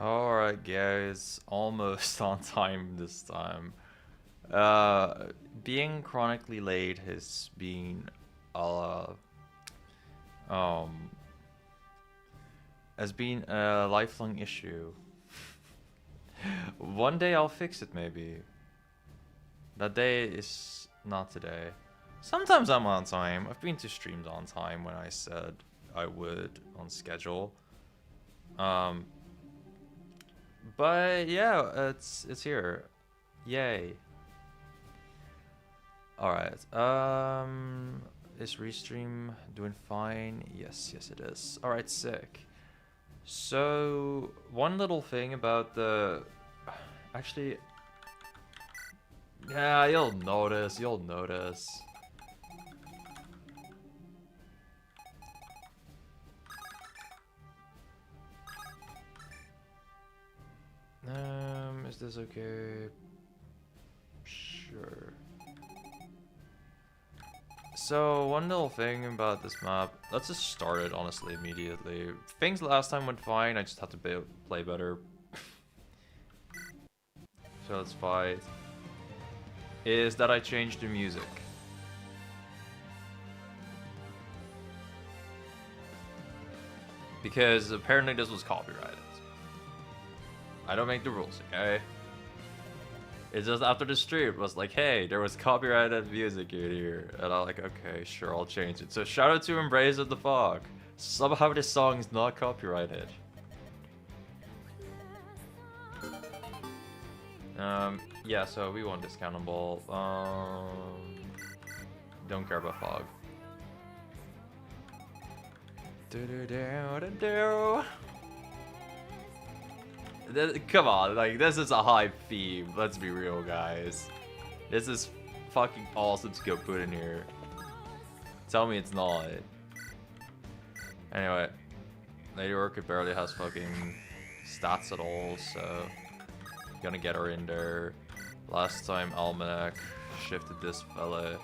Alright guys, almost on time this time. Being chronically late has been uh um a lifelong issue. One day I'll fix it maybe. That day is not today. Sometimes I'm on time. I've been to streams on time when I said I would on schedule. But yeah, it's here. Yay. Alright. Is Restream doing fine? Yes, it is. Alright, sick. So one little thing about the actually, yeah, you'll notice. Is this okay? Sure. So, one little thing about this map, let's just start it honestly immediately. Things last time went fine, I just had to play better. So let's fight. Is that I changed the music. Because apparently this was copyrighted. I don't make the rules, okay? It's just after the stream, it was like, hey, there was copyrighted music in here. And I'm like, okay, sure, I'll change it. So shout out to Embrace of the Fog. Somehow this song is not copyrighted. Yeah, so we want this cannonball. Don't care about Fog. Come on, like, this is a hype theme. Let's be real, guys. This is fucking awesome to go put in here. Tell me it's not. Anyway, Lady Orchid barely has fucking stats at all, so gonna get her in there. Last time Almanac shifted this fella.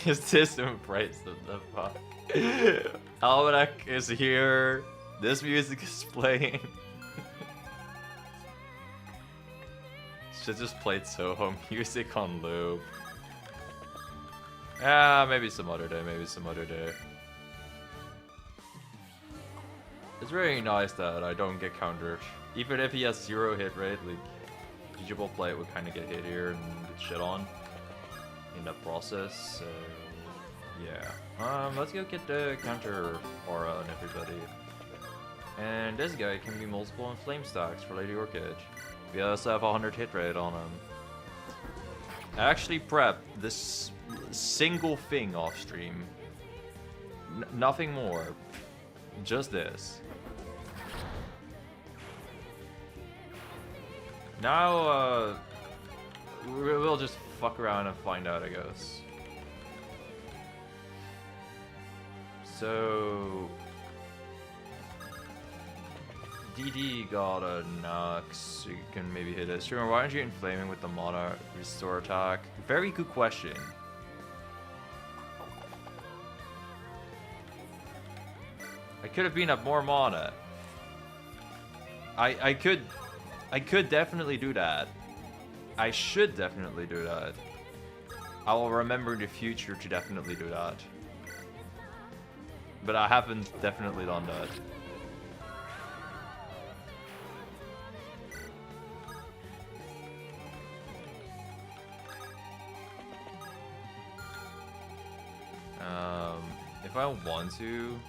Is this Embrace of the Fuck? Almanac is here. This music is playing. Should just played Soho music on loop. Ah, maybe some other day, It's really nice that I don't get countered. Even if he has 0 hit rate, like, Digital Play would kind of get hit here and get shit on in that process, so yeah. Let's go get the counter aura on everybody. And this guy can be multiple and flame stacks for Lady Orchid. We also have 100 hit rate on him. I actually prepped this single thing off stream. Nothing more. Just this. Now, we'll just fuck around and find out, I guess. So... DD got a Nox, so you can maybe hit it. Streamer, why aren't you inflaming with the mana restore attack? Very good question. I could have been up more mana. I could definitely do that. I should definitely do that. I will remember in the future to definitely do that. But I haven't definitely done that. If I want to...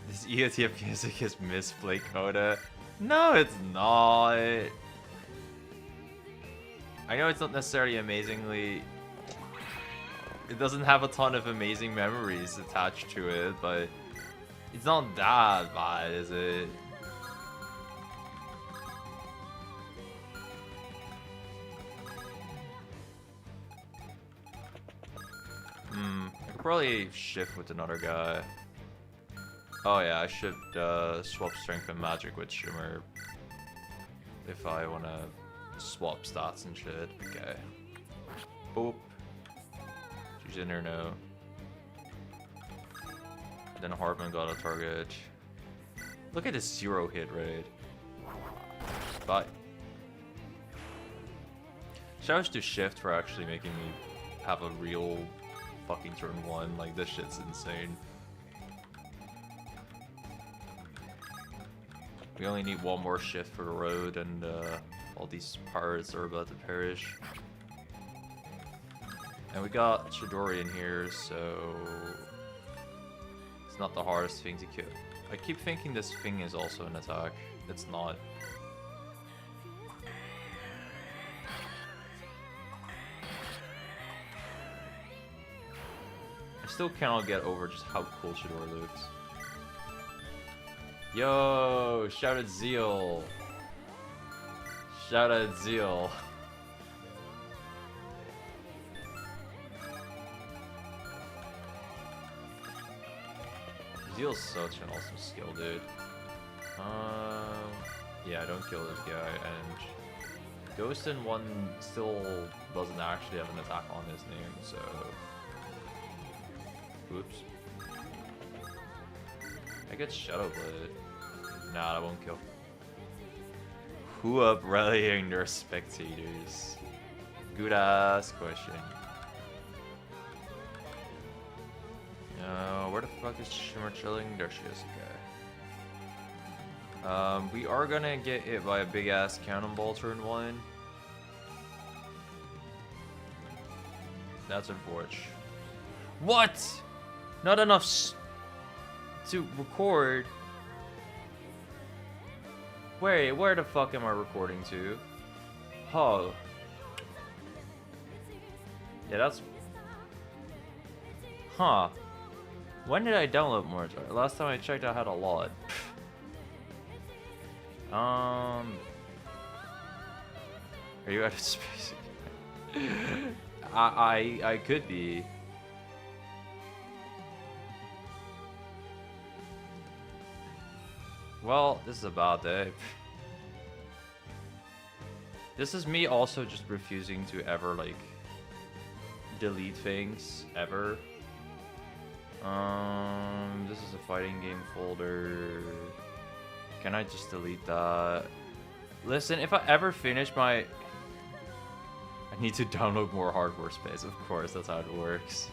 This EOTF music is misplay coda. No, it's not. I know it's not necessarily amazingly... It doesn't have a ton of amazing memories attached to it, but it's not that bad, is it? I could probably shift with another guy. Oh yeah, I should swap strength and magic with Shimmer if I want to swap stats and shit. Okay. Boop. She's in there now. Then Hardman got a target. Look at this 0 hit rate. Bye. Shouts to Shift for actually making me have a real fucking turn 1. Like, this shit's insane. We only need one more shift for the road, and all these pirates are about to perish. And we got Chidori in here, so it's not the hardest thing to kill. I keep thinking this thing is also an attack. It's not. I still cannot get over just how cool Chidori looks. Yo, shout out Zeal. Shout out Zeal. Zeal's such an awesome skill, dude. Yeah, don't kill this guy. And Ghost in 1 still doesn't actually have an attack on his name, so. Oops. I get Shadow Blade. Nah, that won't kill. Who up rallying their spectators? Good ass question. Where the fuck is Shimmer chilling? There she is, okay. We are gonna get hit by a big ass cannonball turn 1. That's unfortunate. What? Not enough to record. Wait, where the fuck am I recording to? Oh. Yeah, that's... Huh. When did I download more? Last time I checked, I had a lot. Are you out of space? I could be. Well, this is a bad day. This is me also just refusing to ever, like, delete things, ever. This is a fighting game folder. Can I just delete that? Listen, if I ever finish my... I need to download more hardware space, of course, that's how it works.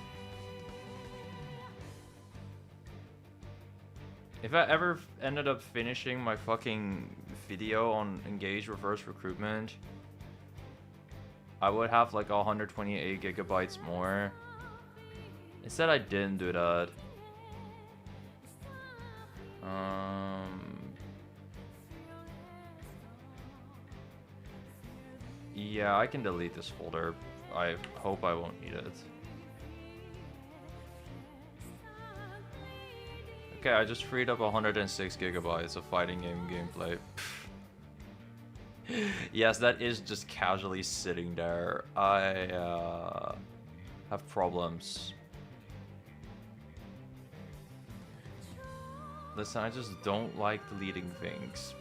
If I ever ended up finishing my fucking video on Engage Reverse Recruitment, I would have like 128 gigabytes more. Instead, I didn't do that. Yeah, I can delete this folder. I hope I won't need it. Okay, I just freed up 106 gigabytes of fighting game gameplay. Yes, that is just casually sitting there. I have problems. Listen, I just don't like deleting things.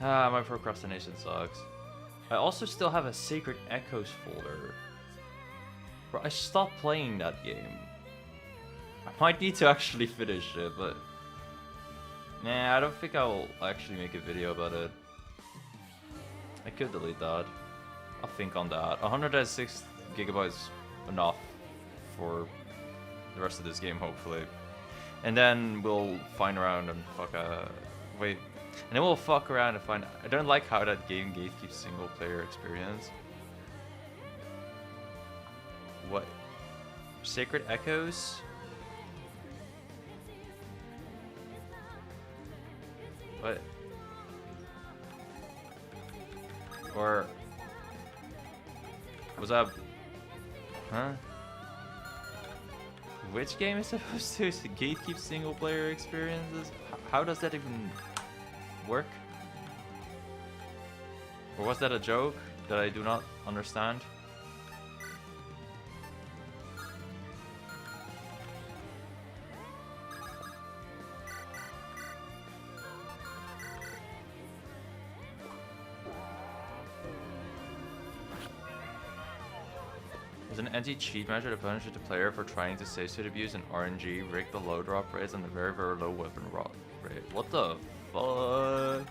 My procrastination sucks. I also still have a Sacred Echoes folder. Bro, I stopped playing that game. I might need to actually finish it, but... Nah, I don't think I'll actually make a video about it. I could delete that. I'll think on that. 106 gigabytes enough for the rest of this game, hopefully. And then we'll find around and wait. And then we'll fuck around and find... I don't like how that game gatekeeps single player experience. What? Sacred Echoes? What? Or... Was that... Huh? Which game is supposed to gatekeep single player experiences? How does that even work? Or was that a joke that I do not understand? As an anti-cheat measure to punish the player for trying to save state abuse and RNG, rig the low drop rates and the very low weapon rate. What the fuck?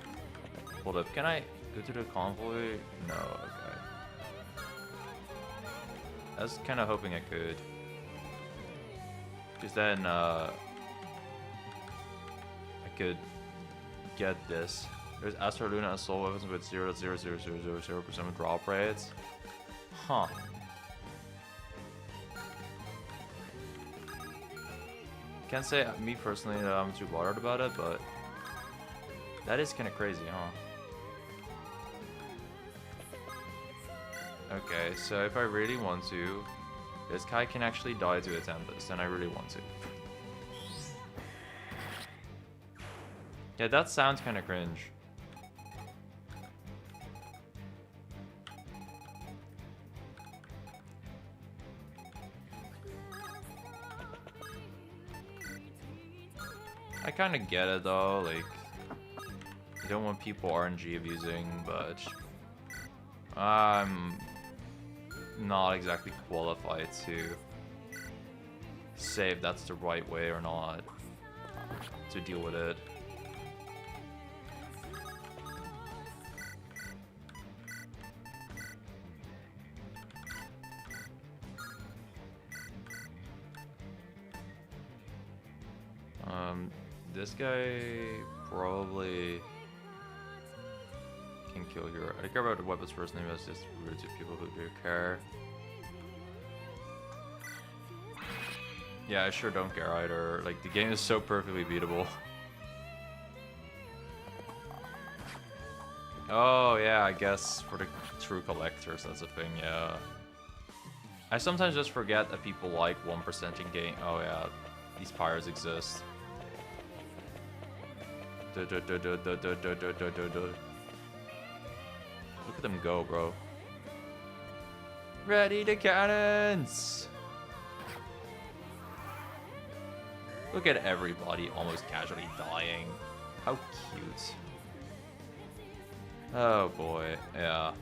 Hold up, can I go to the convoy? No, okay. I was kind of hoping I could. Because then, I could get this. There's Astro Luna assault weapons with 0.00000% drop rates. Huh. Can't say me personally that I'm too bothered about it, but that is kind of crazy, huh? Okay, so if I really want to, this guy can actually die to a Tempest, and I really want to. Yeah, that sounds kind of cringe. I kind of get it though, like, you don't want people RNG abusing, but I'm not exactly qualified to say if that's the right way or not to deal with it. This guy probably can kill here. I care about the weapons first name, that's just rude to people who do care. Yeah, I sure don't care either. Like, the game is so perfectly beatable. Oh yeah, I guess for the true collectors that's a thing, yeah. I sometimes just forget that people like 1% in game. Oh yeah, these pyres exist. Look at them go, bro. Ready to cannons! Look at everybody almost casually dying. How cute. Oh boy, yeah.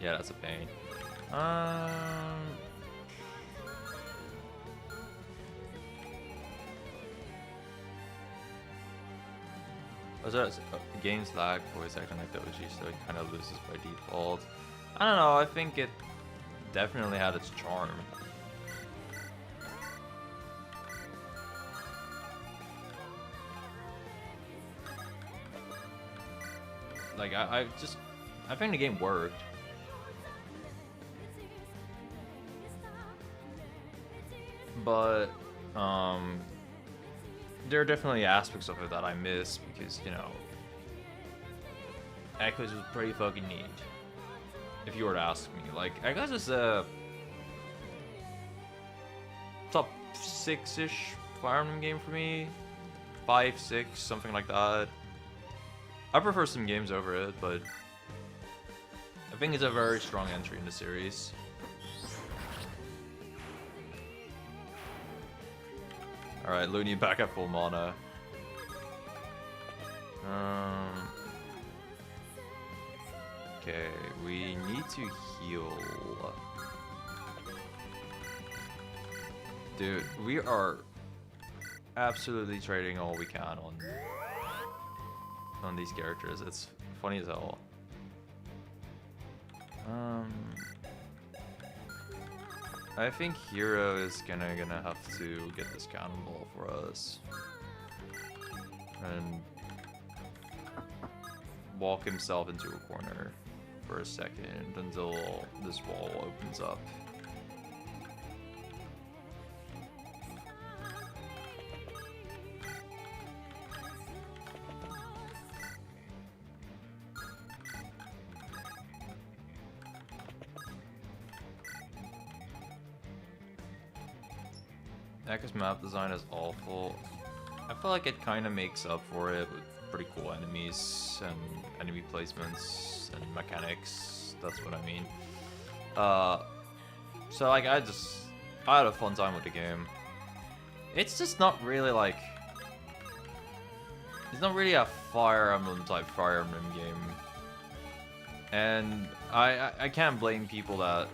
Yeah, that's a pain. Games lag voice acting like the OG, so it kind of loses by default. I don't know, I think it definitely had its charm. Like, I think the game worked. But, there are definitely aspects of it that I miss because, you know, Echoes was pretty fucking neat. If you were to ask me, like, Echoes is a top 6-ish Fire Emblem game for me. 5, 6, something like that. I prefer some games over it, but I think it's a very strong entry in the series. Alright, Loonie back at full mana. Okay, we need to heal. Dude, we are absolutely trading all we can on these characters. It's funny as hell. I think Hero is gonna have to get this cannonball for us and walk himself into a corner for a second until this wall opens up. Echo's map design is awful. I feel like it kind of makes up for it with pretty cool enemies and enemy placements and mechanics. That's what I mean. So like I had a fun time with the game. It's just not really like It's not really a Fire Emblem type Fire Emblem game. And I can't blame people that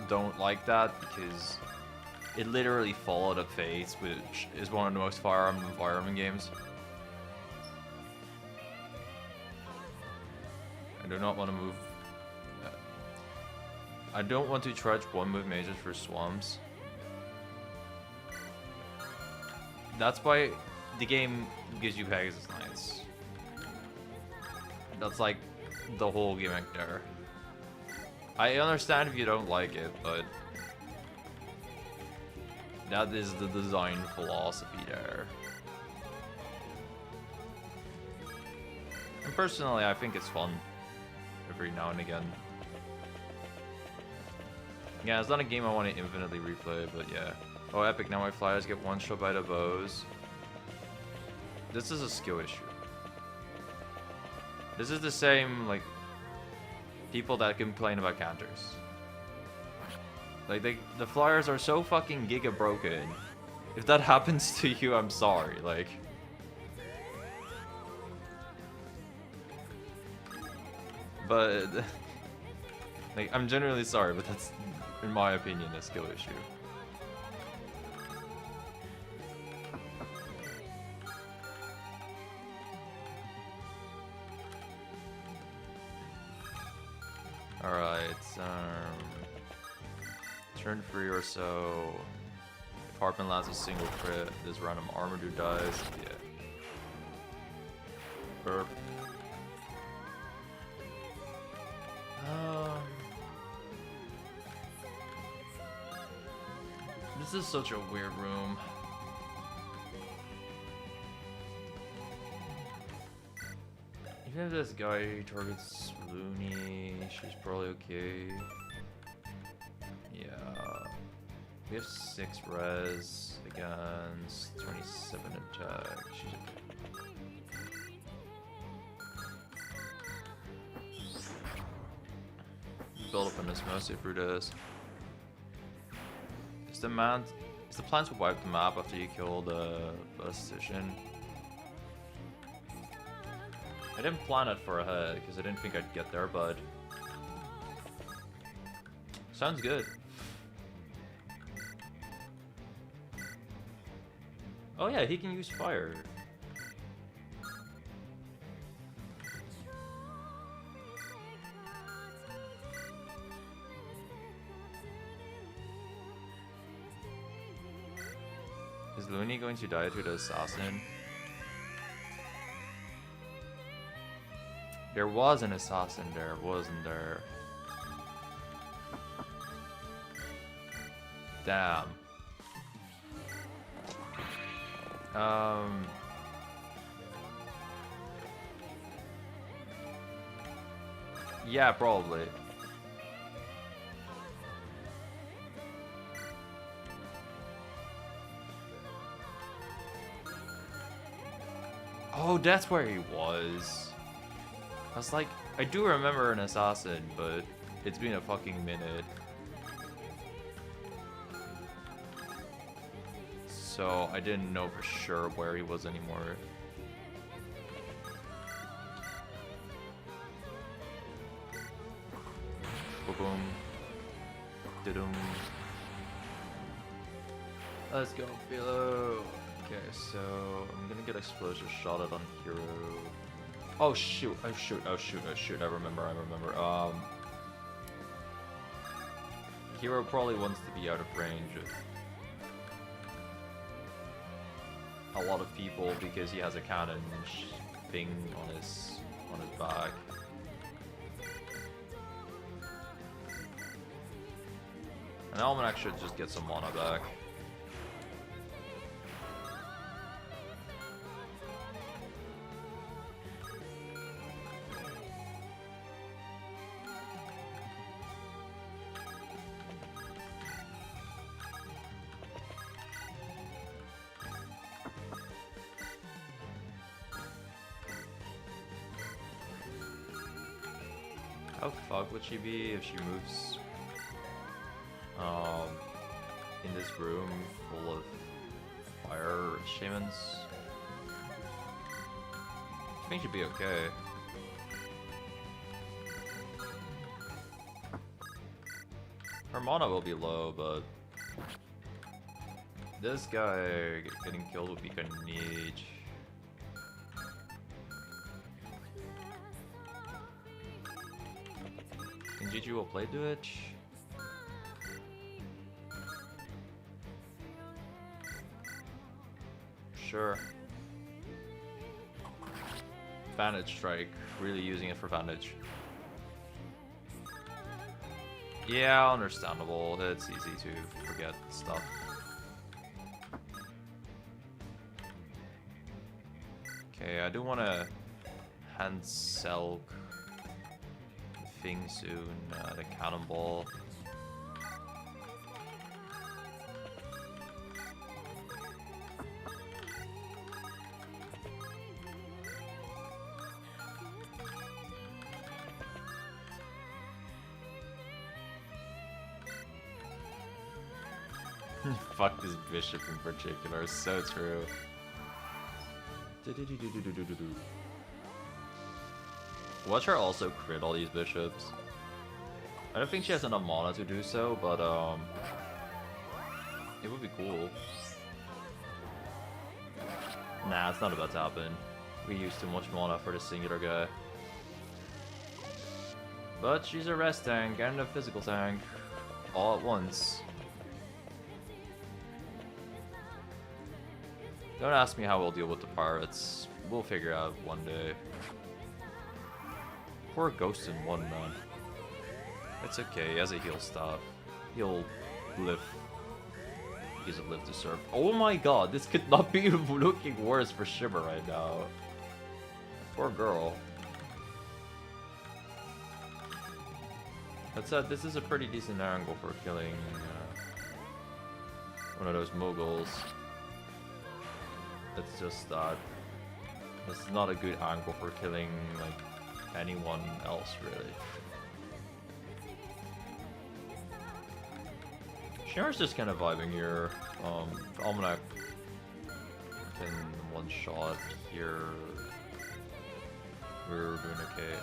don't like that, because it literally followed up Fates, which is one of the most Fire Emblem games. I do not want to move. I don't want to trudge one move mages for swamps. That's why the game gives you Pegasus Knights. That's like the whole gimmick there. I understand if you don't like it, but that is the design philosophy there. And personally, I think it's fun every now and again. Yeah, it's not a game I want to infinitely replay, but yeah. Oh, epic, now my flyers get one shot by the bows. This is a skill issue. This is the same, like, people that complain about counters. Like, the flyers are so fucking giga broken. If that happens to you, I'm sorry, like... But... like, I'm genuinely sorry, but that's, in my opinion, a skill issue. Alright, turn 3 or so. If Hardman lands a single crit, this random armor dude dies. Yeah. Burp. This is such a weird room. Even if this guy targets Loonie, she's probably okay. Yeah. We have 6 res against 27 attack. She's okay. Build up on this mostly through this. Is the plan to wipe the map after you kill the statistician? I didn't plan it for ahead because I didn't think I'd get there, but sounds good. Oh yeah, he can use fire. Is Loonie going to die to the assassin? There was an assassin there, wasn't there? Damn. Yeah, probably. Oh, that's where he was. I was like, I do remember an assassin, but it's been a fucking minute. So I didn't know for sure where he was anymore. Boom. Da-dum. Let's go, Philo. Okay, so I'm gonna get explosive shot at on hero. Oh shoot, oh shoot, oh shoot, oh shoot, I remember. Hero probably wants to be out of range of a lot of people because he has a cannon thing on his back. And Almanac should just get some mana back. How fucked would she be if she moves in this room full of fire shamans? I think should be okay. Her mana will be low, but this guy getting killed would be kind of neat. And GG will play to it. Sure. Vantage Strike, really using it for Vantage. Yeah, understandable. It's easy to forget stuff. Okay, I do want to hand Zelg the thing soon, the cannonball. Fuck this bishop in particular, so true. Watch her also crit all these bishops. I don't think she has enough mana to do so, but it would be cool. Nah, it's not about to happen. We use too much mana for this singular guy. But she's a rest tank and a physical tank all at once. Don't ask me how we'll deal with the pirates. We'll figure out one day. Poor Ghost in one, man. It's okay, he has a heal staff. He'll live. He doesn't live to serve. Oh my god, this could not be looking worse for Shimmer right now. Poor girl. That said, this is a pretty decent angle for killing one of those moguls. It's just that this is not a good angle for killing like anyone else really. Shimmer's just kind of vibing here. Almanac in one shot here. We're doing okay.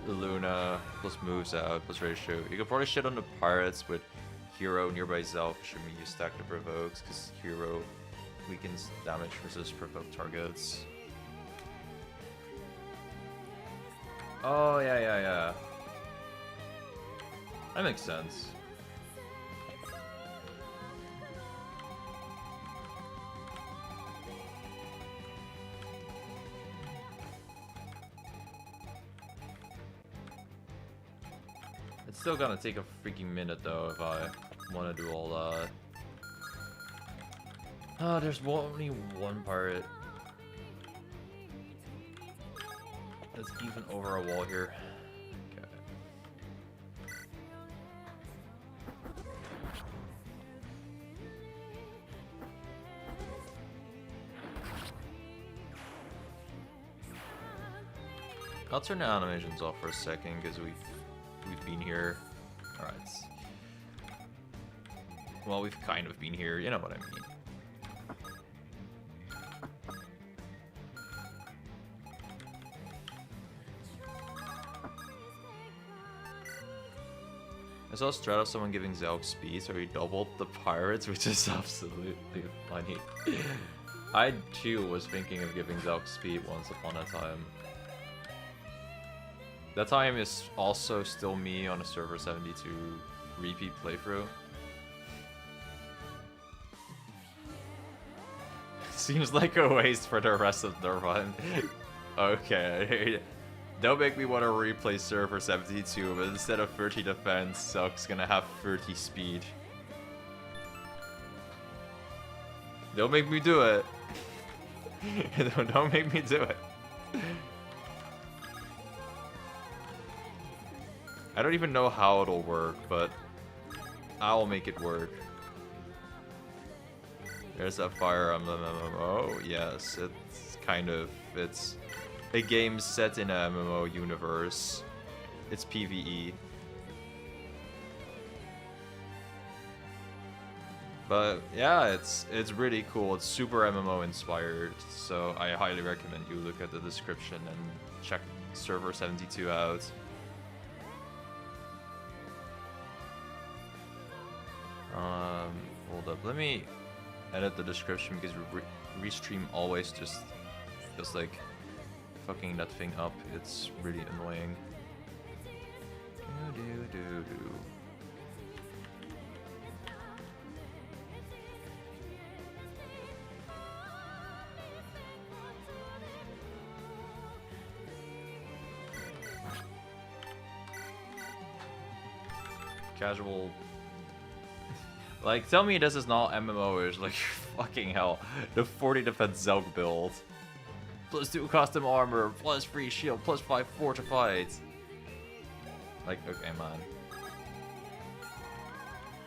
The Luna plus moves out plus ratio. You could probably shit on the pirates with hero nearby Zelg, should mean you stack the provokes, because hero weakens damage versus provoked targets. Oh yeah. That makes sense. It's still gonna take a freaking minute though if I want to do all that. Oh, there's only one pirate. Let's even over a wall here. Okay. I'll turn the animations off for a second because we've been here. Alright. Well, we've kind of been here, you know what I mean. I saw Stratos someone giving Zelg speed, so he doubled the pirates, which is absolutely funny. I too was thinking of giving Zelg speed once upon a time. That time is also still me on a server 72 repeat playthrough. Seems like a waste for the rest of the run. Okay. Don't make me want to replay server 72, but instead of 30 defense, Zelg's gonna have 30 speed. Don't make me do it. Don't make me do it. I don't even know how it'll work, but I'll make it work. There's that Fire Emblem MMO. Yes, it's kind of, it's a game set in a MMO universe. It's PvE. But yeah, it's really cool. It's super MMO inspired, so I highly recommend you look at the description and check server 72 out. Hold up, let me edit the description because restream always just feels like fucking that thing up. It's really annoying. Casual. Like, tell me this is not MMO-ish, like, fucking hell. The 40 defense Zelg build. Plus 2 custom armor, plus 3 shield, plus 5 fortified. Like, okay, man.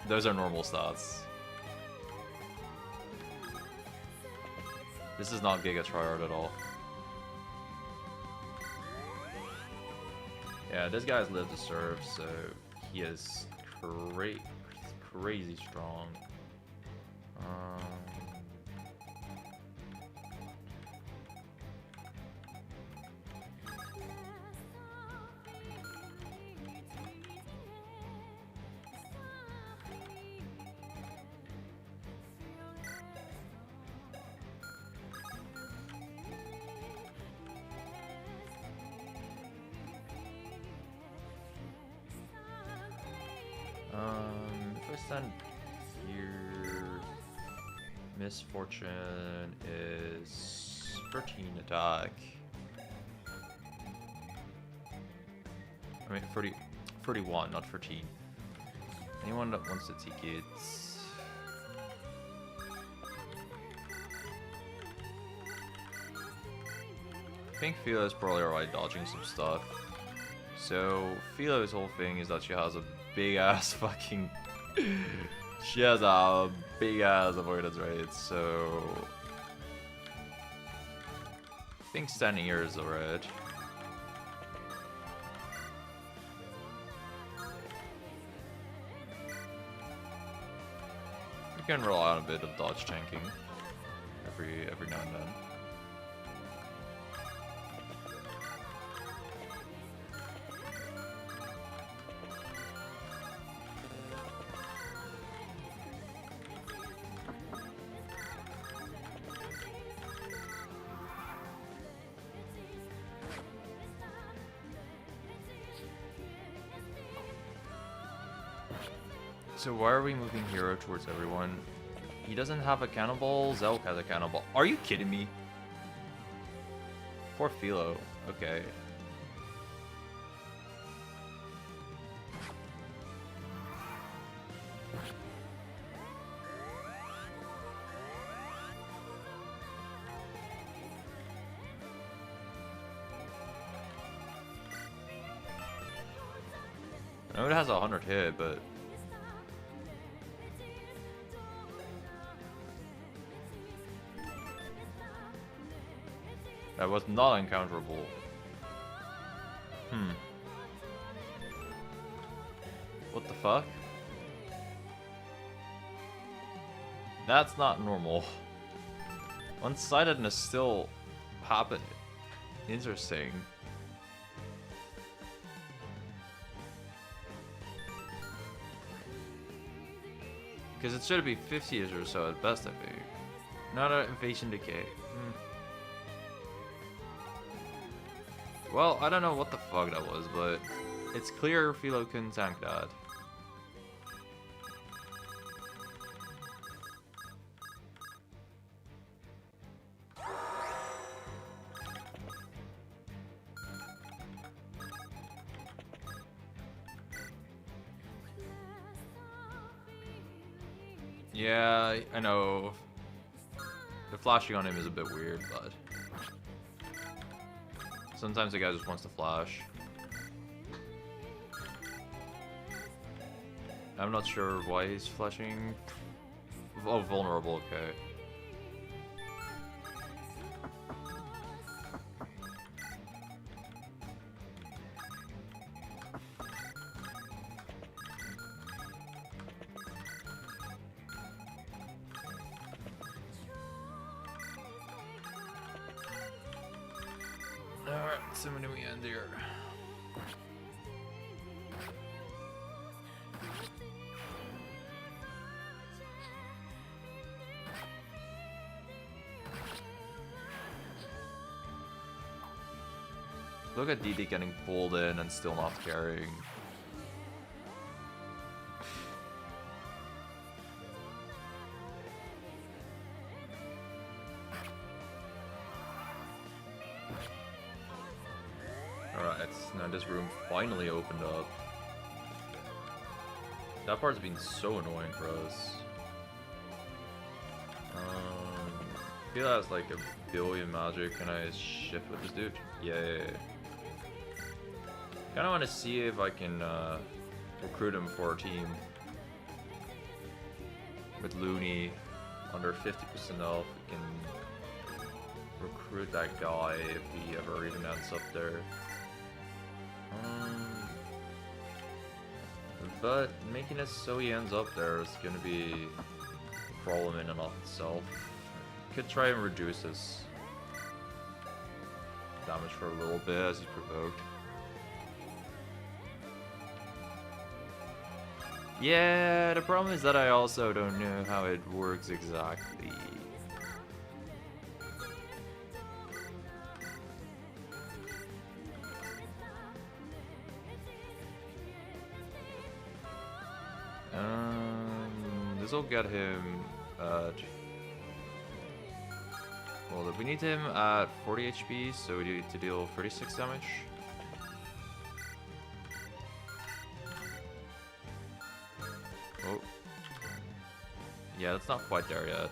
Those are normal stats. This is not Giga Tryhard at all. Yeah, this guy's lived to serve, so he is crazy strong. If I stand here, Misfortune is 13 attack. I mean, 31, not 13. Anyone that wants to take it. I think Philo is probably alright dodging some stuff. So, Philo's whole thing is that she has a big ass fucking. She has a big ass avoidance rate, so. I think standing here is alright. You can rely on a bit of dodge tanking every now and then. So why are we moving Hero towards everyone? He doesn't have a cannonball, Zelg has a cannonball. Are you kidding me? Poor Philo. Okay. I know it has a 100 hit, but that was not uncounterable. What the fuck? That's not normal. One-sidedness still happened. Interesting. Because it should be 50s or so at best, I think. Not an invasion decay. Well, I don't know what the fuck that was, but it's clear Philo couldn't tank that. Yeah, I know. The flashing on him is a bit weird, but sometimes the guy just wants to flash. I'm not sure why he's flashing. Oh, vulnerable, okay. So many we end here. Look at DD getting pulled in and still not carrying. Alright, now this room finally opened up. That part's been so annoying for us. I feel that's like a billion magic. Can I shift with this dude? Yeah. Kinda wanna see if I can recruit him for a team. With Loonie under 50% health, we can recruit that guy if he ever even ends up there. But making it so he ends up there is gonna be a problem in and of itself. Could try and reduce his damage for a little bit as he's provoked. Yeah, the problem is that I also don't know how it works exactly. This will get him at... Well, we need him at 40 HP, so we need to deal 36 damage. Oh. Yeah, that's not quite there yet.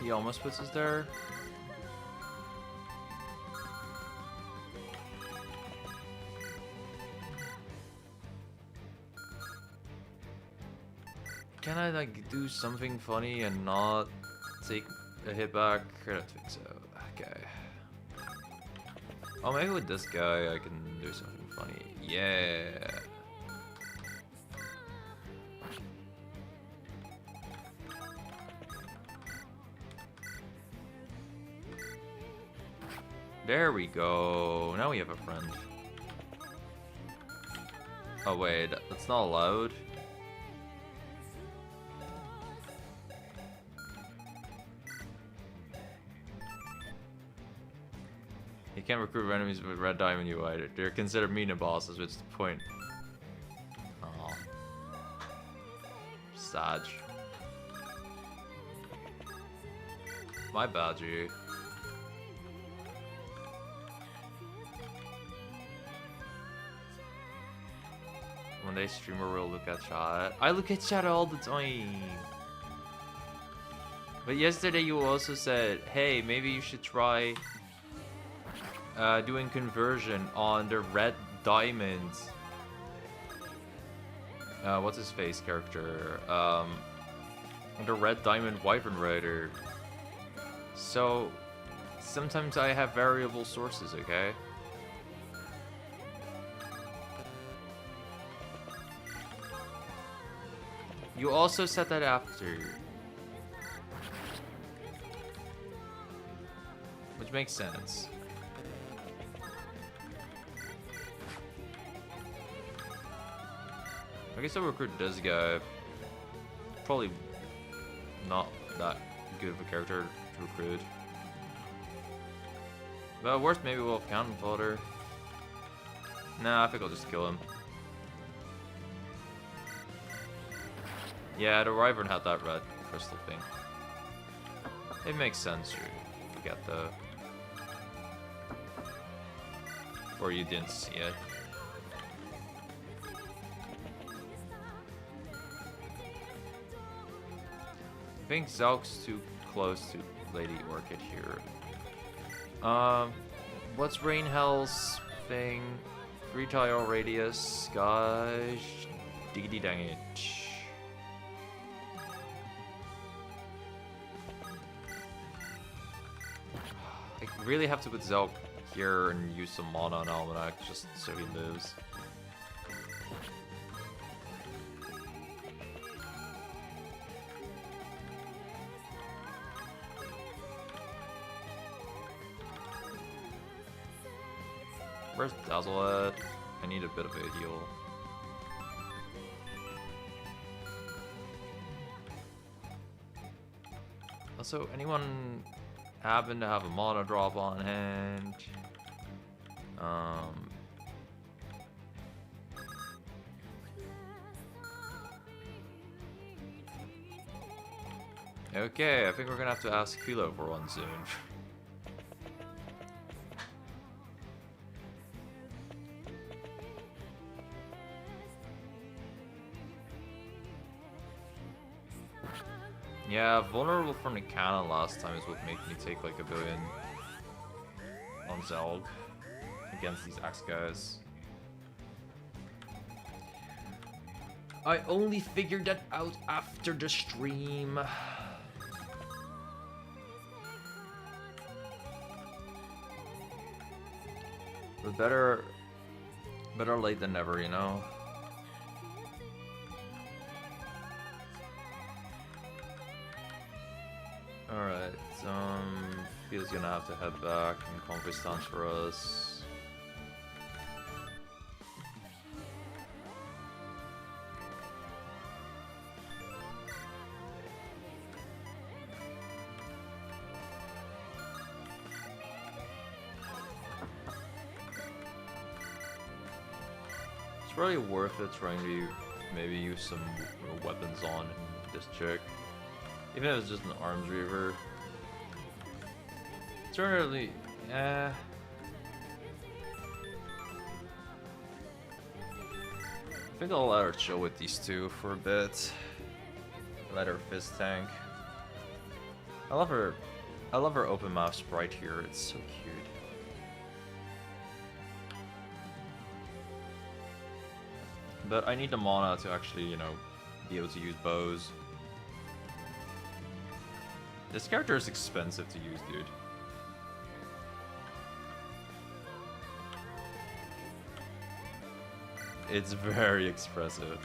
He almost puts us there. Can I like do something funny and not take a hit back? I don't think so. Okay. Oh, maybe with this guy I can do something funny. Yeah. There we go. Now we have a friend. Oh wait, that's not allowed. You can't recruit enemies with red diamond UI. They're considered mini bosses, which is the point. Aw. Sad. My bad, G. When they stream or will look at chat. I look at chat all the time. But yesterday you also said, hey, maybe you should try doing conversion on the red diamonds. What's his face character? The red diamond wyvern rider. So sometimes I have variable sources, okay? You also said that after. Which makes sense. I guess I'll recruit this guy. Probably not that good of a character to recruit. But worst, maybe we'll have cannon fodder. Nah, I think I'll just kill him. Yeah, the wyvern had that red crystal thing. It makes sense to get the... Or you didn't see it. I think Zelg's too close to Lady Orchid here. What's Rain Hell's thing? 3 tile radius, gosh, diggity dang it. I really have to put Zelg here and use some mana on Almanac just so he lives. Where's Dazzle at? I need a bit of a heal. Also, anyone happen to have a mana drop on hand? Okay, I think we're gonna have to ask Philo for one soon. Yeah, vulnerable from the cannon last time is what made me take like 1 billion on Zelg against these axe guys. I only figured that out after the stream. But better late than never, you know? Alright, Phil's gonna have to head back and conquest stance for us. It's probably worth it trying to maybe use some weapons on this chick. Even if it's just an arms reaver. Certainly, I think I'll let her chill with these two for a bit. Let her fist tank. I love her open mouth sprite here, it's so cute. But I need the mana to actually, you know, be able to use bows. This character is expensive to use, dude. It's very expressive.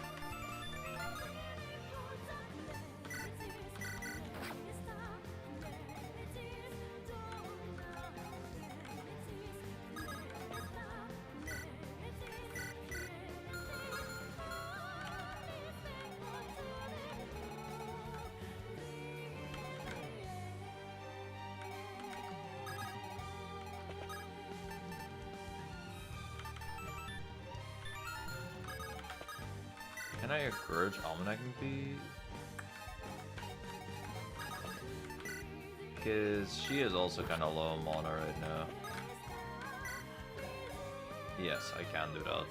Can I encourage Almanac be? Because she is also kind of low on mana right now. Yes, I can do that.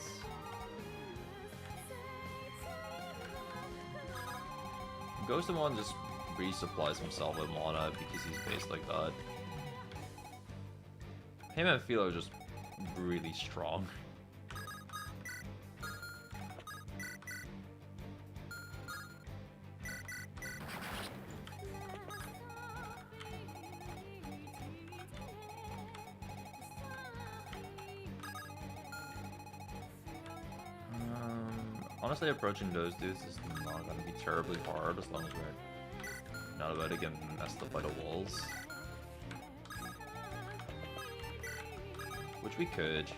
Ghostamon just resupplies himself with mana because he's based like that. Him and Philo are just really strong. Honestly, approaching those dudes is not gonna be terribly hard as long as we're not about to get messed up by the walls. Which we could.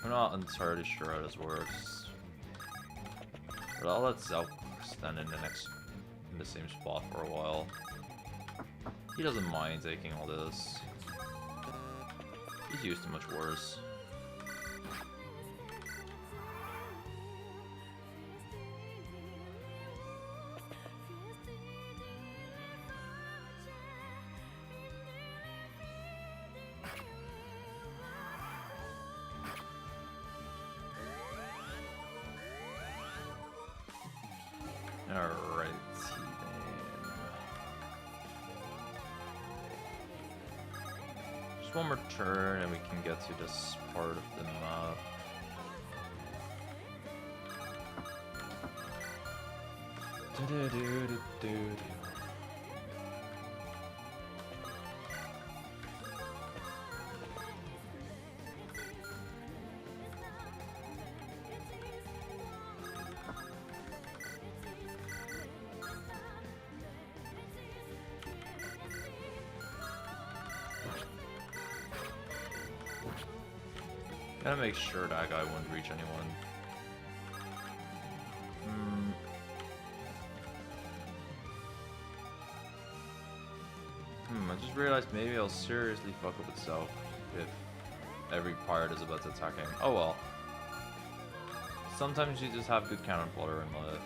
I'm not entirely sure how this works. But I'll let Zelg stand in the same spot for a while. He doesn't mind taking all this. He's used to much worse. Alright, then. Just one more turn and we can get to this part of the map. Gotta make sure that guy won't reach anyone. I just realized maybe I'll seriously fuck up with Zelg if every pirate is about to attack him. Oh well. Sometimes you just have good cannon fodder in life.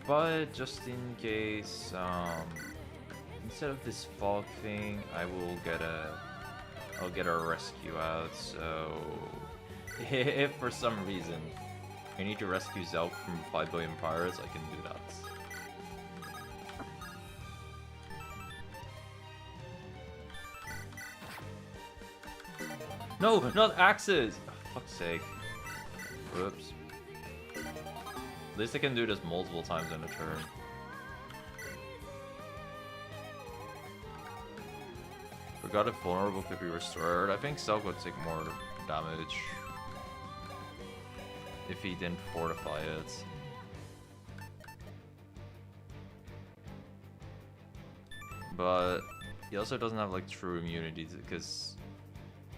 But just in case, instead of this fog thing, I'll get a rescue out. So if for some reason I need to rescue Zelg from 5 billion pirates, I can do that. No, not axes! Oh, fuck's sake. Whoops. At least I can do this multiple times in a turn. Forgot if vulnerable could be restored. I think Zelg would take more damage if he didn't fortify it. But he also doesn't have like true immunity because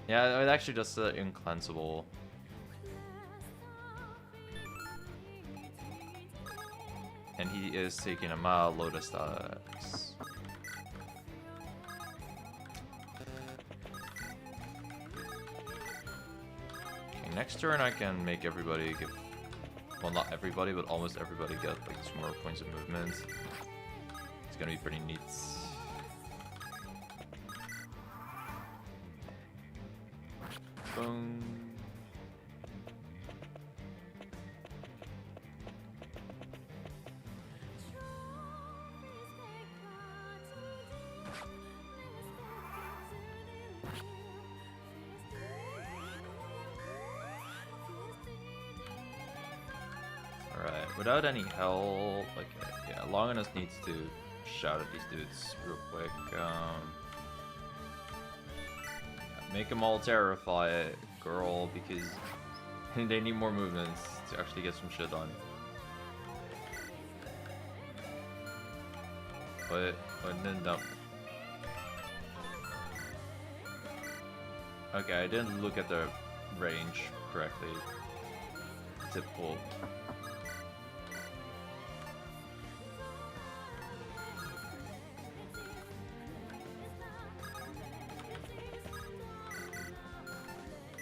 yeah, it actually does incleansible. And he is taking a mild Lotus stacks. Okay, next turn I can make everybody get, well not everybody, but almost everybody get like 2 more points of movement. It's gonna be pretty neat. Boom. Alright, without any help, like, yeah, Longinus needs to shout at these dudes real quick. Make them all terrify girl because they need more movements to actually get some shit done. But then dump. Okay, I didn't look at the range correctly. Typical.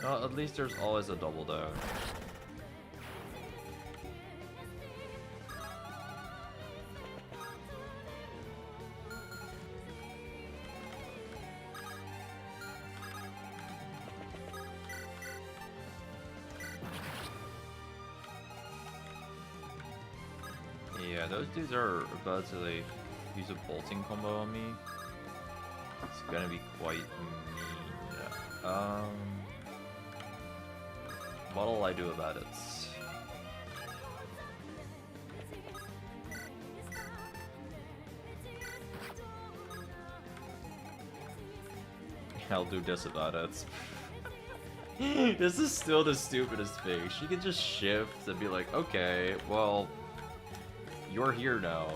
Well, at least there's always a double down. Yeah, those dudes are about to like use a bolting combo on me. It's gonna be quite mean. What'll I do about it? I'll do this about it. This is still the stupidest thing. She can just shift and be like, okay, well, you're here now.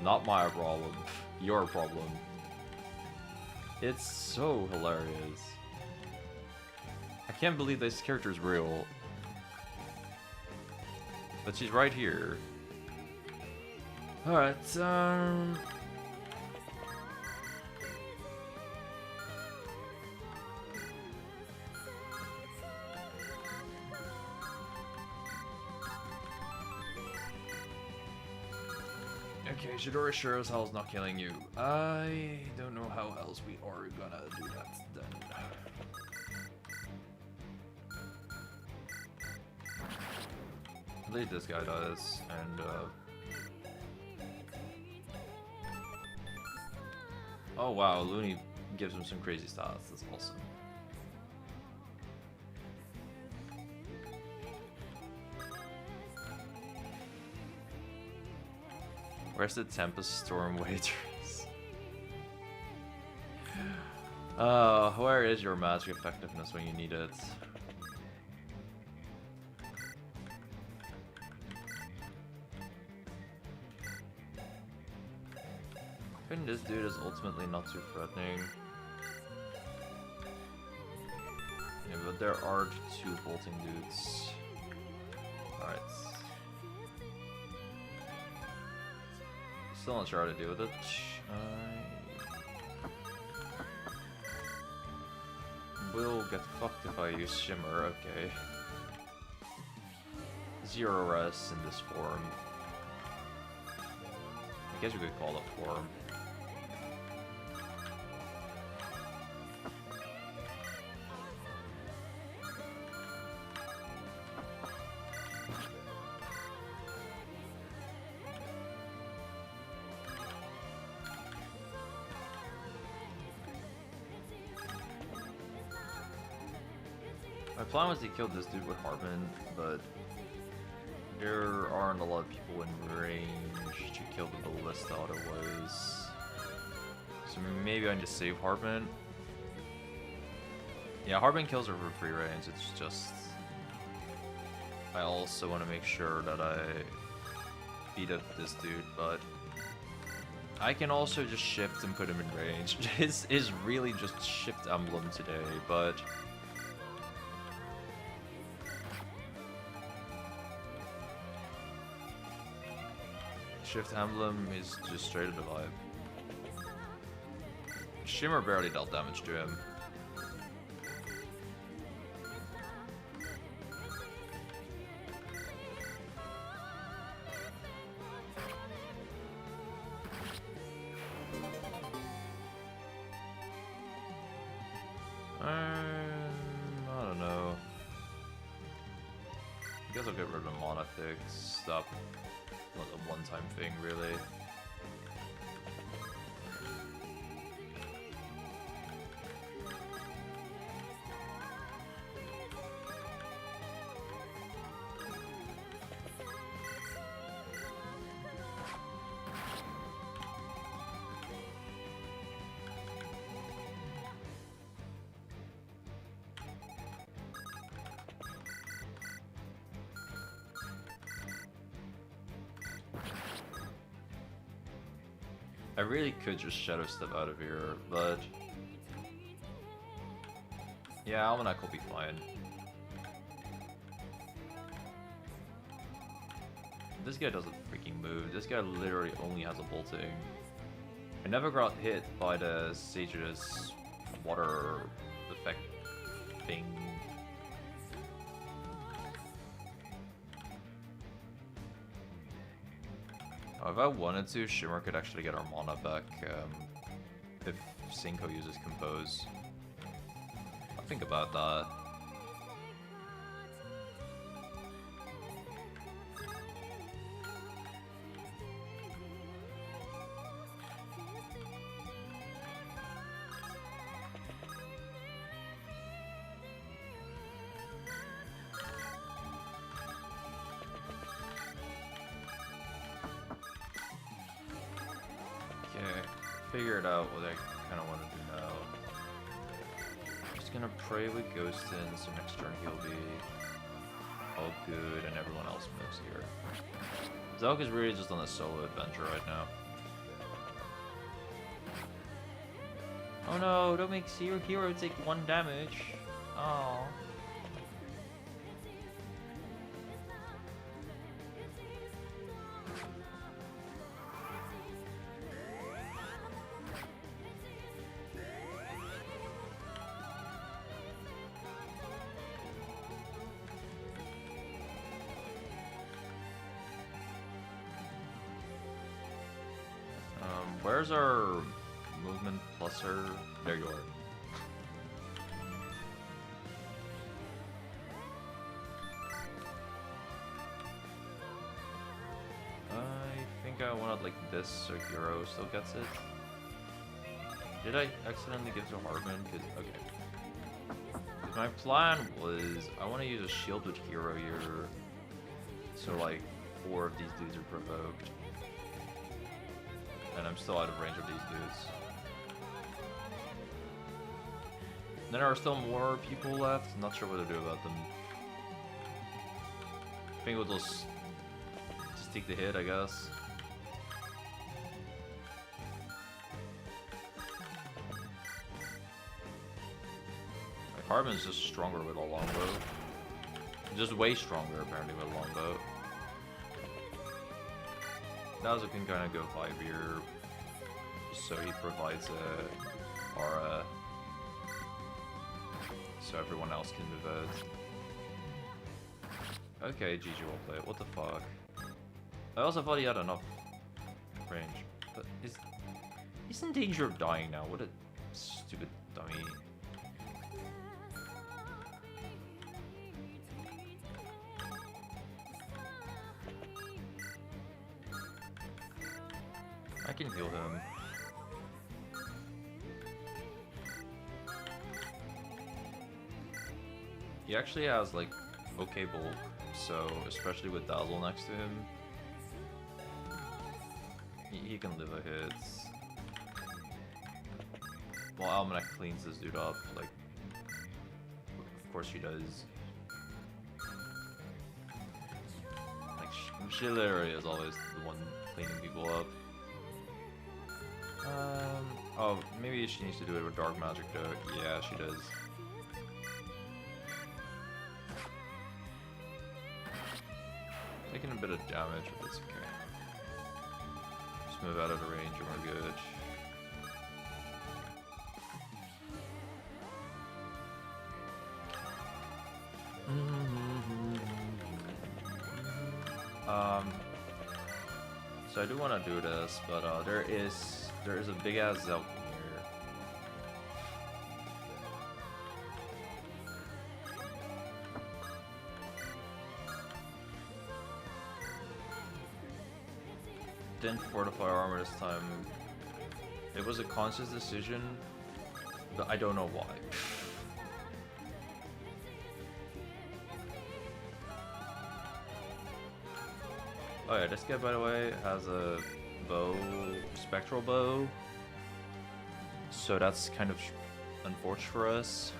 Not my problem. Your problem. It's so hilarious. I can't believe this character is real. But she's right here. Alright, okay, Shidori sure as hell's not killing you. I don't know how else we are gonna do that then. At least this guy does, and oh wow, Loonie gives him some crazy stats, that's awesome. Where's the Tempest Storm Waitress? Where is your magic effectiveness when you need it? I think this dude is ultimately not too threatening. Yeah, but there are two bolting dudes. Alright. Still not sure how to deal with it. I will get fucked if I use Shimmer, okay. 0 res in this form. I guess you could call it form. My plan was to kill this dude with Hardman, but there aren't a lot of people in range to kill the ballista otherwise. So maybe I can just save Hardman. Yeah, Hardman kills her for free range, it's just... I also want to make sure that I beat up this dude, but... I can also just shift and put him in range. His is really just shift Emblem today, but... Shift Emblem is just straight up alive. Shimmer barely dealt damage to him. I don't know. I guess I'll get rid of the mana fix. Stop. Not a one-time thing, really. I really could just Shadow Step out of here, but... yeah, Almanac will be fine. This guy doesn't freaking move. This guy literally only has a bolting. I never got hit by the Sage's water effect thing. If I wanted to, Shimmer could actually get our mana back if Cinco uses Compose. I'll think about that. Figured out what I kind of want to do now. I'm just gonna pray with Ghost in, so next turn he'll be all good and everyone else moves here. Zelg is really just on a solo adventure right now. Oh no, don't make your hero take 1 damage. Oh. Where's our movement pluser? There you are. I think I wanted like this so Hero still gets it. Did I accidentally give to Hardman? Okay. My plan was I want to use a shield with Hero here, so like 4 of these dudes are provoked. And I'm still out of range of these dudes. Then there are still more people left. I'm not sure what to do about them. I think we'll just take the hit, I guess. Hardman's just stronger with a longbow. Just way stronger apparently with a longbow. Nazo can kind of go 5-year, so he provides a aura, so everyone else can move out. Okay, GG will play it. What the fuck? I also thought he had enough range, but he's in danger of dying now. What a stupid dummy. I can heal him. He actually has like okay bulk, so especially with Dazzle next to him, he can live a hit. Well, Almanac cleans this dude up, like, of course she does. Like, she literally is always the one cleaning people up. Oh, maybe she needs to do it with dark magic though. Yeah, she does. Taking a bit of damage, but it's okay. Just move out of the range and we're good. So I do want to do this, but there is a big ass Zelg here. Didn't fortify armor this time. It was a conscious decision, but I don't know why. Oh yeah, this guy, by the way, has a bow, spectral bow, so that's kind of unfortunate for us.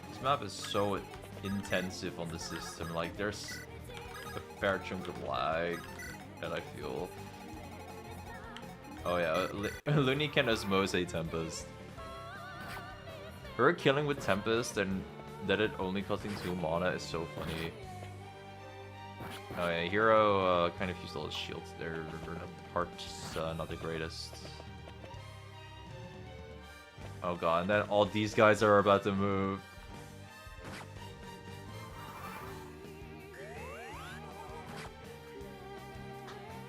This map is so intensive on the system, like there's a fair chunk of lag that I feel. Oh yeah, Loonie can osmose a Tempest. Her killing with Tempest and that it only costing 2 mana is so funny. Oh yeah, Hero kind of used all his shields there, the part's not the greatest. Oh god, and then all these guys are about to move.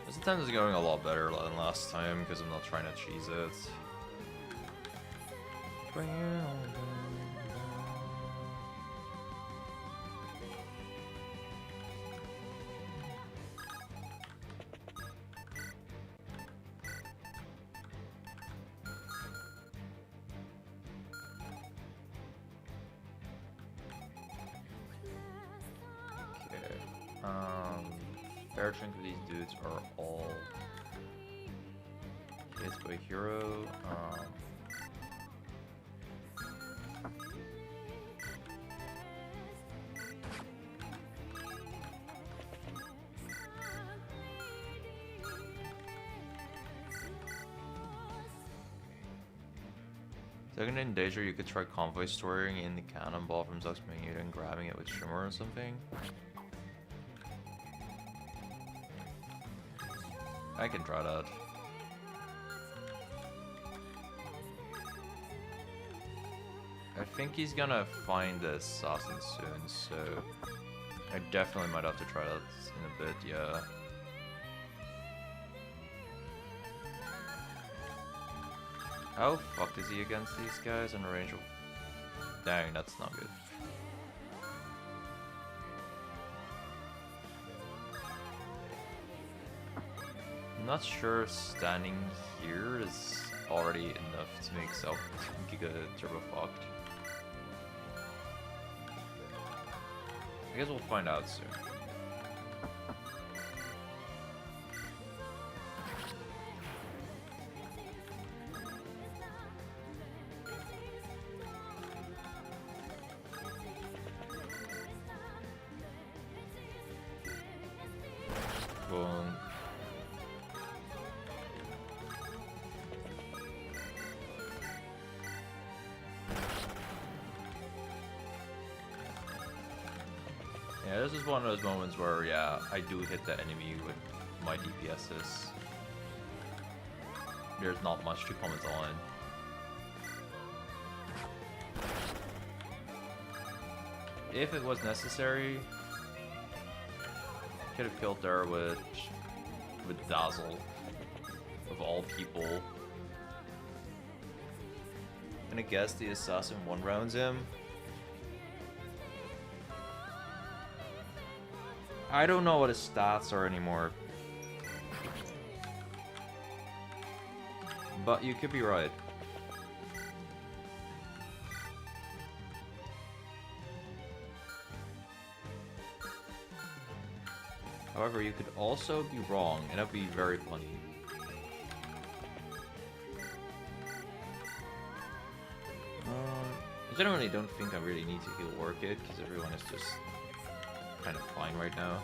This time is going a lot better than last time because I'm not trying to cheese it. Fair chunk of these dudes are all hits by hero. Second in danger, you could try convoy storing in the cannonball from Zelg's menu and grabbing it with Shimmer or something. I can try that. I think he's gonna find the assassin soon, so I definitely might have to try that in a bit, yeah. How fucked is he against these guys in range of... Dang, that's not good. I'm not sure standing here is already enough to make Zelg Giga Turbo fucked. I guess we'll find out soon. Boom. Yeah, this is one of those moments where, yeah, I do hit the enemy with my DPSs. There's not much to comment on. If it was necessary, could have killed there with Dazzle, of all people. And I guess the assassin one rounds him. I don't know what his stats are anymore. But you could be right. However, you could also be wrong, and that'd be very funny. I generally don't think I really need to heal Orchid, because everyone is just kind of fine right now.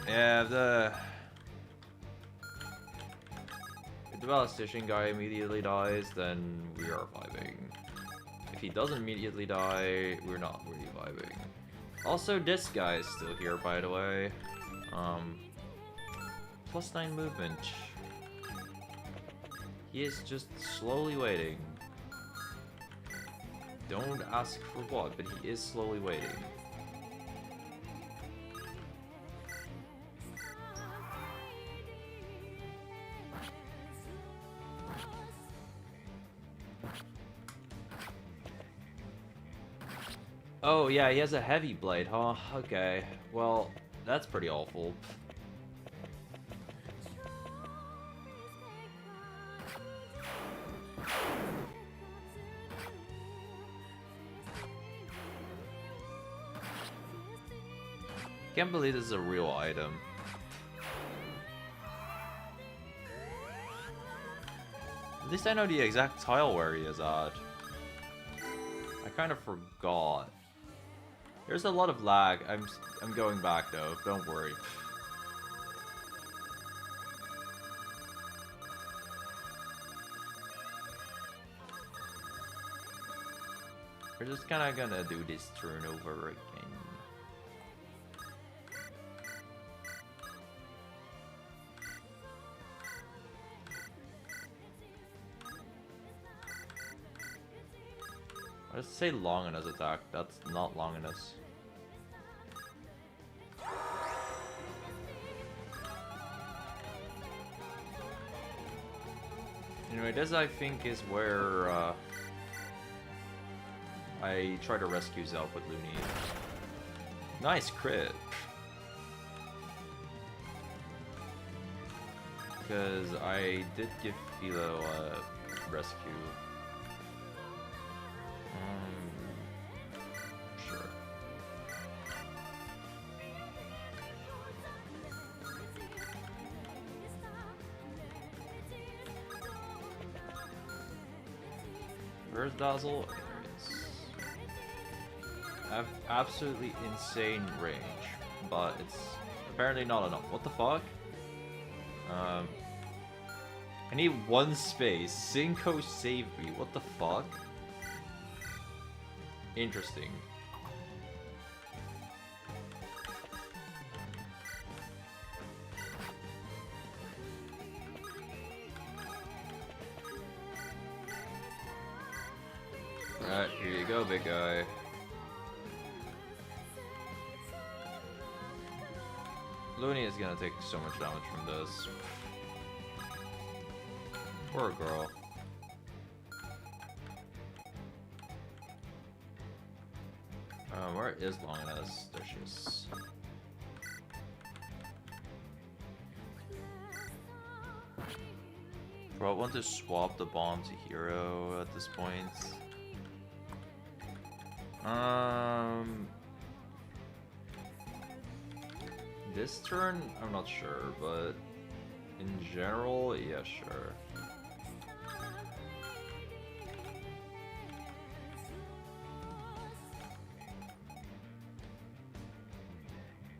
Yeah, if the Ballistician guy immediately dies, then we are vibing. If he doesn't immediately die, we're not really vibing. Also, this guy is still here, by the way. +9 movement. He is just slowly waiting. Don't ask for what, but he is slowly waiting. Oh yeah, he has a heavy blade, huh? Okay, well, that's pretty awful. Can't believe this is a real item. At least I know the exact tile where he is at. I kind of forgot. There's a lot of lag. I'm going back though. Don't worry. We're just kind of gonna do this turn over again. Let's say Longinus attack. That's not Longinus. Anyway, this I think is where I try to rescue Zelg with Loonie. Nice crit. Because I did give Philo a rescue. Sure. Where's Dazzle? Okay, there it is. I have absolutely insane range, but it's apparently not enough. What the fuck? I need one space. Cinco saved me. What the fuck? Interesting. Alright, here you go, big guy. Loonie is gonna take so much damage from this. Poor girl. Where is Longinus? There she is. Bro, I want to swap the bomb to hero at this point. This turn, I'm not sure, but in general, yeah, sure.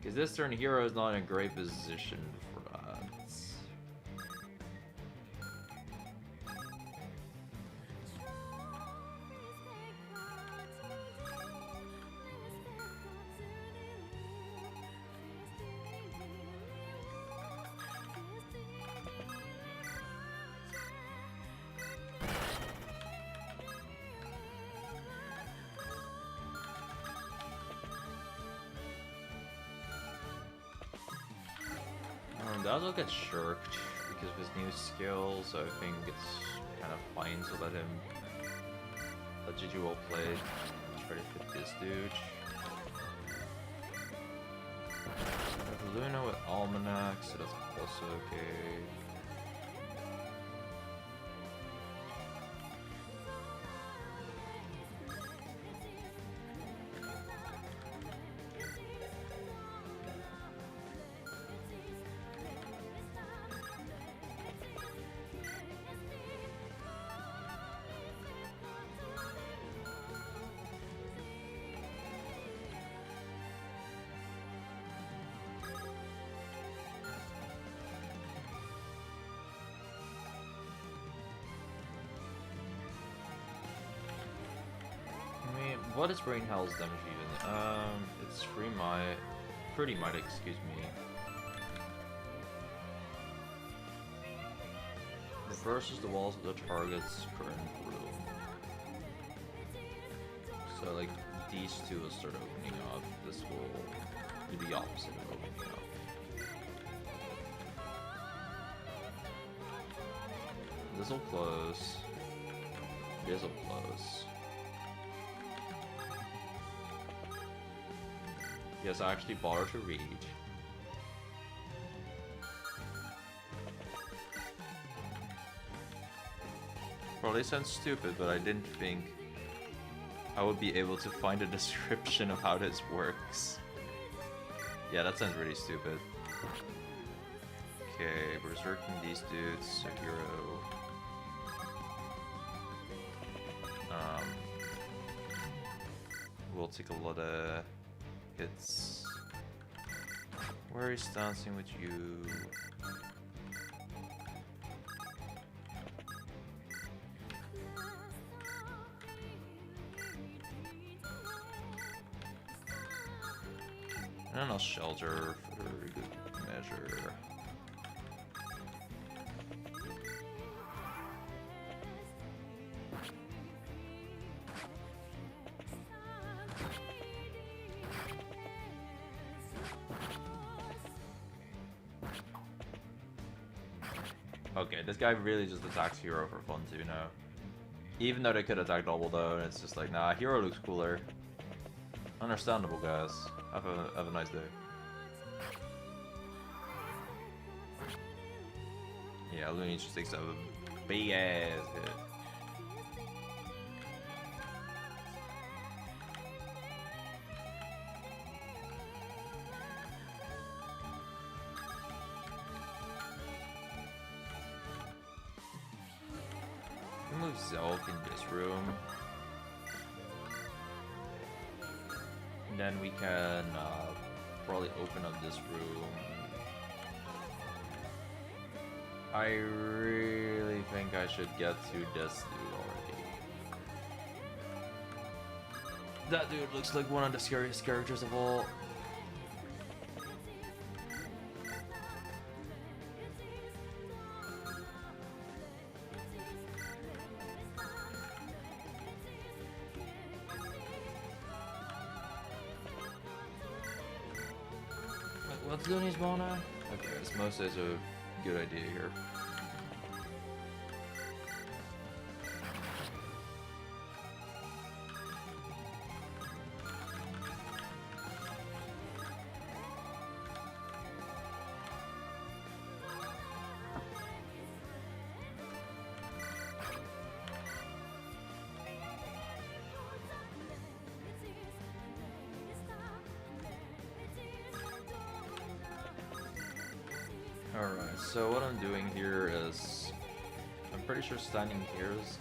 Because this turn, Hero is not in a great position for that. Dazzle gets shirked because of his new skill, so I think it's kind of fine to let him let GG well played. Let's try to hit this dude. I have Luna with Almanac, so that's also okay. What is Brain Hell's damage even? It's pretty might, excuse me. Reverses the walls of the target's current room. So like these two will start opening up. This will do the opposite of opening up. This will close. This will close. Yes, I actually bother to read. Probably sounds stupid, but I didn't think I would be able to find a description of how this works. Yeah, that sounds really stupid. Okay, berserking these dudes, a hero. We'll take a lot of hits. Where is dancing with you? And I'll shelter for good measure. Okay, this guy really just attacks Hero for fun too now. Even though they could attack double though, and it's just like, nah, Hero looks cooler. Understandable, guys. Have a nice day. Yeah, Loonie just takes a big ass hit. Move Zelg in this room. And then we can probably open up this room. I really think I should get to this dude already. That dude looks like one of the scariest characters of all. What's Loonie's mana? Okay, this most is a good idea here. Alright, so what I'm doing here is, I'm pretty sure standing here is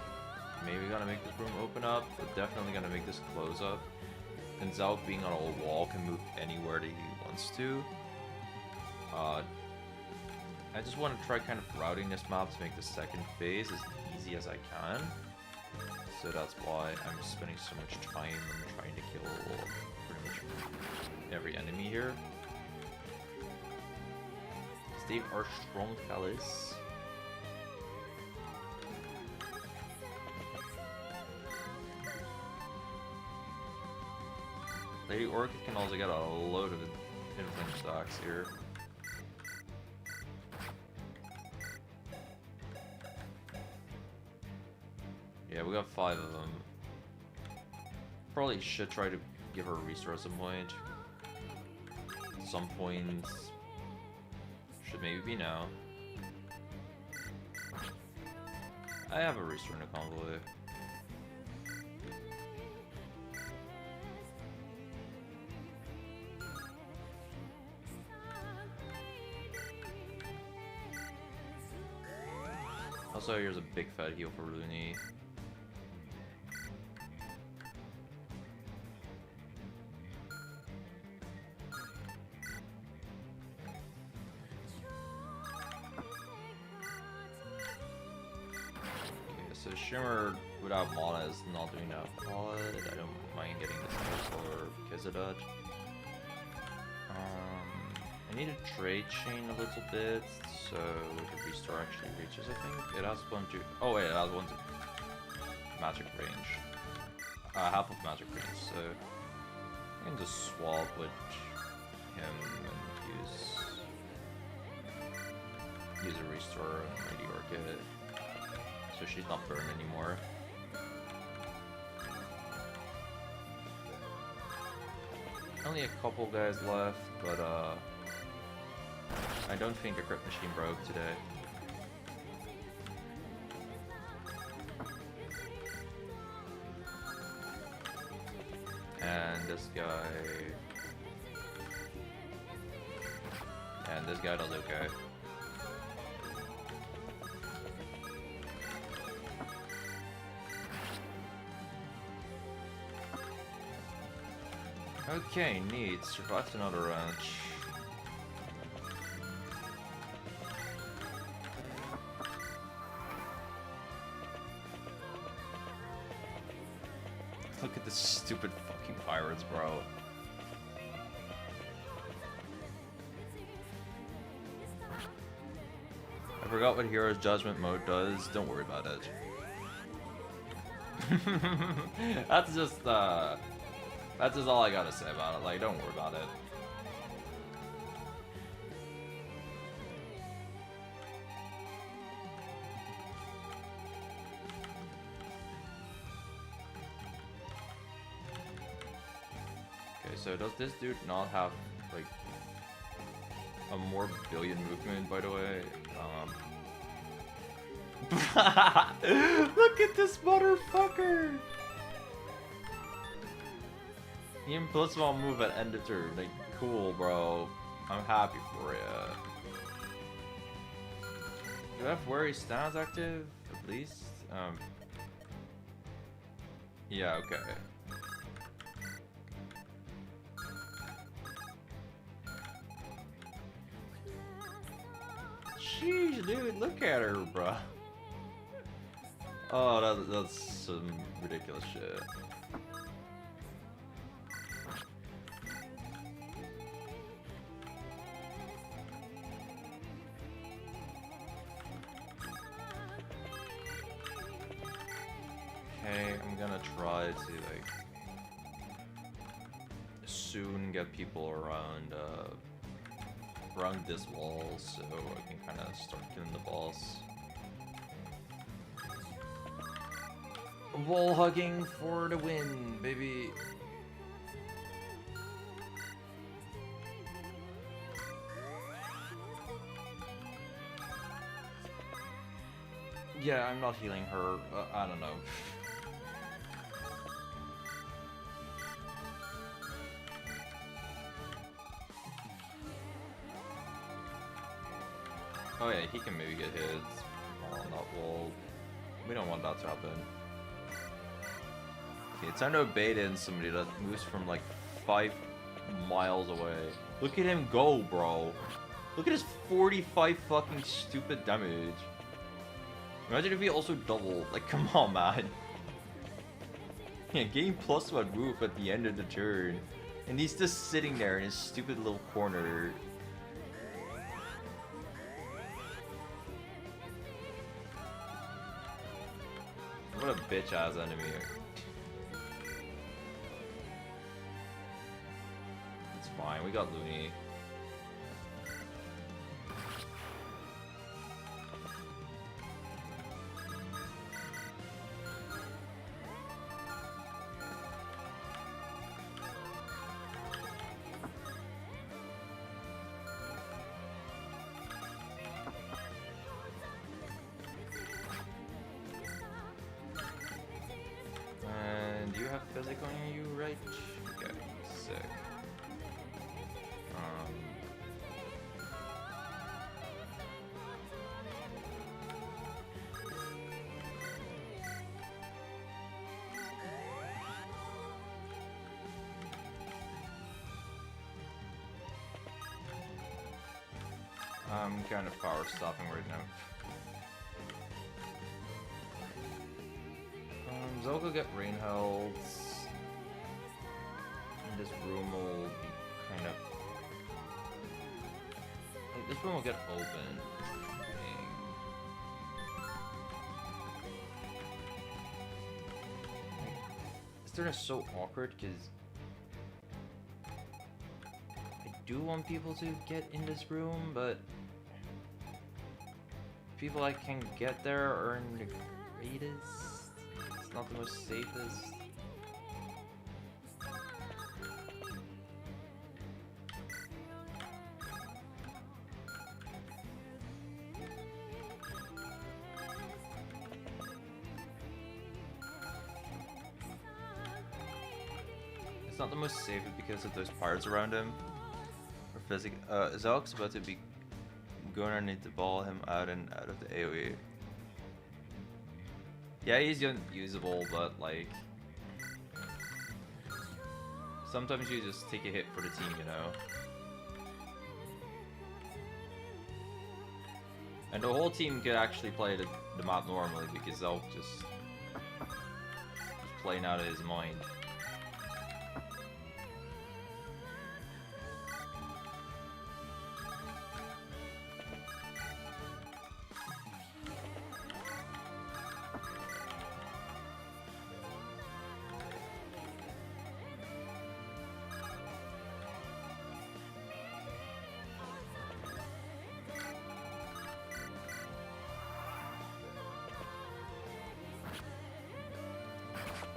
maybe gonna make this room open up, but definitely gonna make this close up. and Zelg being on a wall can move anywhere that he wants to. I just want to try kind of routing this map to make the second phase as easy as I can. So that's why I'm spending so much time on trying to kill pretty much every enemy here. They are strong fellas. Lady Orchid can also get a load of influence stocks here. Yeah, we got 5 of them. Probably should try to give her a restore at some point. At some point. Should maybe be now. I have a restore in a convoy. Also, here's a big fat heal for Loonie. So Shimmer without mana is not doing that pod. I don't mind getting this Solar because of that. I need to trade chain a little bit, so the restore actually reaches, I think. It has 1 to... Oh wait, it has 1 to magic range. Half of magic range, so I can just swap with him and use a restore on Lady Orchid. So she's not burned anymore. Only a couple guys left, but I don't think the crit machine broke today. And this guy does okay. Okay, neat. Survived another ranch. Look at this stupid fucking pirates, bro. I forgot what Hero's Judgment mode does. Don't worry about it. That's just all I gotta say about it. Like, don't worry about it. Okay, so does this dude not have, like, a more billion movement, by the way? Look at this motherfucker! The impulsive move at end of turn, like, cool, bro. I'm happy for ya. Do I have worry stands active? At least? Yeah, okay. Jeez, dude, look at her, bro. Oh, that's some ridiculous shit. Okay, I'm gonna try to, like, soon get people around this wall so I can kind of start killing the boss. Wall hugging for the win, baby. Yeah, I'm not healing her. I don't know. Oh yeah, he can maybe get hit on that wall. We don't want that to happen. Okay, it's time to bait in somebody that moves from like 5 miles away. Look at him go, bro. Look at his 45 fucking stupid damage. Imagine if he also doubled. Like, come on, man. Yeah, gain +1 move at the end of the turn. And he's just sitting there in his stupid little corner. What a bitch-ass enemy. It's fine, we got Loonie. And you have physic on you, right? Okay, sick. I'm kind of power stopping right now. Zelg will get rain healths. And this room will be kind of... Like, this room will get open. This turn is so awkward because I do want people to get in this room, but people I can get there earn the greatest. It's not the most safest. It's not the most safe because of those pirates around him. Or physic. Zelg's about to be going underneath the ball him out and out of the AoE. Yeah, he's unusable, but like sometimes you just take a hit for the team, you know. And the whole team could actually play the map normally because they'll just playing out of his mind.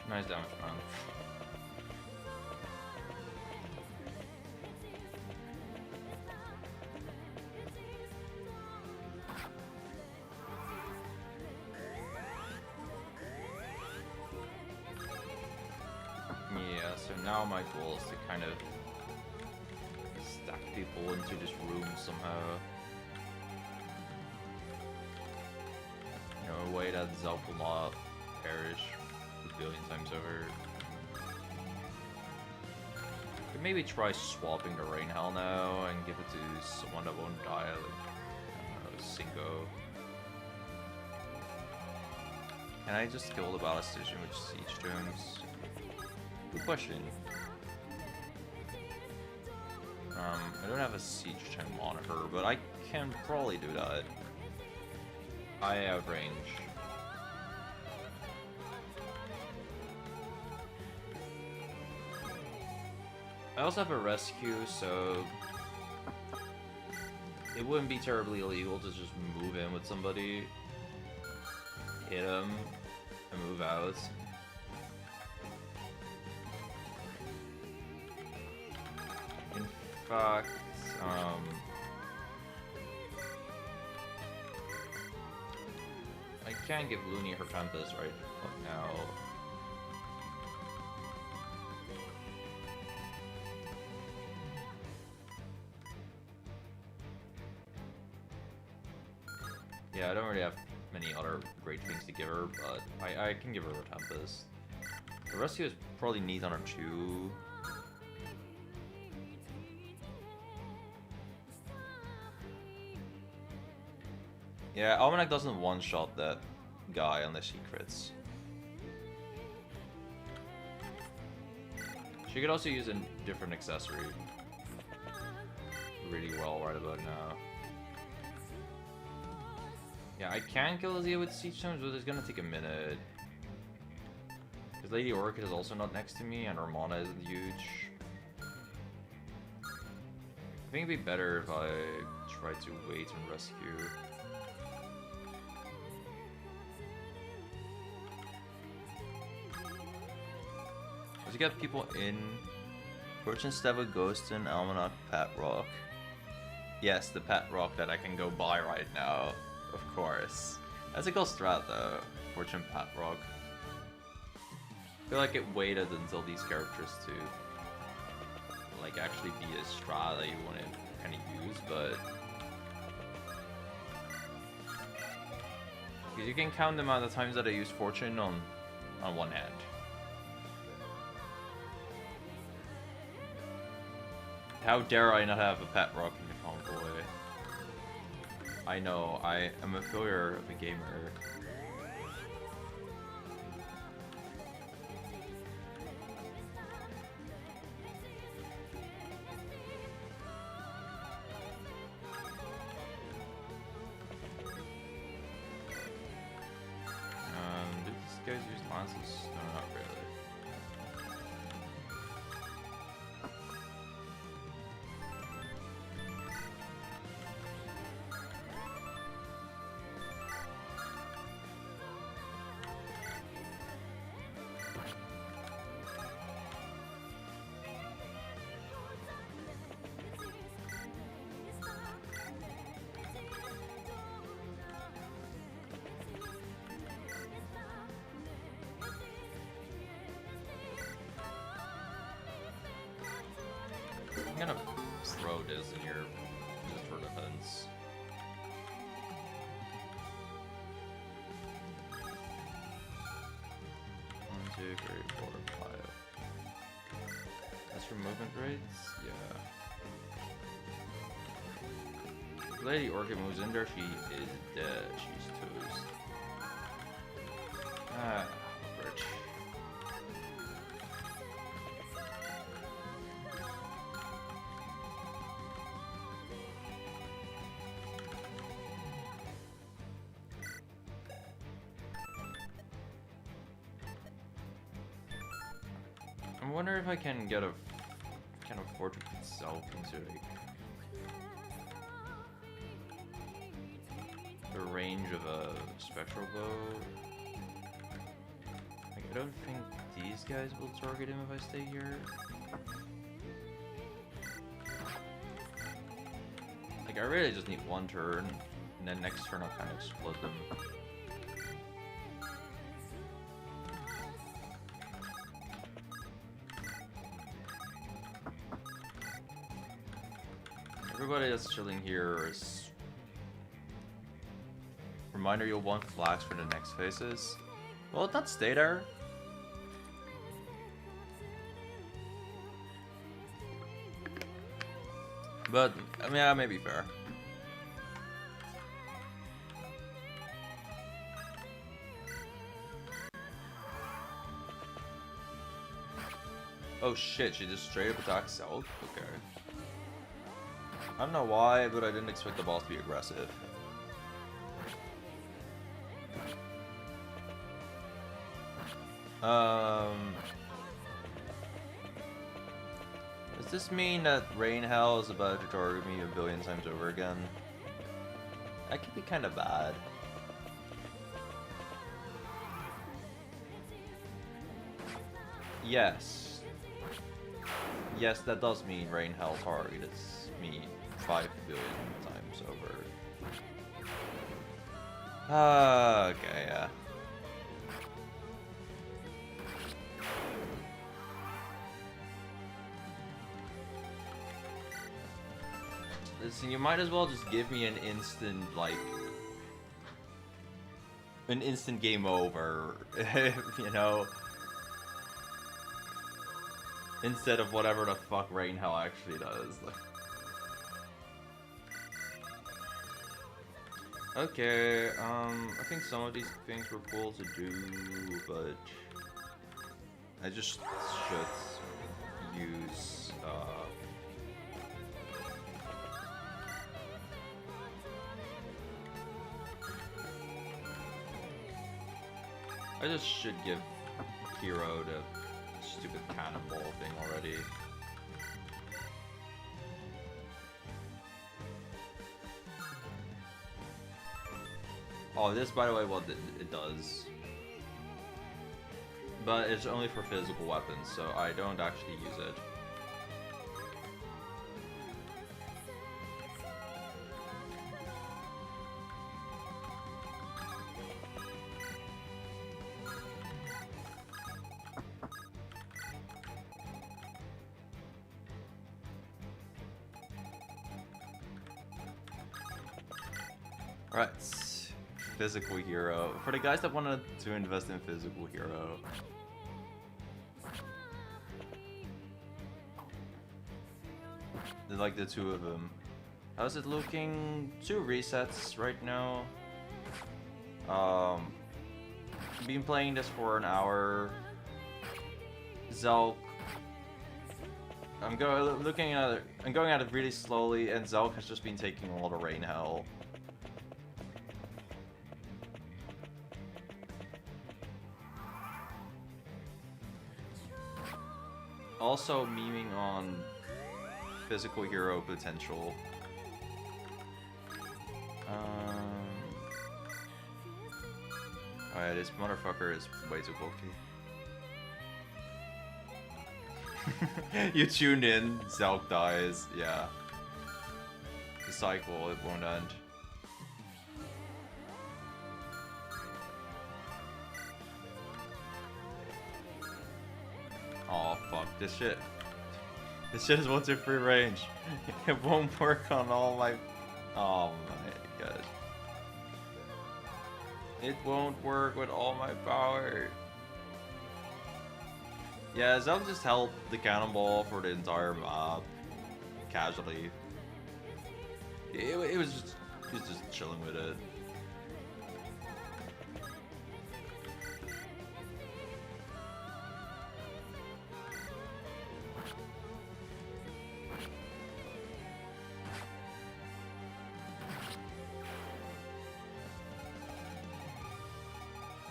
Nice damage, man. Yeah, so now my goal is to kind of stack people into this room somehow. You know, a way that Zelg will not perish a billion times over. Could maybe try swapping the Rain Hell now and give it to someone that won't die, like, I don't know, Cinco. Can I just kill the Ballistician with Siege Tomes? Good question. I don't have a Siege Tome on her, but I can probably do that. I outrange. I also have a rescue, so it wouldn't be terribly illegal to just move in with somebody, hit him, and move out. In fact, I can give Loonie her Tempest right now. Yeah, I don't really have many other great things to give her, but I can give her a Tempest. The rescue is probably neat on a 2. Yeah, Almanac doesn't one-shot that guy unless he crits. She could also use a different accessory really well right about now. Yeah, I can kill Azia with Siege Stones, but it's gonna take a minute. Because Lady Orchid is also not next to me, and her mana isn't huge. I think it'd be better if I try to wait and rescue. To get people in Fortune Steva, Ghost, and Almanac Pat Rock. Yes, the Pat Rock that I can go buy right now, of course. That's a cool strat though, Fortune Pat Rock. I feel like it waited until these characters to like actually be a strat that you want to kind of use, but because you can count the amount of times that I use Fortune on one hand. How dare I not have a Pet Rock in the convoy? I know, I am a failure of a gamer. Do these guys use lances? No, not really. I'm gonna throw this in here just for defense. One, two, three, 4, 5. That's for movement rates? Yeah. If Lady Orchid moves in there, she is dead. She's toast. Ah, rich. I wonder if I can get a kind of fortress itself into like the range of a spectral bow. Like, I don't think these guys will target him if I stay here. Like, I really just need one turn, and then next turn I'll kind of split them. Everybody that's chilling here is... Reminder, you'll want flags for the next phases. Well, not stay there. But, I mean, that may be fair. Oh shit, she just straight up attacked Zelg? Okay. I don't know why, but I didn't expect the boss to be aggressive. Does this mean that Rain Hell is about to target me a billion times over again? That could be kind of bad. Yes. Yes, that does mean Rain Hell targets me 5 billion times over. Okay, yeah. Listen, you might as well just give me an instant, like... An instant game over, you know? Instead of whatever the fuck Rain Hell actually does. Okay, I think some of these things were cool to do, but I just should use, I just should give Hero the stupid cannonball thing already. Oh, this, by the way, what it does. But it's only for physical weapons, so I don't actually use it. Alright, physical hero. For the guys that wanted to invest in physical hero. Like the two of them. How's it looking? 2 resets right now. Been playing this for an hour. Zelg. I'm going at it really slowly, and Zelg has just been taking a lot of rain hell. Also memeing on physical hero potential. Alright, this motherfucker is way too bulky. You tuned in, Zelg dies, yeah. The cycle, it won't end. Oh fuck, this shit is once in free range. It won't work on all my... Oh my god. It won't work with all my power. Yeah, Zelg just held the cannonball for the entire map. Casually. He was just chilling with it.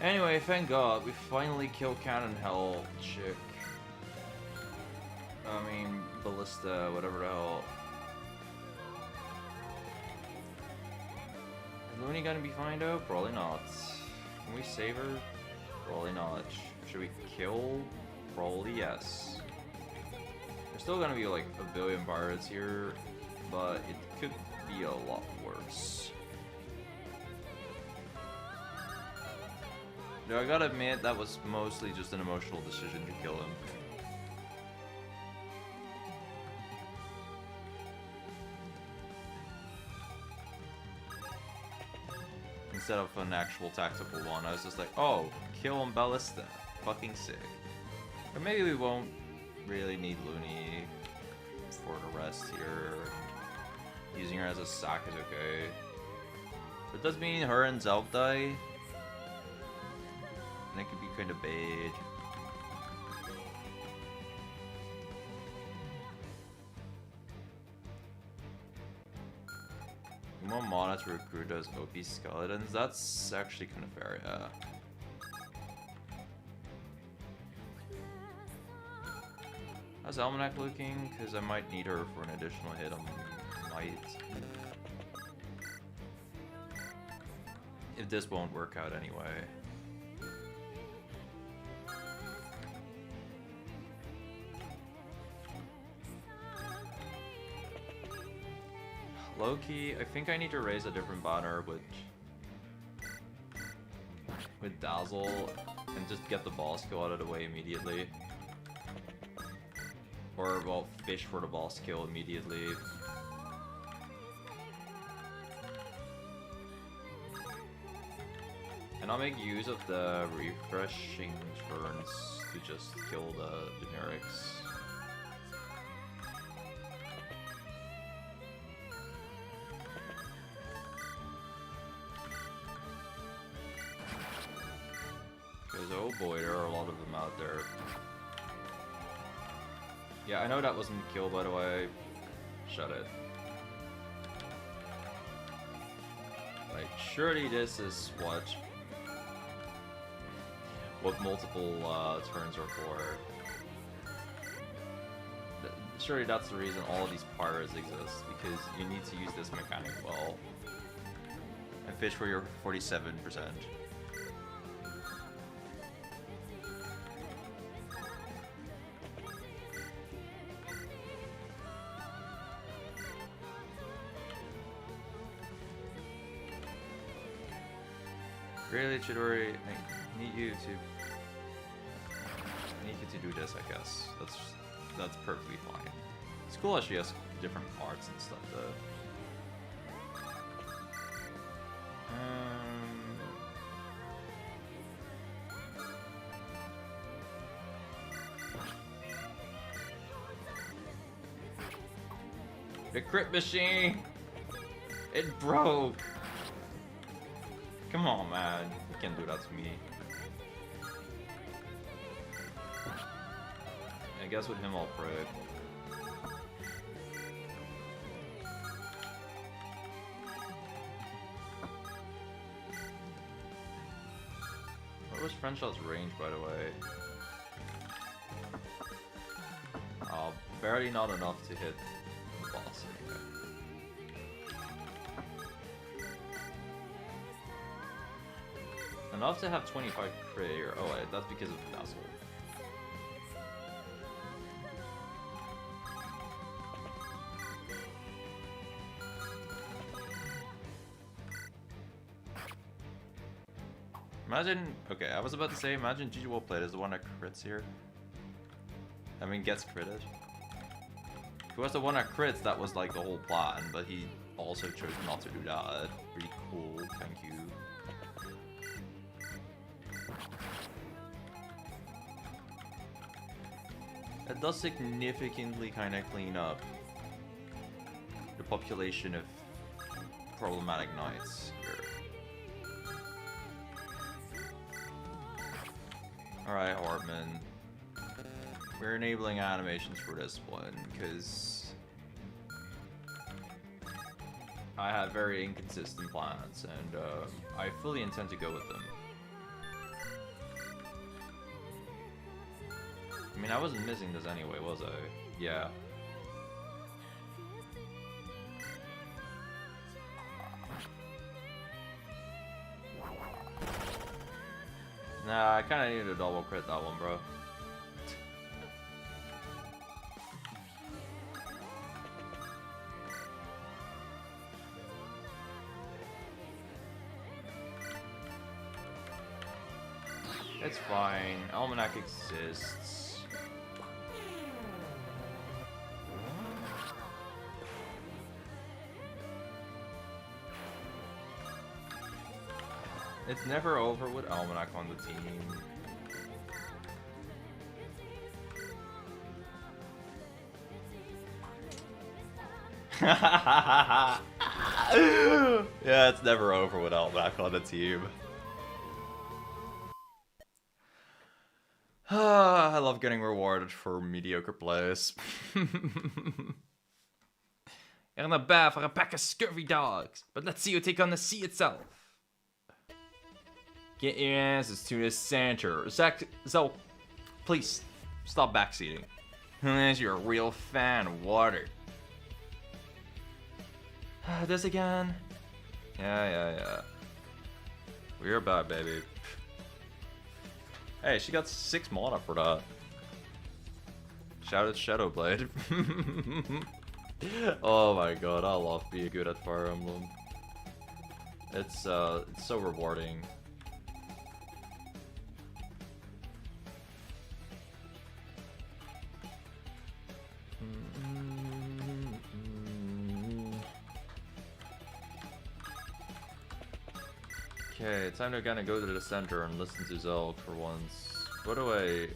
Anyway, thank God, we finally killed Cannon Hell chick. I mean, Ballista, whatever the hell. Is Loonie gonna be fine though? Probably not. Can we save her? Probably not. Should we kill? Probably yes. There's still gonna be like a billion pirates here, but it could be a lot worse. No, I gotta admit, that was mostly just an emotional decision to kill him. Instead of an actual tactical one, I was just like, oh, kill him Ballista. Fucking sick. Or maybe we won't really need Loonie for the rest here. Using her as a sack is okay. But does mean her and Zelg die. And it could be kind of bad. More mana to recruit those OP skeletons. That's actually kind of fair, yeah. How's Almanac looking? Because I might need her for an additional hit on Might. If this won't work out anyway. Low-key, I think I need to raise a different banner with Dazzle and just get the boss kill out of the way immediately. Or, well, fish for the boss kill immediately. And I'll make use of the refreshing turns to just kill the generics. lot of them out there. Yeah, I know that wasn't a kill, by the way. Shut it. Like, surely this is what multiple turns are for. Surely that's the reason all of these pyros exist, because you need to use this mechanic well. And fish for your 47%. Really, Chidori, I need you to do this, I guess. That's perfectly fine. It's cool that she has different parts and stuff, though. The crit machine! It broke! Come on, man. You can't do that to me. I guess with him I'll pray. What was Frenshot's range, by the way? Oh, barely not enough to hit the boss anyway. Enough to have 25 crit here. Oh wait, that's because of Dazzle. Imagine, okay, I was about to say, imagine GG well played is the one that crits here. I mean, gets critted. If it was the one that crits, that was like the whole plan, but he also chose not to do that. Pretty cool, thank you. It does significantly kind of clean up the population of problematic knights here. Alright, Hardman. We're enabling animations for this one, because I have very inconsistent plans, and I fully intend to go with them. I mean, I wasn't missing this anyway, was I? Yeah. Nah, I kinda needed to double crit that one, bro. It's fine. Almanac exists. It's never over with Almanac on the team. Yeah, it's never over with Almanac on the team. I love getting rewarded for mediocre plays. You're not bad for a pack of scurvy dogs, but let's see you take on the sea itself. Get your asses to the center. Zelg, please stop backseating. Unless you're a real fan of water. This again? Yeah. We're bad, baby. Hey, she got 6 mana for that. Shout out Shadowblade. Oh my god, I love being good at Fire Emblem. It's so rewarding. Okay, time to kind of go to the center and listen to Zelg for once. By the way,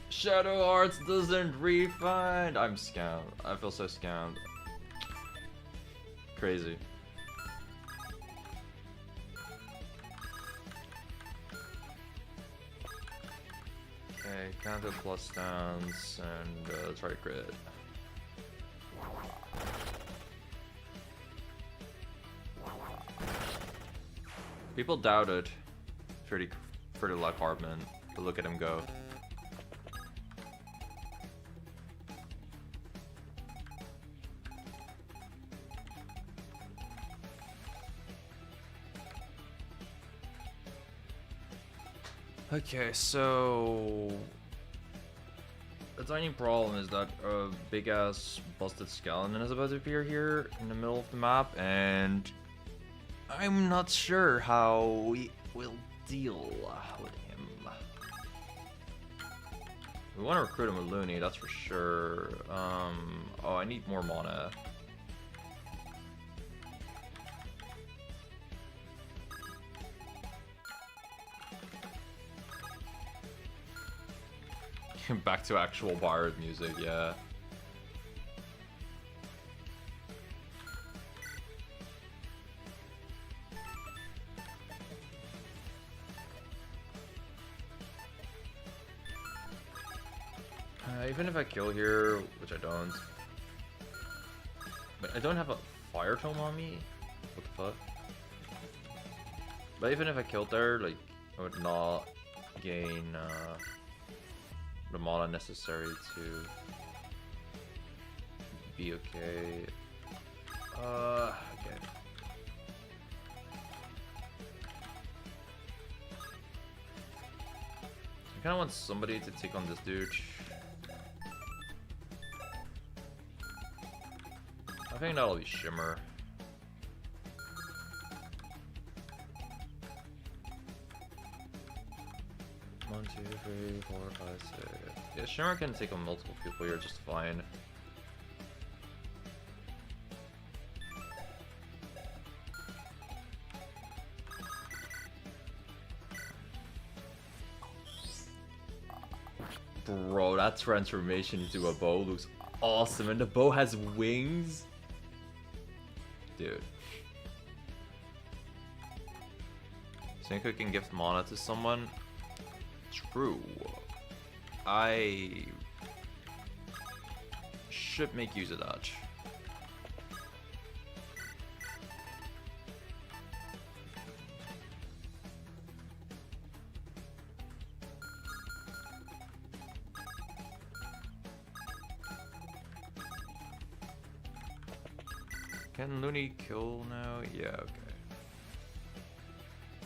Shadow Hearts doesn't refund. I'm scammed. I feel so scammed. Crazy. Okay, counter plus stance and try to crit. People doubted pretty luck Hardman, but look at him go. Okay, so the tiny problem is that a big ass busted skeleton is about to appear here in the middle of the map, and I'm not sure how we will deal with him. We want to recruit him with Loonie, that's for sure. Oh, I need more mana. Back to actual bard music, yeah. Even if I kill here, which I don't. But I don't have a fire tome on me? What the fuck? But even if I killed there, like, I would not gain the mana necessary to be okay. Okay. I kinda want somebody to take on this dude. I think that'll be Shimmer. One, two, three, four, five, six. Yeah, Shimmer can take on multiple people here just fine. Bro, that transformation into a bow looks awesome, and the bow has wings. Dude. Think I can gift mana to someone? True. I should make use of that. Can Loonie kill now? Yeah, okay.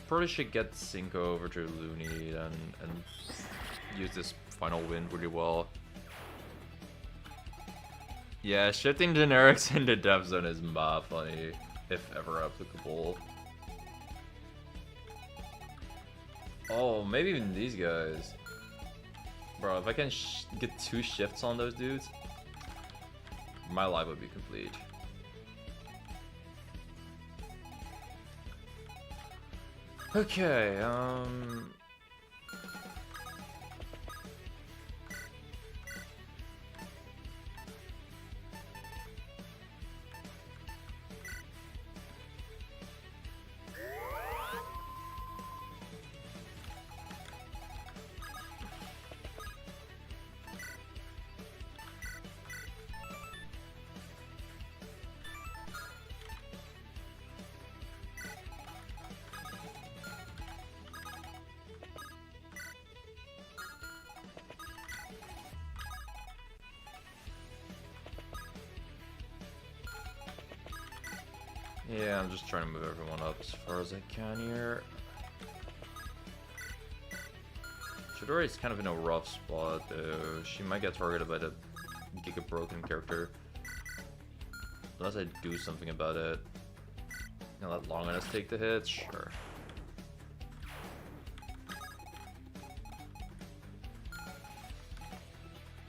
Probably should get Cinco over to Loonie and use this final wind really well. Yeah, shifting generics into dev zone is mad funny, if ever applicable. Oh, maybe even these guys. Bro, if I can get 2 shifts on those dudes, my life would be complete. Okay, yeah, I'm just trying to move everyone up as far as I can here. Chidori's kind of in a rough spot though. She might get targeted by the Giga Broken character. Unless I do something about it. I'll let Longinus take the hit, sure.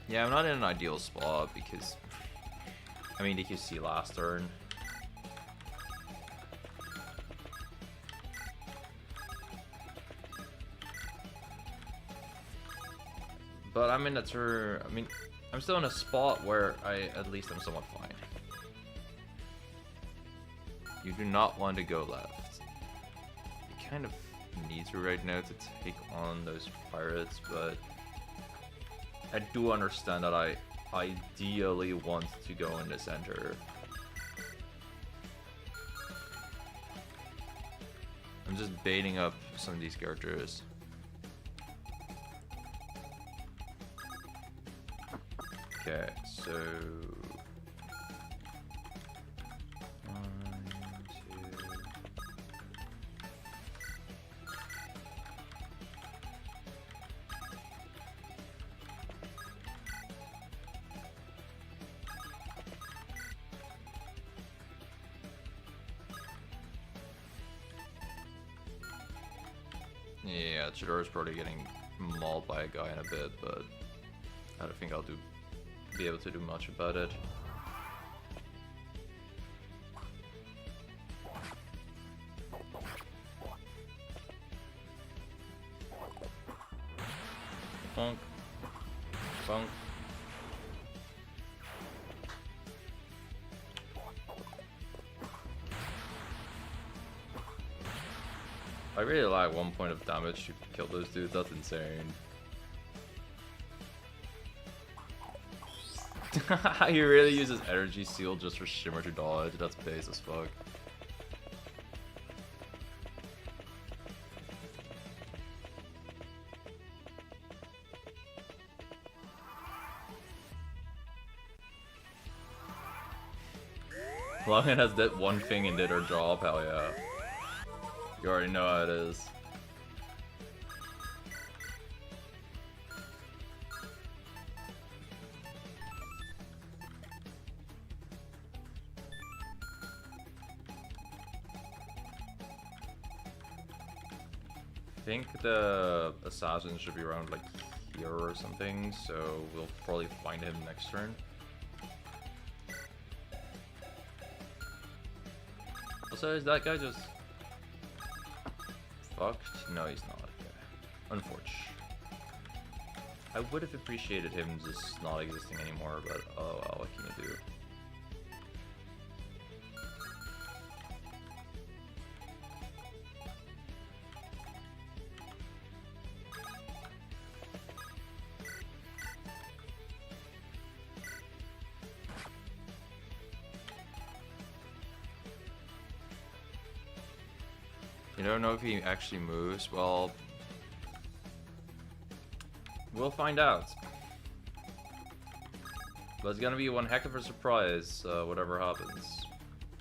Yeah, I'm not in an ideal spot because, I mean, did you see last turn? But I'm in a turn. I mean, I'm still in a spot where at least I'm somewhat fine. You do not want to go left. You kind of need to right now to take on those pirates, but I do understand that I ideally want to go in the center. I'm just baiting up some of these characters. Okay, so... 1, 2... Yeah, Chidor's probably getting mauled by a guy in a bit, but I don't think I'll be able to do much about it. Bonk. Bonk. I really like 1 point of damage to kill those dudes, that's insane. He really uses energy seal just for Shimmer to dodge, that's base as fuck. Longin has that one thing and did her job, hell yeah. You already know how it is. I think the assassin should be around like here or something, so we'll probably find him next turn. Also, is that guy just fucked? No, he's not. Okay. Unfortunate. I would have appreciated him just not existing anymore, but oh well, what can you do? You don't know if he actually moves? Well, we'll find out. But it's gonna be one heck of a surprise, whatever happens.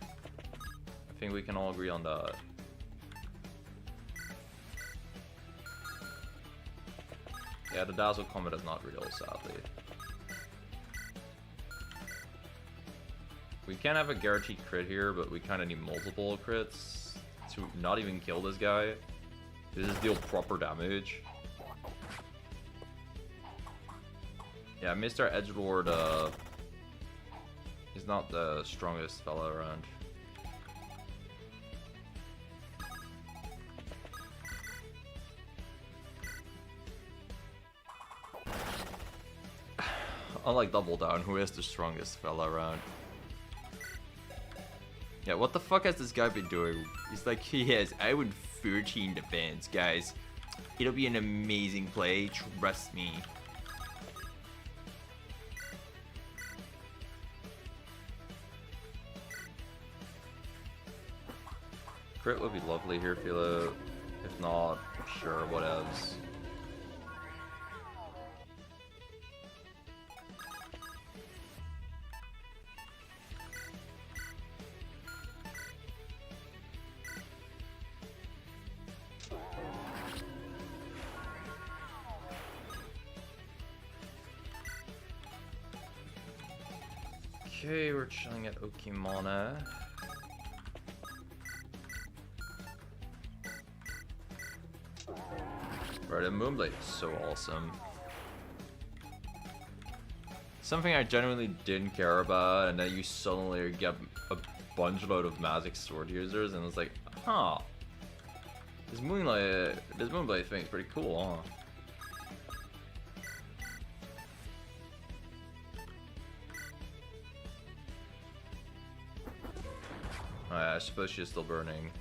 I think we can all agree on that. Yeah, the Dazzle Comet is not real, sadly. We can have a guaranteed crit here, but we kind of need multiple crits to not even kill this guy. To just deal proper damage. Yeah, Mr. Edgelord is not the strongest fella around. Unlike Double Down, who is the strongest fella around. Yeah, what the fuck has this guy been doing? He's like, he has, I would 13 defense, guys. It'll be an amazing play, trust me. Crit would be lovely here, Philo. If not, sure, whatevs. Okay, we're chilling at Okimana. Right, and Moonblade is so awesome. Something I genuinely didn't care about, and then you suddenly get a bunch load of magic sword users, and it's like, huh. This Moonblade thing is pretty cool, huh? I suppose she's still burning.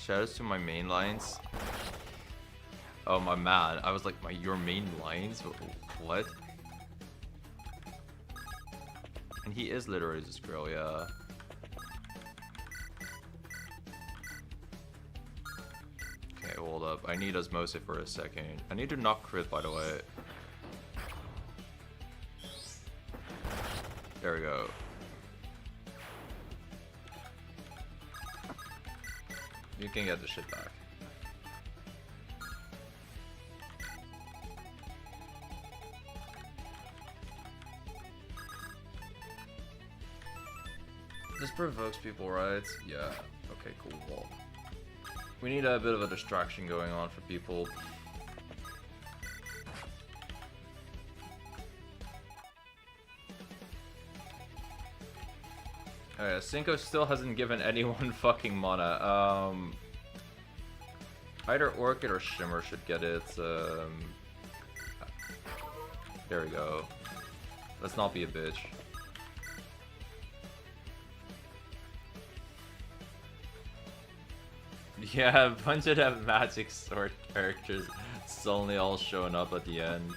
Shoutouts to my main lines. Oh my man, I was like, your main lines? What? And he is literally this girl, yeah. Okay, hold up. I need osmosis for a second. I need to not crit, by the way. There we go. You can get the shit back. This provokes people, right? Yeah. Okay, cool. We need a bit of a distraction going on for people. Oh yeah, Cinco still hasn't given anyone fucking mana. Either Orchid or Shimmer should get it. There we go. Let's not be a bitch. Yeah, a bunch of that magic sword characters suddenly all showing up at the end.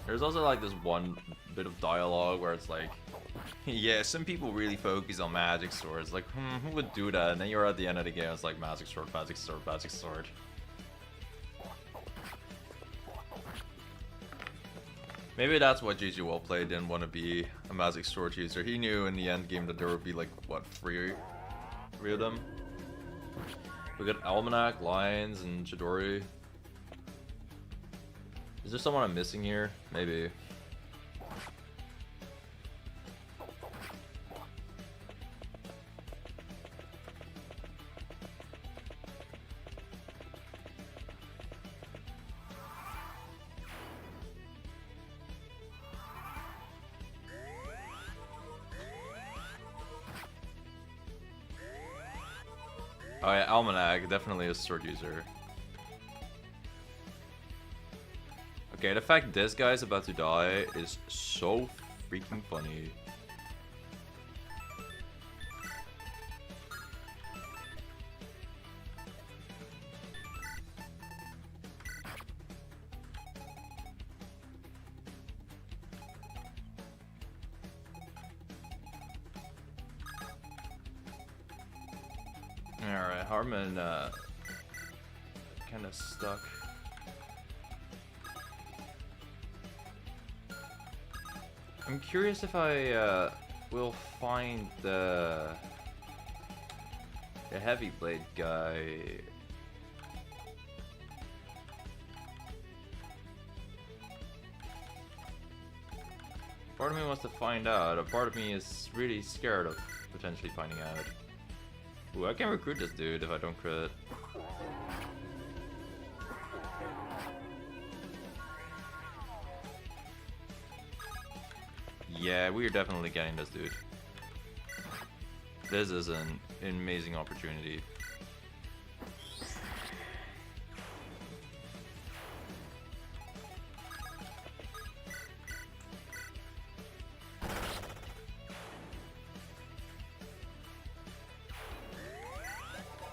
There's also like this one bit of dialogue where it's like, yeah, some people really focus on magic swords. Like, who would do that? And then you're at the end of the game, it's like magic sword, magic sword, magic sword. Maybe that's what GG Wellplay didn't want to be a magic sword user. He knew in the end game that there would be like, what, three of them? We got Almanac, Lions, and Chidori. Is there someone I'm missing here? Maybe. Oh yeah, Almanac, definitely a sword user. Okay, the fact this guy's about to die is so freaking funny. Alright, Hardman kind of stuck. I'm curious if I will find the heavy blade guy. Part of me wants to find out. A part of me is really scared of potentially finding out. Ooh, I can recruit this dude if I don't crit. Yeah, we are definitely getting this dude. This is an amazing opportunity.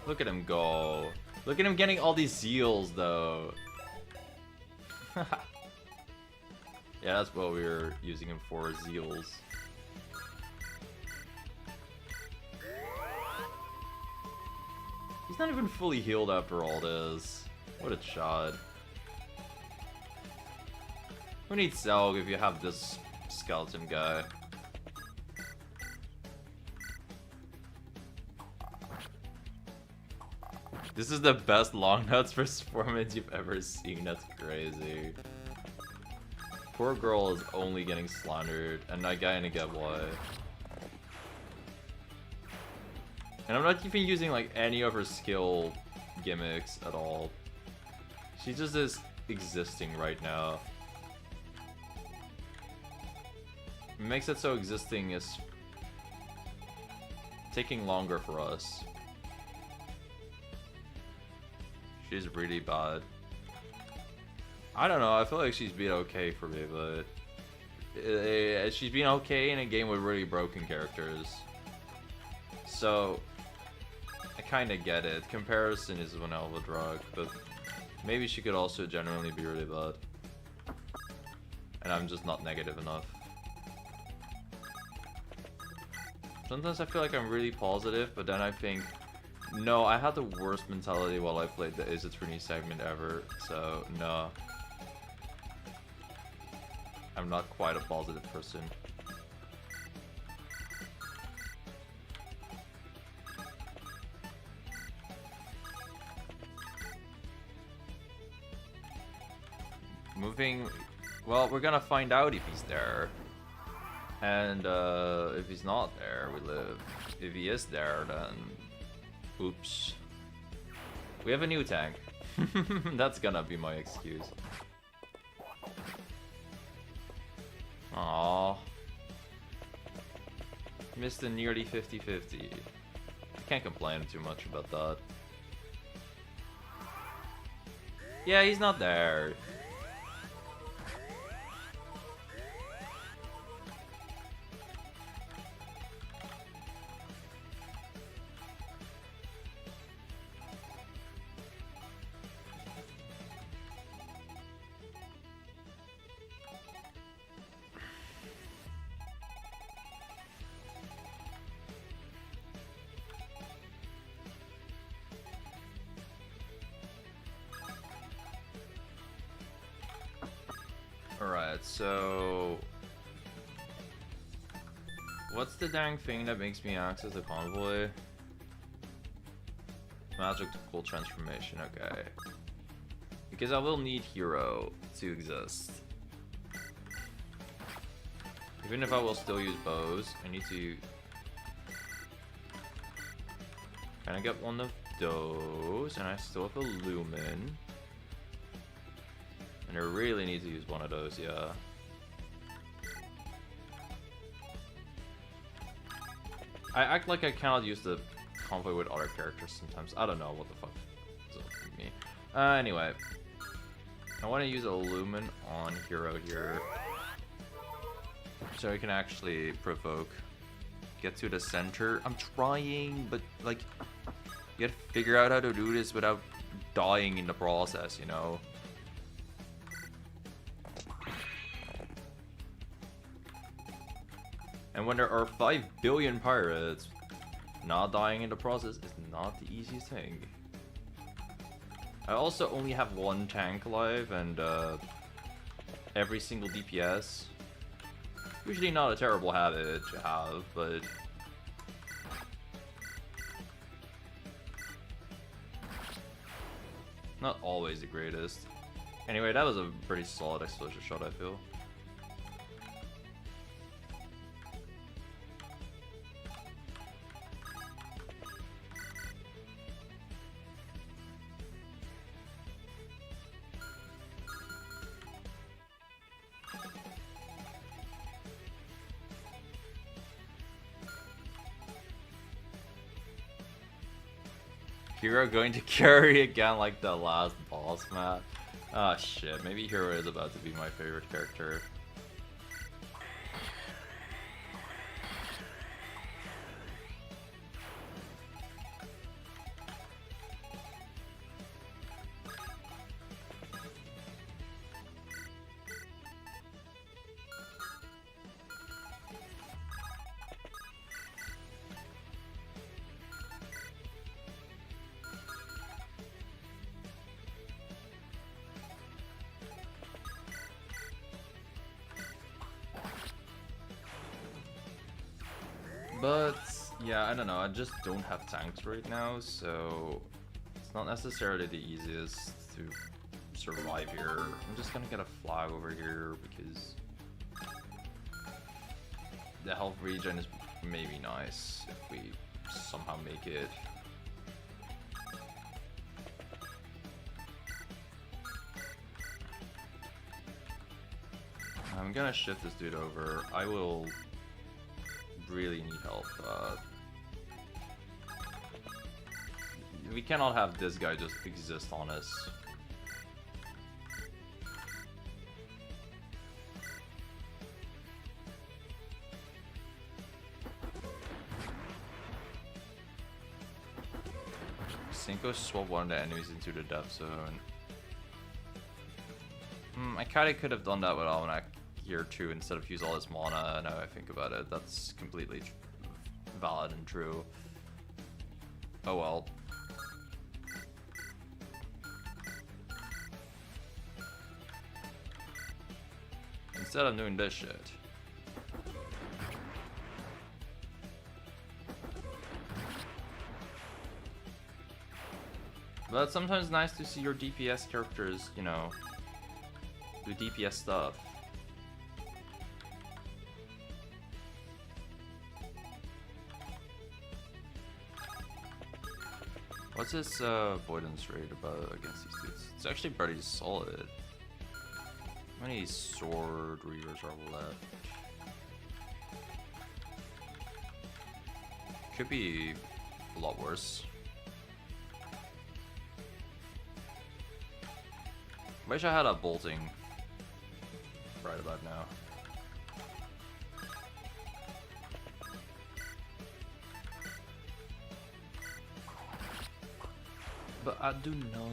Look at him go. Look at him getting all these seals, though. Yeah, that's what we were using him for, Zeals. He's not even fully healed after all this. What a chod. Who needs Zelg if you have this skeleton guy? This is the best long nuts performance you've ever seen. That's crazy. Poor girl is only getting slandered, and I kinda get why. And I'm not even using like any of her skill gimmicks at all. She just is existing right now. What makes it so existing is taking longer for us. She's really bad. I don't know, I feel like she's been okay for me, but she's been okay in a game with really broken characters. So, I kinda get it. Comparison is one hell of a drug, but maybe she could also genuinely be really bad. And I'm just not negative enough. Sometimes I feel like I'm really positive, but then I think, no, I had the worst mentality while I played the Is It Trini segment ever, so no. I'm not quite a positive person. Moving... Well, we're gonna find out if he's there. And if he's not there, we live. If he is there, then... Oops. We have a new tank. That's gonna be my excuse. Aww. Missed a nearly 50-50. Can't complain too much about that. Yeah, he's not there. Alright, so... What's the dang thing that makes me access the convoy? Magical transformation, okay. Because I will need hero to exist. Even if I will still use bows, I need to... Can I get one of those? And I still have a lumen. And I really need to use one of those, yeah. I act like I cannot use the convoy with other characters sometimes. I don't know what the fuck is up with me. Anyway. I want to use a lumen on hero here. So I can actually provoke. Get to the center. I'm trying, but like... You gotta figure out how to do this without dying in the process, you know? And when there are 5 billion pirates, not dying in the process is not the easiest thing. I also only have one tank alive and every single DPS. Usually not a terrible habit to have, but... Not always the greatest. Anyway, that was a pretty solid explosive shot, I feel. Hero going to carry again like the last boss map. Ah shit, maybe Hero is about to be my favorite character. But, yeah, I don't know, I just don't have tanks right now, so it's not necessarily the easiest to survive here. I'm just gonna get a flag over here because the health regen is maybe nice if we somehow make it. I'm gonna shift this dude over. I will really need help. We cannot have this guy just exist on us. Cinco swap one of the enemies into the death zone. I kinda could have done that with Almanac here too, instead of use all this mana. Now I think about it, that's completely valid and true. Oh well. Instead of doing this shit. But it's sometimes nice to see your DPS characters, you know, do DPS stuff. What's this avoidance rate about against these dudes? It's actually pretty solid. How many sword reavers are left? Could be a lot worse. Wish I had a bolting right about now. But I do not.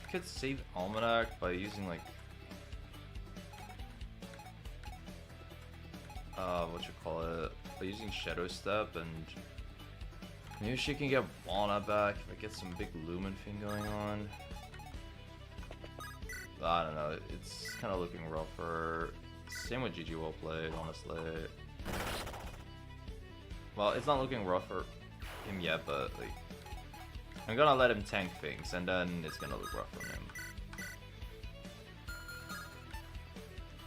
Could save Almanac by using like what you call it, by using Shadow Step, and maybe she can get mana back if I get some big Lumen thing going on. I don't know, it's kind of looking rougher. Same with GG well played, honestly. Well, it's not looking rough for him yet, but like, I'm gonna let him tank things, and then it's gonna look rough on him.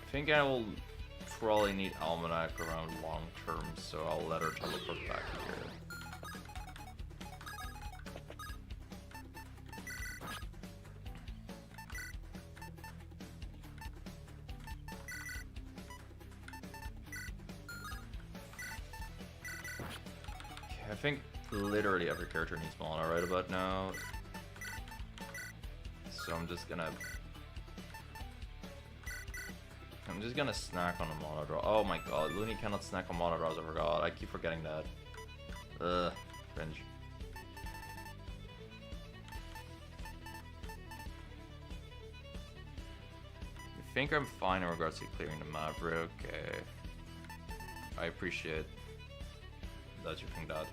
I think I will probably need Almanac around long term, so I'll let her teleport back here. Okay, I think literally every character needs mana right about now. So I'm just gonna snack on a mana draw. Oh my god, Loonie cannot snack on mana draws, I forgot. I keep forgetting that. Ugh, cringe. I think I'm fine in regards to clearing the map, okay. I appreciate that you think that.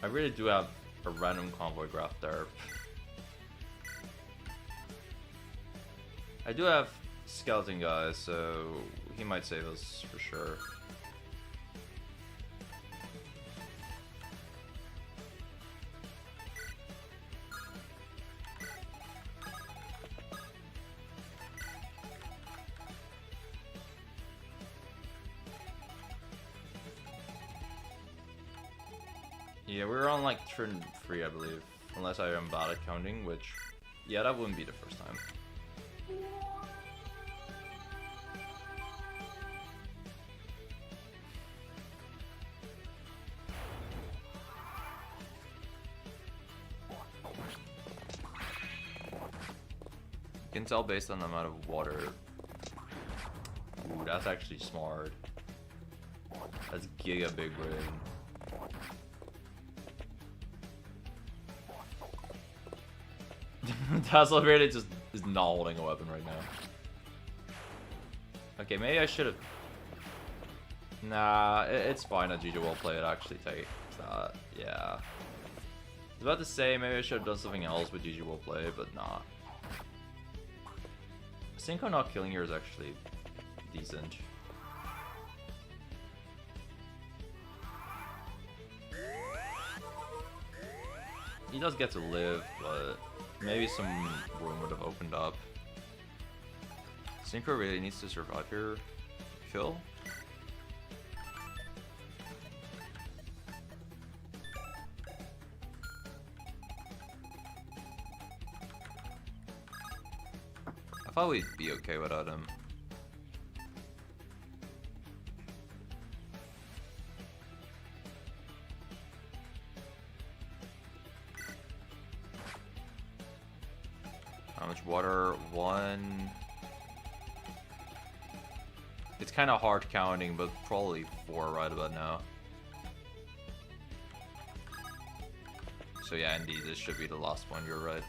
I really do have a random convoy graph there. I do have skeleton guys, so he might save us for sure. Yeah, we're on like turn 3, I believe. Unless I am bad at counting, which, yeah, that wouldn't be the first time. You can tell based on the amount of water. Ooh, that's actually smart. That's giga big brain. Tesla really just is not holding a weapon right now. Okay, maybe I should have. Nah, it's fine. A GG well played actually takes that. Yeah. I was about to say maybe I should have done something else with GG well played, but nah. Cinco not killing here is actually decent. He does get to live, but maybe some room would have opened up. Synchro really needs to survive here. Phil? I thought we'd be okay without him. How much water? 1. It's kind of hard counting, but probably 4 right about now. So yeah, indeed, this should be the last one, you're right.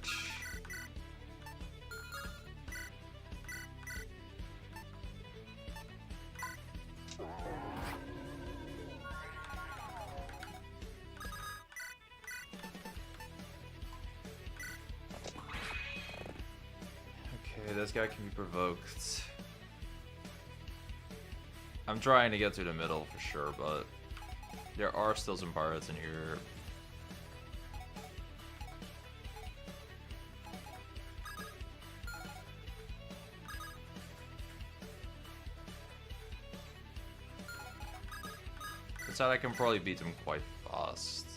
Okay, this guy can be provoked. I'm trying to get to the middle for sure, but there are still some pirates in here. That's how I can probably beat him quite fast.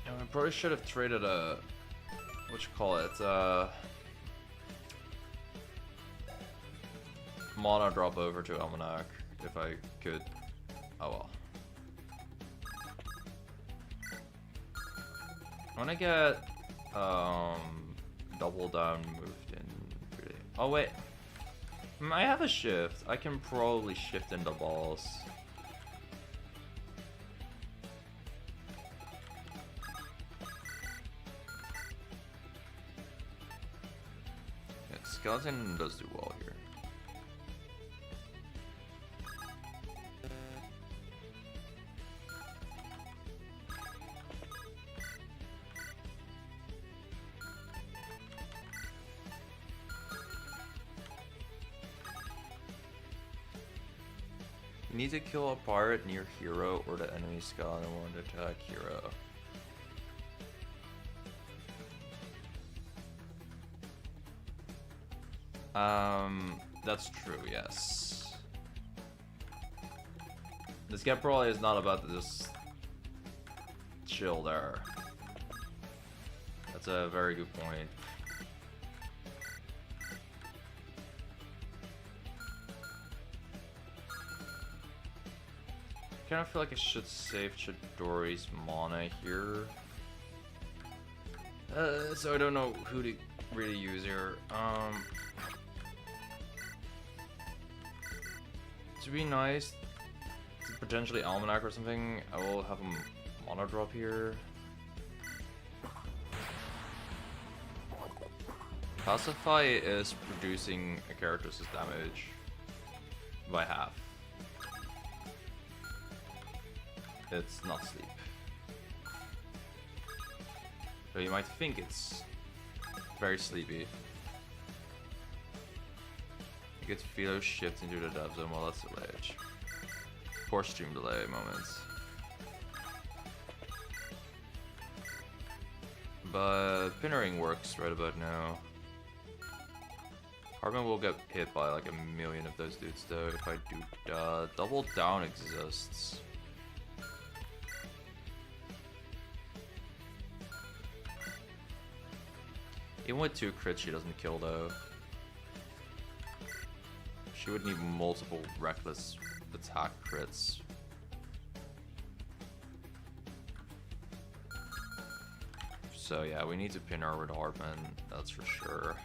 I probably should have traded a, what you call it, mana drop over to Almanac if I could. Oh well. I wanna get double down moved in. Really. Oh wait, I have a shift. I can probably shift into balls. Skeleton does do well here. You need to kill a pirate near hero or the enemy skeleton will attack hero. That's true, yes. This guy probably is not about to just chill there. That's a very good point. I kind of feel like I should save Chidori's mana here. So I don't know who to really use here. To be nice, potentially Almanac or something, I will have him mana drop here. Pacify is producing a character's damage by half. It's not sleep. So you might think it's very sleepy. You get Philo shift into the dev zone while that's delayed. Poor stream delay moments. But pinnering works right about now. Hardman will get hit by like 1,000,000 of those dudes though if I do. Double down exists. Even with 2 crits, she doesn't kill though. She would need multiple reckless attack crits. So yeah, we need to pin her with Hardman, that's for sure.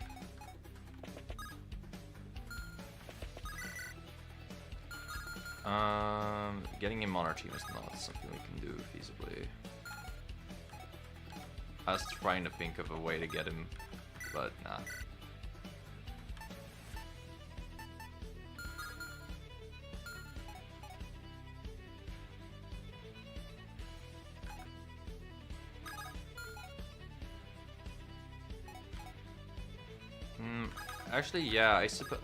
Getting him on our team is not something we can do feasibly. I was trying to think of a way to get him, but nah. Actually, yeah, I suppose.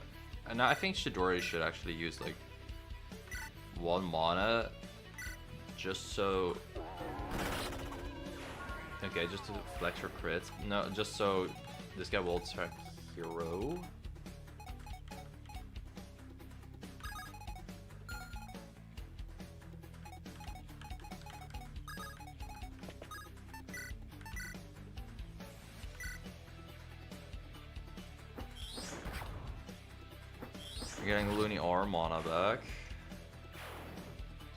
And I think Chidori should actually use like 1 mana just so... Okay, just to flex her crits. No, just so this guy will attack hero. You're getting Loonie or mana back.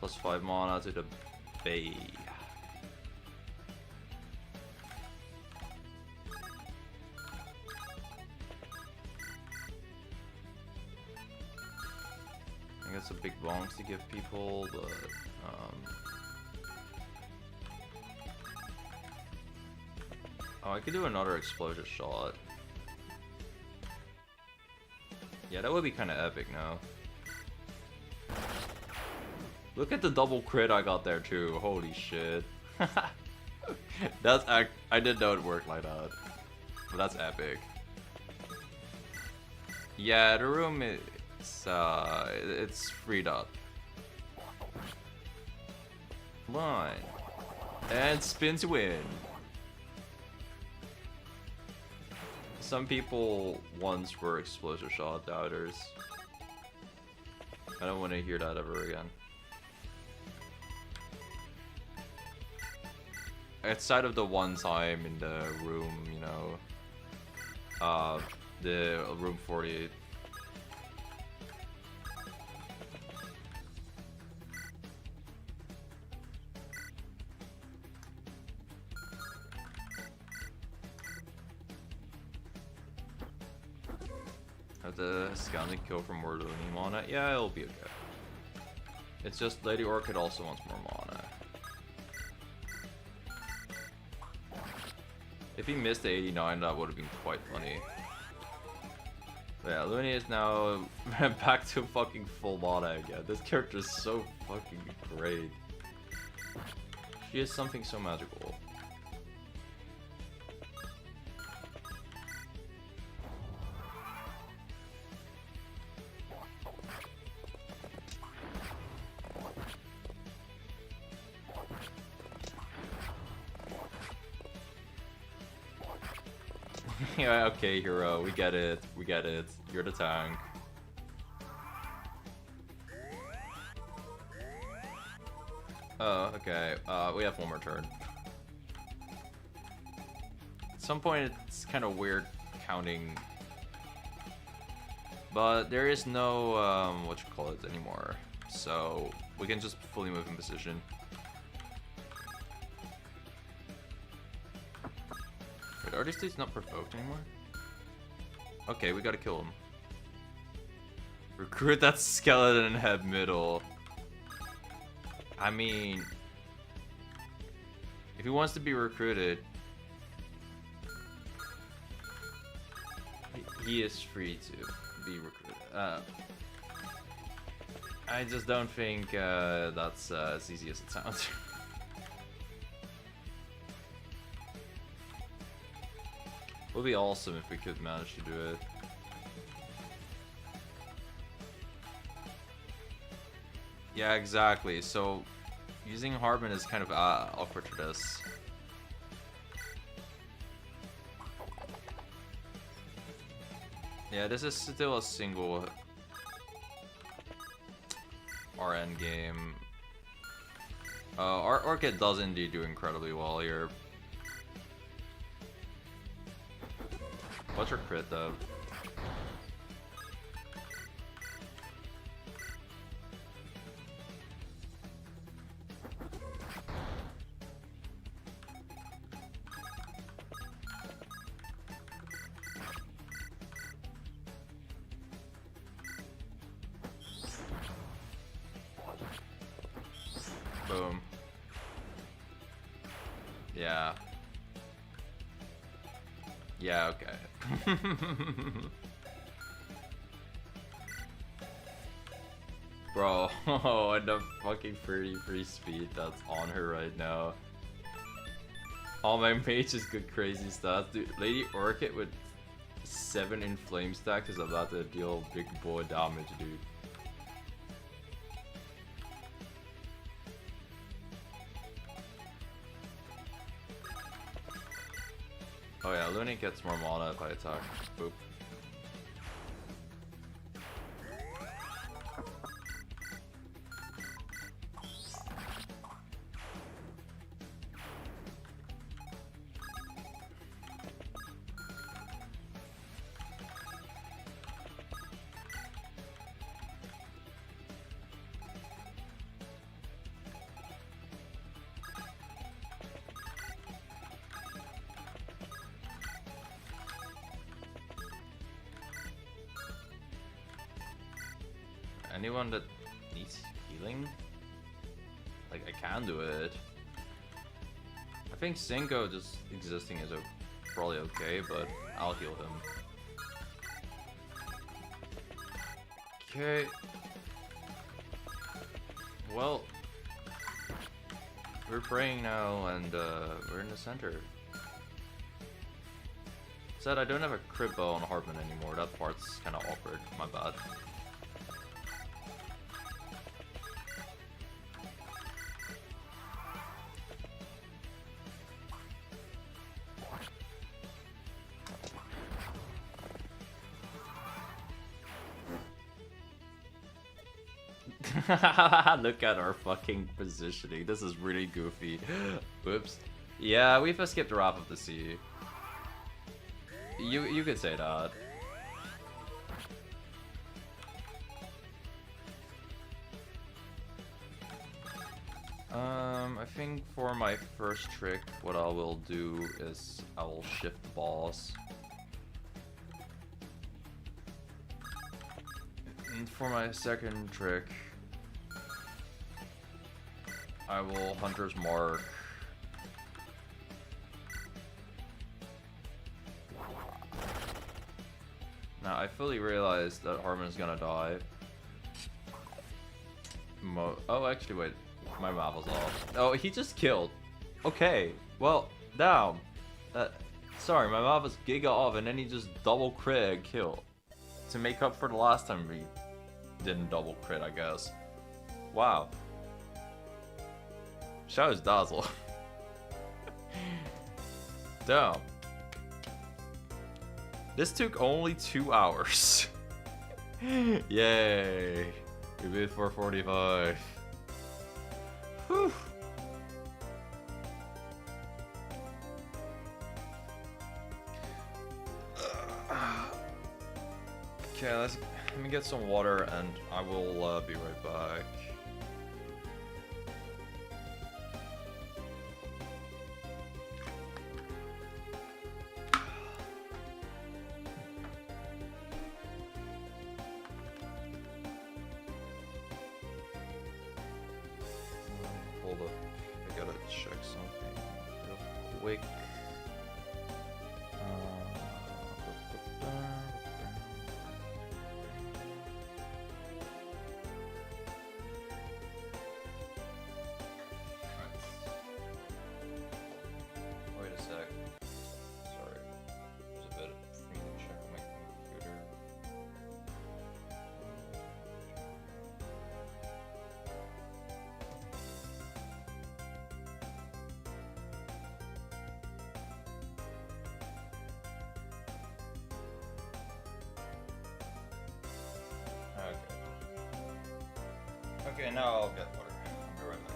Plus 5 mana to the Bay. I guess a big bonks to give people, but oh, I could do another explosive shot. Yeah, that would be kind of epic now. Look at the double crit I got there too. Holy shit. That's I didn't know it worked like that. But that's epic. Yeah, the room is it's freed up. Come on. And spin to win. Some people once were explosive shot doubters. I don't want to hear that ever again. Outside of the one time in the room, you know, the room 48. Have the scouting kill for more Loonie mana? Yeah, it'll be okay. It's just Lady Orchid also wants more mana. If he missed the 89, that would have been quite funny. But yeah, Loonie is now back to fucking full mana again. This character is so fucking great. She is something so magical. Yeah, okay, hero, we get it, you're the tank. Oh, okay, we have one more turn. At some point it's kind of weird counting, but there is no, what you call it anymore, so we can just fully move in position. Are these dudes not provoked anymore? Okay, we gotta kill him. Recruit that skeleton and head middle. I mean, if he wants to be recruited, he is free to be recruited. I just don't think that's as easy as it sounds. It would be awesome if we could manage to do it. Yeah, exactly. So using Hardman is kind of awkward for this. Yeah, this is still a single RN game. Our Orchid does indeed do incredibly well here. What's her crit though? Boom. Yeah. Yeah, okay. Bro, and the fucking 30 free speed that's on her right now. All my mages good crazy stats. Dude, Lady Orchid with 7 in flame stack is about to deal big boy damage, dude. Oh yeah, Loonie gets more mana if I attack. Boop. Anyone that needs healing? Like, I can do it. I think Cinco just existing is probably okay, but I'll heal him. Okay. Well, we're praying now, and we're in the center. Said I don't have a crit bow on Hardman anymore. That part's kind of awkward. My bad. Look at our fucking positioning. This is really goofy. Whoops. Yeah, we've escaped the Wrath of the Sea. You could say that. I think for my first trick, what I will do is I will shift the boss. And for my second trick, I will Hunter's Mark. Now, I fully realize that Hardman's gonna die. Oh, actually, wait. My map was off. Oh, he just killed. Okay. Well, damn. Sorry, my map was giga off, and then he just double crit and kill. To make up for the last time we didn't double crit, I guess. Wow. Shadow's Dazzle. Damn. This took only 2 hours. Yay. We beat 445. Whew. Okay, let me get some water and I will be right back. Hold up, I gotta check something real quick. Wait a sec. Sorry. There's a bit for me to check my computer. Okay, now I'll get water. I'll be right back.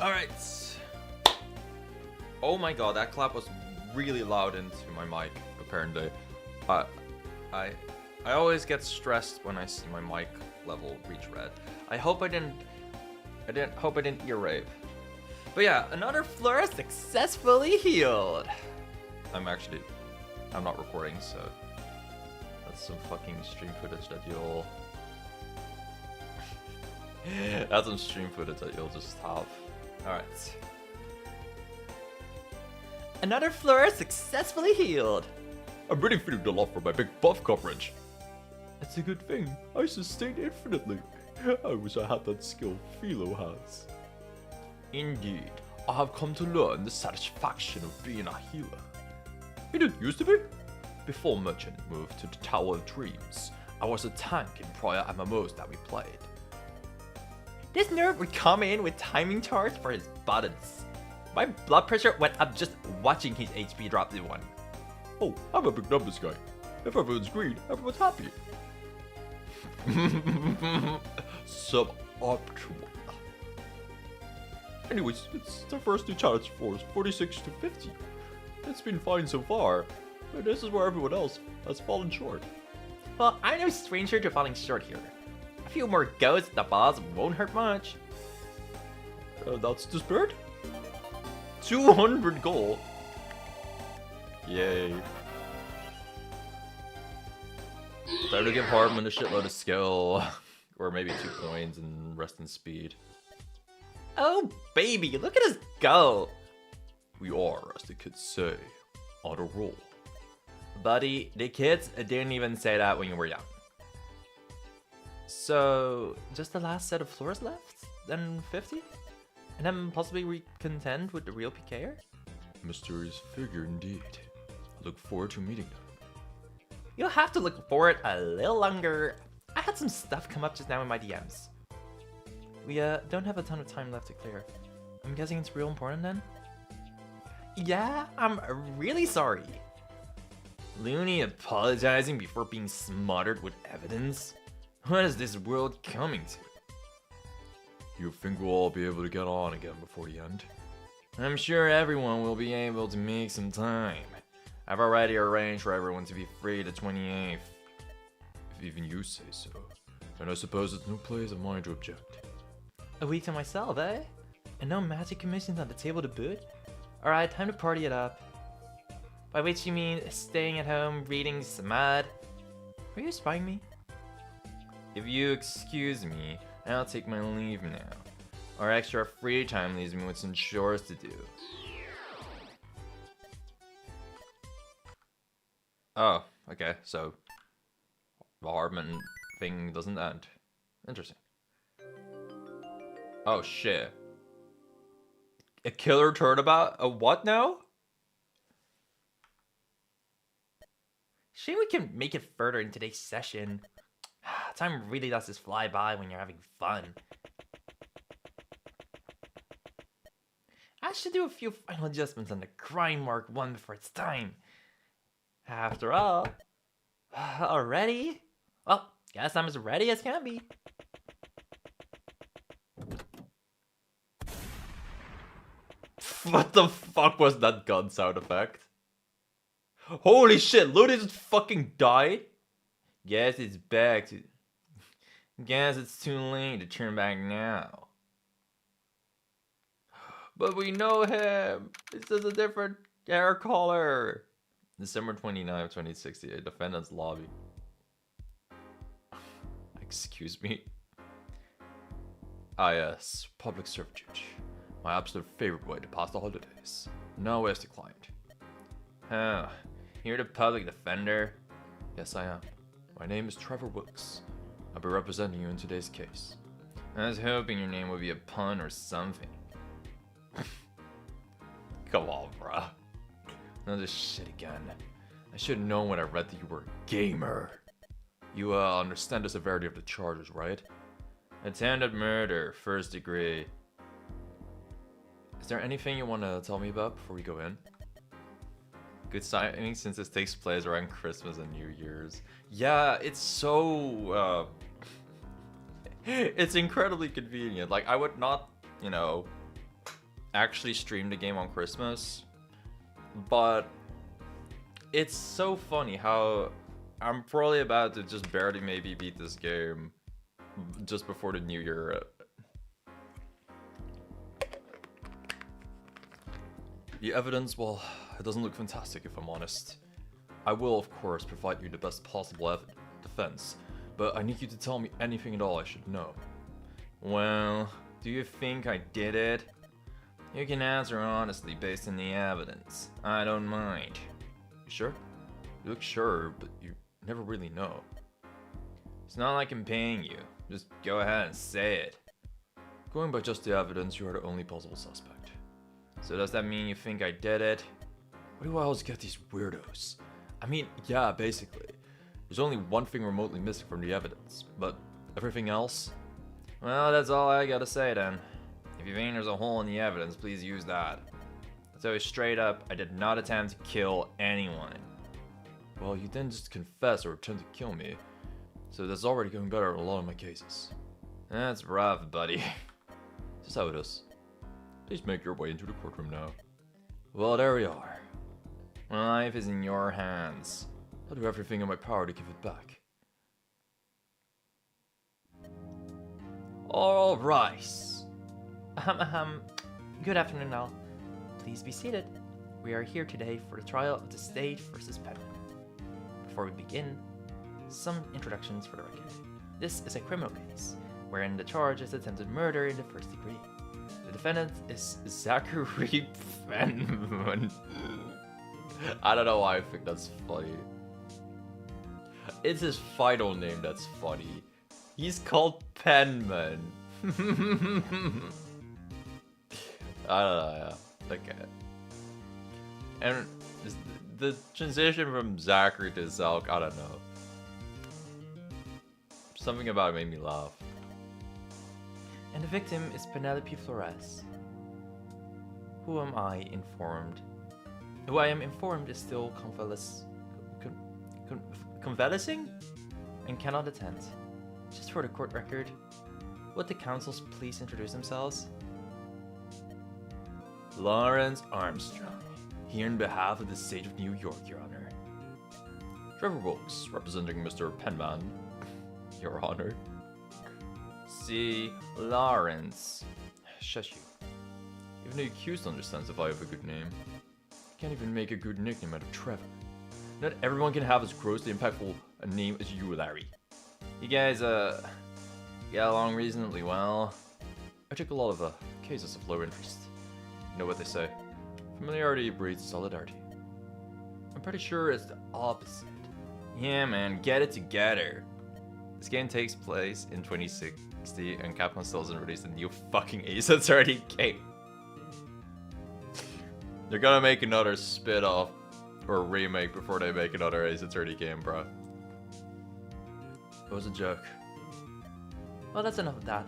Alright. Oh my god, that clap was really loud into my mic, apparently. I always get stressed when I see my mic level reach red. I hope I didn't ear rape. But yeah, another floor successfully healed. I'm not recording, so that's some fucking stream footage that you'll that's some stream footage that you'll just have. Alright. Another floor successfully healed. I'm really feeling the love for my big buff coverage. That's a good thing. I sustain infinitely. I wish I had that skill Philo has. Indeed, I have come to learn the satisfaction of being a healer. It didn't used to be. Before Merchant moved to the Tower of Dreams, I was a tank in prior MMOs that we played. This nerd would come in with timing charts for his buttons. My blood pressure went up just watching his HP drop to 1. Oh, I'm a big numbers guy. If everyone's green, everyone's happy. Suboptimal. Anyways, it's the first new challenge force, 46 to 50. It's been fine so far, but this is where everyone else has fallen short. Well, I'm no stranger to falling short here. A few more goes at the boss won't hurt much. That's the spirit? 200 gold. Yay. Time to give Hardman a shitload of skill. Or maybe 2 coins and rest in speed. Oh baby, look at us go! We are, as the kids say, on a roll. Buddy, the kids didn't even say that when you were young. So, just the last set of floors left? Then 50? And then possibly recontend with the real PKer? Mysterious figure indeed. I look forward to meeting them. You'll have to look forward a little longer. I had some stuff come up just now in my DMs. We don't have a ton of time left to clear. I'm guessing it's real important then? Yeah, I'm really sorry. Loonie apologizing before being smothered with evidence? What is this world coming to? You think we'll all be able to get on again before the end? I'm sure everyone will be able to make some time. I've already arranged for everyone to be free the 28th. If even you say so. And I suppose it's no place of mine to object. A week to myself, eh? And no magic commissions on the table to boot? Alright, time to party it up. By which you mean staying at home, reading Samad? Are you spying me? If you excuse me, I'll take my leave now. Our extra free time leaves me with some chores to do. Oh, okay, so the Hardman thing doesn't end. Interesting. Oh shit. A killer turnabout? A what now? Shame we can make it further in today's session. Time really does just fly by when you're having fun. I should do a few final adjustments on the grind mark 1 before it's time. After all, already? Well, guess I'm as ready as can be. What the fuck was that gun sound effect? Holy shit, Loonie just fucking died? Guess it's back to... Guess it's too late to turn back now. But we know him! It's just a different hair color! December 29th, 2068, Defendant's Lobby. Excuse me? Ah yes, public servitude. My absolute favorite way to pass the holidays. No ways declined. Oh, you're the public defender? Yes, I am. My name is Trevor Wilkes. I'll be representing you in today's case. I was hoping your name would be a pun or something. Come on, bruh. Another shit again. I should have known when I read that you were a gamer. You understand the severity of the charges, right? Attempted murder, 1st degree. Is there anything you want to tell me about before we go in? Good timing since this takes place around Christmas and New Year's. Yeah, it's so... it's incredibly convenient. Like, I would not, you know, actually stream the game on Christmas, but it's so funny how I'm probably about to just barely maybe beat this game just before the new year. The evidence, well, it doesn't look fantastic if I'm honest. I will, of course, provide you the best possible defense, but I need you to tell me anything at all I should know. Well, do you think I did it? You can answer honestly based on the evidence. I don't mind. You sure? You look sure, but you never really know. It's not like I'm paying you. Just go ahead and say it. Going by just the evidence, you are the only possible suspect. So does that mean you think I did it? Where do I always get these weirdos? I mean, yeah, basically. There's only one thing remotely missing from the evidence, but everything else? Well, that's all I gotta say then. If you think there's a hole in the evidence, please use that. So straight up, I did not attempt to kill anyone. Well, you didn't just confess or attempt to kill me, so that's already going better in a lot of my cases. That's rough, buddy. This is how it is. Please make your way into the courtroom now. Well, there we are. My life is in your hands. I'll do everything in my power to give it back. All right. Good afternoon all. Please be seated. We are here today for the trial of the state versus Penman. Before we begin, some introductions for the record. This is a criminal case, wherein the charge is attempted murder in the first degree. The defendant is Zachary Penman. I don't know why I think that's funny. It's his final name that's funny. He's called Penman. I don't know, yeah. Okay. And the transition from Zachary to Zelg, I don't know. Something about it made me laugh. And the victim is Penelope Flores. Who I am informed is still convalescing and cannot attend. Just for the court record, would the counsels please introduce themselves? Lawrence Armstrong, here in behalf of the state of New York, Your Honor. Trevor Wilkes, representing Mr. Penman, Your Honor. C. Lawrence. Shush you. Even the accused understands if I have a good name. Can't even make a good nickname out of Trevor. Not everyone can have as grossly impactful a name as you, Larry. You guys, get along reasonably well. I took a lot of, cases of low interest. You know what they say. Familiarity breeds solidarity. I'm pretty sure it's the opposite. Yeah, man, get it together. This game takes place in 2060, and Capcom still hasn't released a new fucking Ace Attorney game. They're gonna make another spin-off or remake before they make another Ace Attorney game, bro. It was a joke. Well, that's enough of that.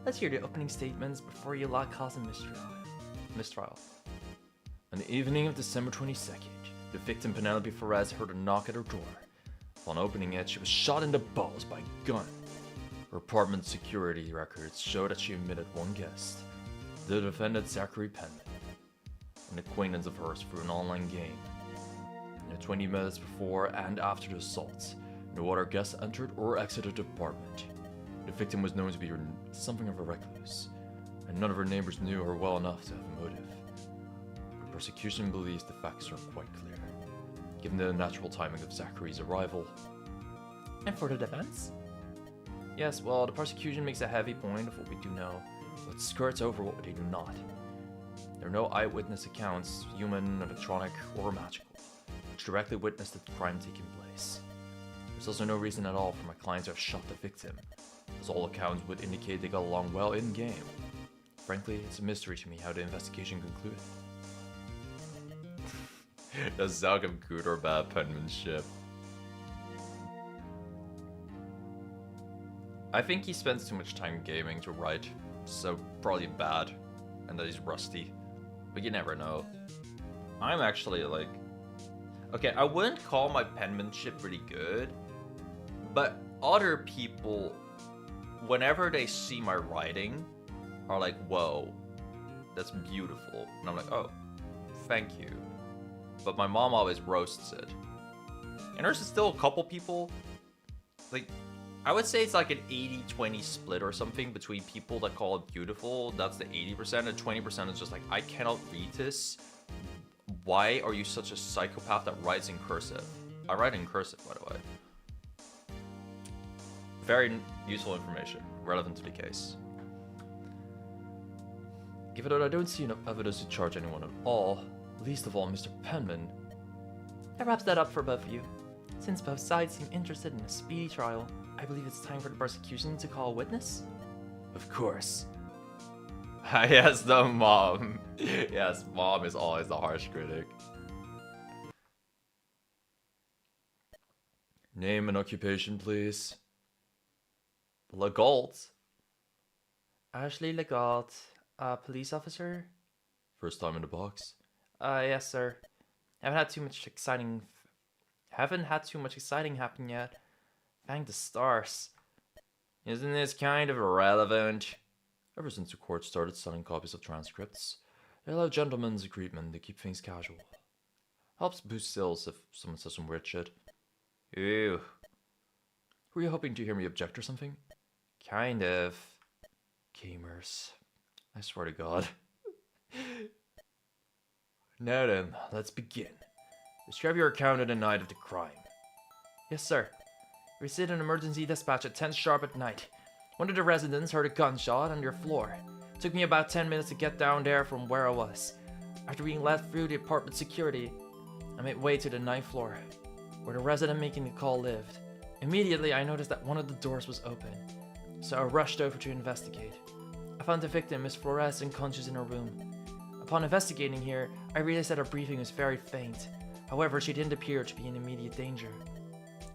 Let's hear the opening statements before you lock cause and mistrial. On the evening of December 22nd, the victim Penelope Flores heard a knock at her door. Upon opening it, she was shot in the balls by a gun. Her apartment security records show that she admitted one guest, the defendant Zachary Penman, an acquaintance of hers through an online game. In the 20 minutes before and after the assault, no other guests entered or exited the apartment. The victim was known to be something of a recluse, and none of her neighbors knew her well enough to have a motive. The prosecution believes the facts are quite clear, given the natural timing of Zachary's arrival. And for the defense? Yes, well, the prosecution makes a heavy point of what we do know, but skirts over what they do not. There are no eyewitness accounts, human, electronic, or magical, which directly witness the crime taking place. There's also no reason at all for my client to have shot the victim, as all accounts would indicate they got along well in-game. Frankly, it's a mystery to me how the investigation concluded. Does Zelg have good or bad penmanship? I think he spends too much time gaming to write, so probably bad, and that he's rusty. But you never know. I'm actually like... Okay, I wouldn't call my penmanship really good, but other people, whenever they see my writing, are like, whoa, That's beautiful. And I'm like, oh, thank you. But my mom always roasts it. And there's still a couple people, like, I would say it's like an 80-20 split or something between people that call it beautiful. That's the 80%, and 20% is just like, I cannot read this. Why are you such a psychopath that writes in cursive? I write in cursive, by the way. Very useful information, relevant to the case. Given that I don't see enough evidence to charge anyone at all, least of all Mr. Penman, that wraps that up for both of you. Since both sides seem interested in a speedy trial, I believe it's time for the prosecution to call a witness? Of course. Yes, the mom. Yes, mom is always the harsh critic. Name and occupation, please. Legault. Ashley Legault, police officer? First time in the box. Yes, sir. Haven't had too much exciting happen yet. Thank the stars. Isn't this kind of irrelevant? Ever since the court started selling copies of transcripts, they allow gentlemen's agreement to keep things casual. Helps boost sales if someone says some weird shit. Ew. Were you hoping to hear me object or something? Kind of. Gamers. I swear to God. Now then, let's begin. Describe your account of the night of the crime. Yes, sir. We received an emergency dispatch at 10 sharp at night. One of the residents heard a gunshot on their floor. It took me about 10 minutes to get down there from where I was. After being led through the apartment security, I made way to the 9th floor, where the resident making the call lived. Immediately, I noticed that one of the doors was open, so I rushed over to investigate. I found the victim, Miss Flores, unconscious in her room. Upon investigating here, I realized that her breathing was very faint. However, she didn't appear to be in immediate danger.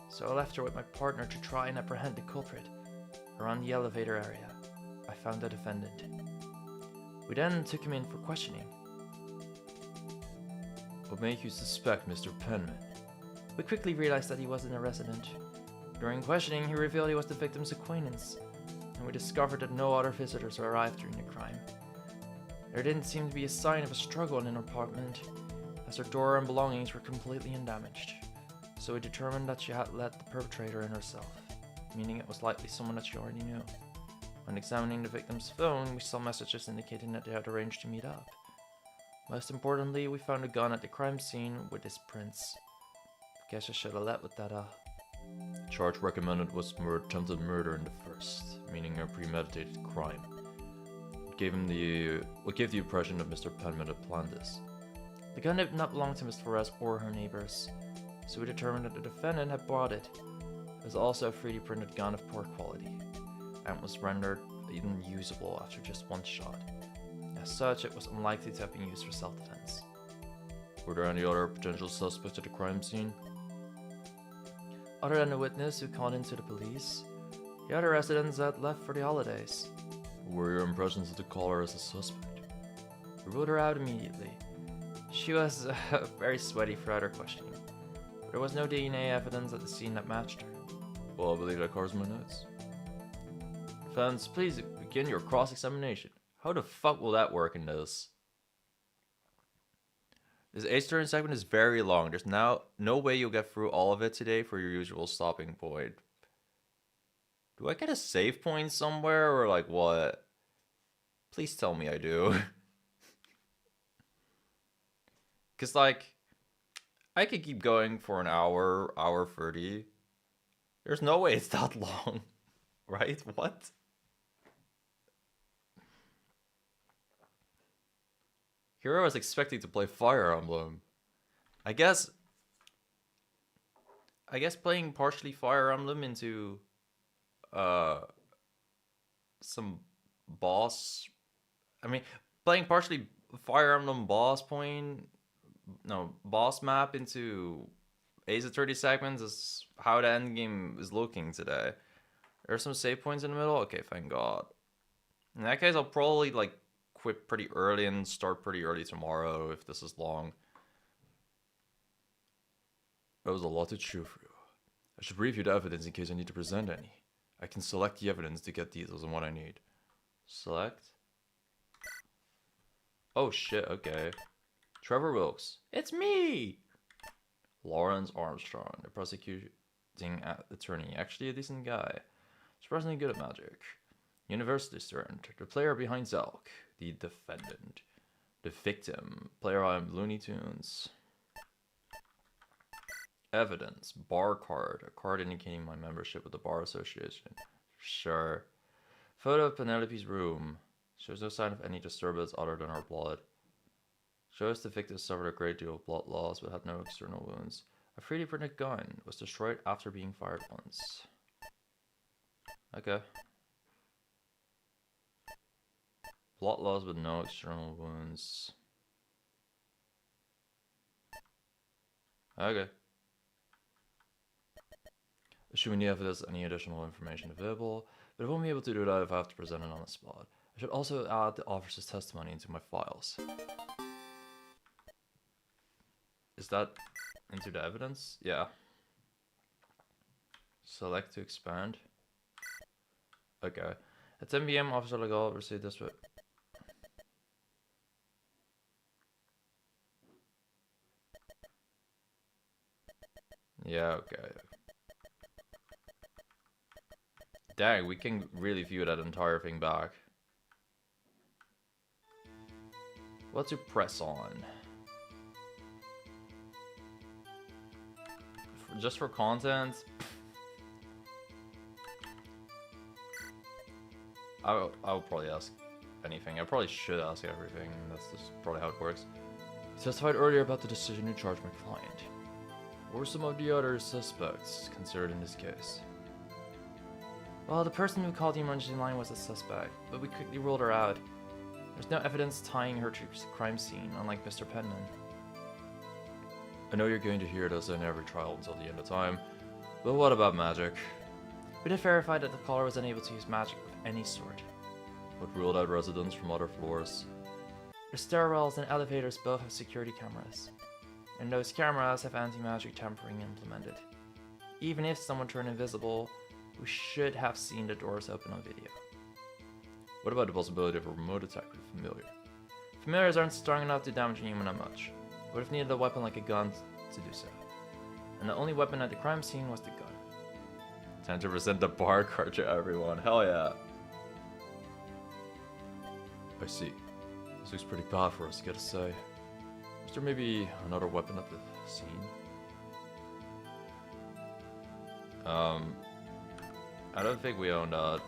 So I left her with my partner to try and apprehend the culprit. Around the elevator area, I found the defendant. We then took him in for questioning. What made you suspect Mr. Penman? We quickly realized that he wasn't a resident. During questioning, he revealed he was the victim's acquaintance, and we discovered that no other visitors arrived during the crime. There didn't seem to be a sign of a struggle in her apartment, as her door and belongings were completely undamaged. So we determined that she had let the perpetrator in herself, meaning it was likely someone that she already knew. When examining the victim's phone, we saw messages indicating that they had arranged to meet up. Most importantly, we found a gun at the crime scene with his prints. Guess I should have let with that, The charge recommended was attempted murder in the first, meaning a premeditated crime. What gave the impression that Mr. Penman had planned this? The gun did not belong to Miss Flores or her neighbors, so we determined that the defendant had bought it. It was also a 3D printed gun of poor quality, and was rendered unusable after just one shot. As such, it was unlikely to have been used for self-defense. Were there any other potential suspects at the crime scene? Other than the witness who called into the police, the other residents had left for the holidays. What were your impressions of the caller as a suspect? We ruled her out immediately. She was very sweaty throughout her questioning, but there was no DNA evidence at the scene that matched her. Well, I believe that covers my notes. Defense, please begin your cross-examination. How the fuck will that work in this? This 8-turn segment is very long. There's now no way you'll get through all of it today for your usual stopping point. Do I get a save point somewhere or like what? Please tell me I do. Cause like, I could keep going for an hour, hour 30. There's no way it's that long, right? What? Here I was expecting to play Fire Emblem. I guess playing partially Fire Emblem into some boss. I mean, playing partially Fire Emblem boss map into Ace of 30 segments is how the end game is looking today. There are some save points in the middle. Okay, thank God. In that case, I'll probably like quit pretty early and start pretty early tomorrow if this is long. That was a lot to chew through. I should review the evidence in case I need to present any. I can select the evidence to get details on what I need. Select. Oh shit, okay. Trevor Wilkes. It's me! Lawrence Armstrong, the prosecuting attorney. Actually a decent guy. Surprisingly good at magic. University student. The player behind Zelg. The defendant. The victim. Player on Looney Tunes. Evidence. Bar card. A card indicating my membership with the bar association. Sure. Photo of Penelope's room. Shows no sign of any disturbance other than her blood. Shows the victim suffered a great deal of blood loss but had no external wounds. A 3D printed gun was destroyed after being fired once. Okay. Blood loss but no external wounds. Okay. Assuming the evidence any additional information available, but I won't be able to do that if I have to present it on the spot. I should also add the officer's testimony into my files. Is that into the evidence? Yeah. Select to expand. Okay. At 10 PM, Officer Legal received this. Yeah, okay. Dang, we can really view that entire thing back. What to press on? Just for content? I'll probably ask anything. I probably should ask everything. That's just probably how it works. He testified earlier about the decision to charge my client. What were some of the other suspects considered in this case? Well, the person who called the emergency line was a suspect, but we quickly ruled her out. There's no evidence tying her to the crime scene, unlike Mr. Penman. I know you're going to hear this in every trial until the end of time, but what about magic? We did verify that the caller was unable to use magic of any sort. What ruled out residents from other floors? The stairwells and elevators both have security cameras, and those cameras have anti-magic tampering implemented. Even if someone turned invisible, we should have seen the doors open on video. What about the possibility of a remote attack with a familiar? Familiars aren't strong enough to damage a human that much. Would have needed a weapon like a gun to do so. And the only weapon at the crime scene was the gun. Time to present the bar card to everyone. Hell yeah. I see. This looks pretty bad for us, gotta say. Is there maybe another weapon at the scene? I don't think we own that.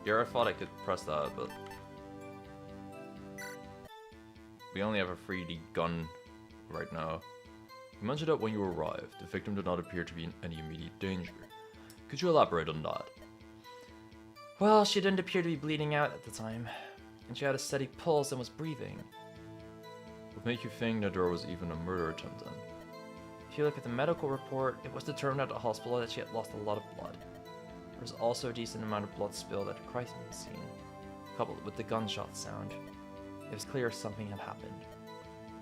Yeah, I thought I could press that, but we only have a 3D gun right now. You mentioned that when you arrived, the victim did not appear to be in any immediate danger. Could you elaborate on that? Well, she didn't appear to be bleeding out at the time, and she had a steady pulse and was breathing. What made you think that there was even a murder attempt then? If you look at the medical report, it was determined at the hospital that she had lost a lot of blood. There was also a decent amount of blood spilled at the crime scene, coupled with the gunshot sound. It was clear something had happened.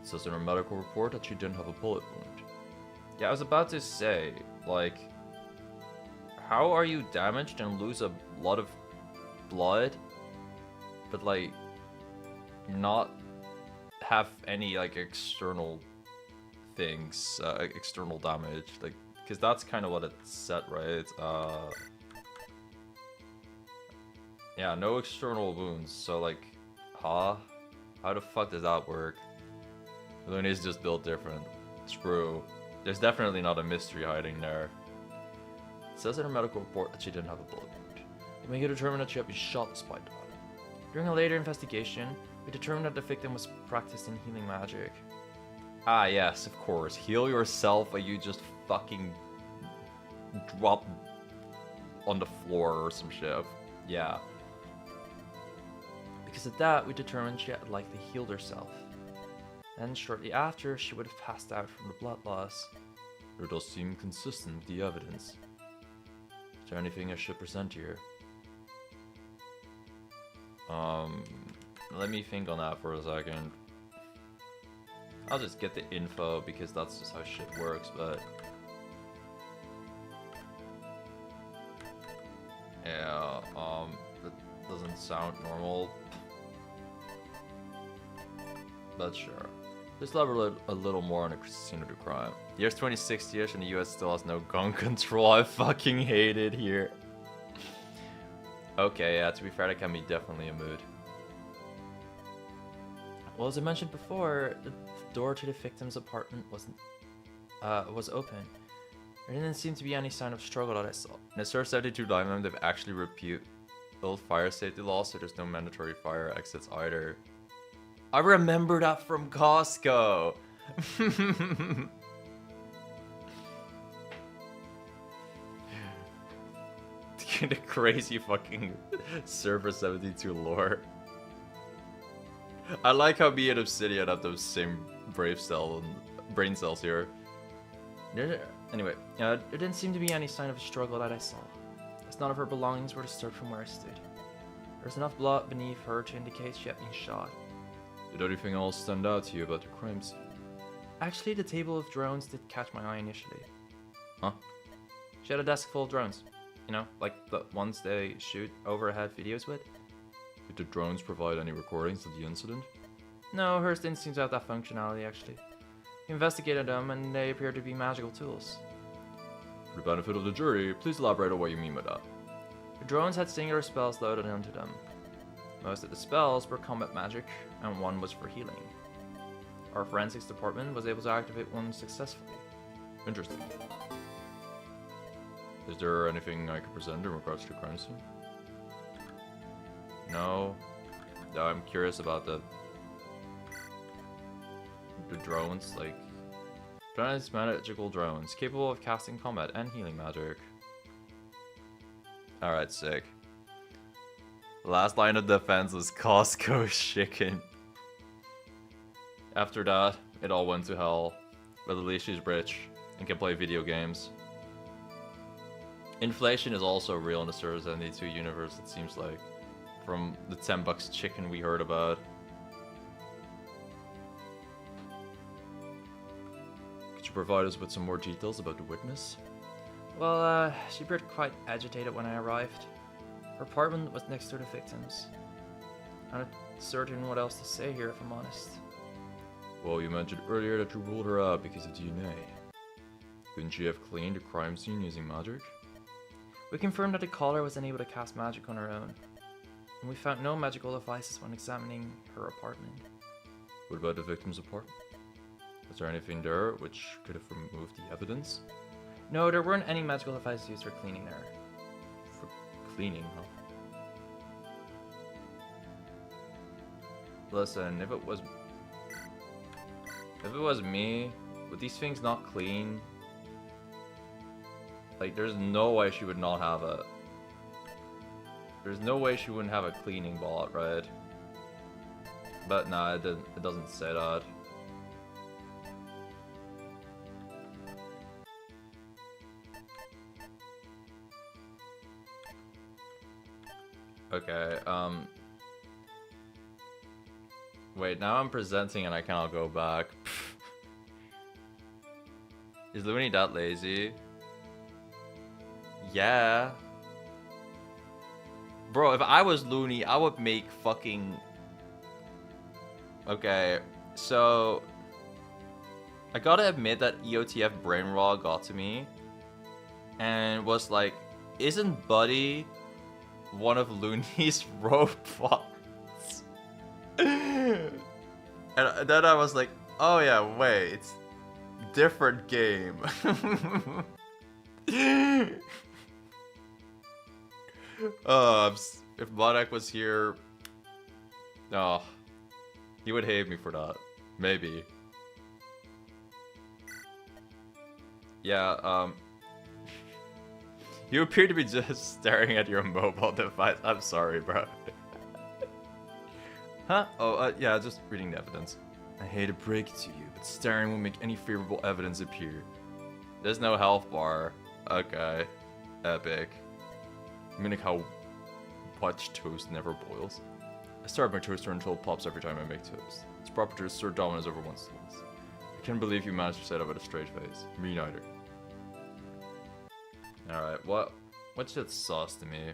It says in her medical report that she didn't have a bullet wound. Yeah, I was about to say, like, how are you damaged and lose a lot of blood, but like, not have any like external things, external damage, like, because that's kind of what it said, right? Yeah, no external wounds, so like, huh? How the fuck does that work? Loonie's just built different. Screw. There's definitely not a mystery hiding there. It says in her medical report that she didn't have a bullet wound. But we could determine that she had been shot despite that. During a later investigation, we determined that the victim was practiced in healing magic. Ah yes, of course. Heal yourself or you just fucking drop on the floor or some shit. Yeah. Because of that, we determined she had likely healed herself. And shortly after, she would have passed out from the blood loss. It does seem consistent with the evidence. Is there anything I should present here? Let me think on that for a second. I'll just get the info because that's just how shit works, but yeah, that doesn't sound normal. But sure. Let's elaborate a little more on the scene of the crime. The year's 2060ish and the US still has no gun control. I fucking hate it here. Okay, yeah, to be fair, that can be definitely a mood. Well, as I mentioned before, the door to the victim's apartment was open. There didn't seem to be any sign of struggle that I saw. In the Surf 72 Diamond, they've actually repealed fire safety laws, so there's no mandatory fire exits either. I remember that from Costco! The crazy fucking Server 72 lore. I like how me and Obsidian have those same brain cells here. Anyway, there didn't seem to be any sign of struggle that I saw, as none of her belongings were disturbed from where I stood. There was enough blood beneath her to indicate she had been shot. Did anything else stand out to you about the crime scene? Actually, the table of drones did catch my eye initially. Huh? She had a desk full of drones. You know, like the ones they shoot overhead videos with. Did the drones provide any recordings of the incident? No, hers didn't seem to have that functionality actually. We investigated them and they appeared to be magical tools. For the benefit of the jury, please elaborate on what you mean by that. The drones had singular spells loaded into them. Most of the spells were combat magic, and one was for healing. Our forensics department was able to activate one successfully. Interesting. Is there anything I could present in regards to the crime scene? No. No, I'm curious about the drones, like planet's magical drones, capable of casting combat and healing magic. Alright, sick. Last line of defense was Costco chicken. After that, it all went to hell. But at least she's rich and can play video games. Inflation is also real in the Server 72 universe, it seems like. From the $10 chicken we heard about. Could you provide us with some more details about the witness? Well, she appeared quite agitated when I arrived. Her apartment was next to the victim's. I'm not certain what else to say here, if I'm honest. Well, you mentioned earlier that you ruled her out because of DNA. Couldn't she have cleaned the crime scene using magic? We confirmed that the caller was unable to cast magic on her own, and we found no magical devices when examining her apartment. What about the victim's apartment? Was there anything there which could have removed the evidence? No, there weren't any magical devices used for cleaning there. For cleaning, huh? Listen, if it was me, would these things not clean? Like, there's no way she would not have a... There's no way she wouldn't have a cleaning bot, right? But nah, it doesn't say that. Okay, wait, now I'm presenting and I cannot go back. Is Loonie that lazy? Yeah. Bro, if I was Loonie, I would make fucking... Okay, so... I gotta admit that EOTF Brain Raw got to me. And was like, isn't Buddy one of Loonie's robots? And then I was like, oh yeah, wait, it's different game. If Modak was here, oh, he would hate me for that. Maybe. Yeah, you appear to be just staring at your mobile device. I'm sorry, bro. Huh? Oh, yeah, just reading the evidence. I hate to break it to you, but staring won't make any favorable evidence appear. There's no health bar. Okay. Epic. Mimic how much toast never boils. I start my toaster until it pops every time I make toast. It's proper to assert dominance over one's tools. I can't believe you managed to say that with a straight face. Me neither. Alright, what's that sauce to me?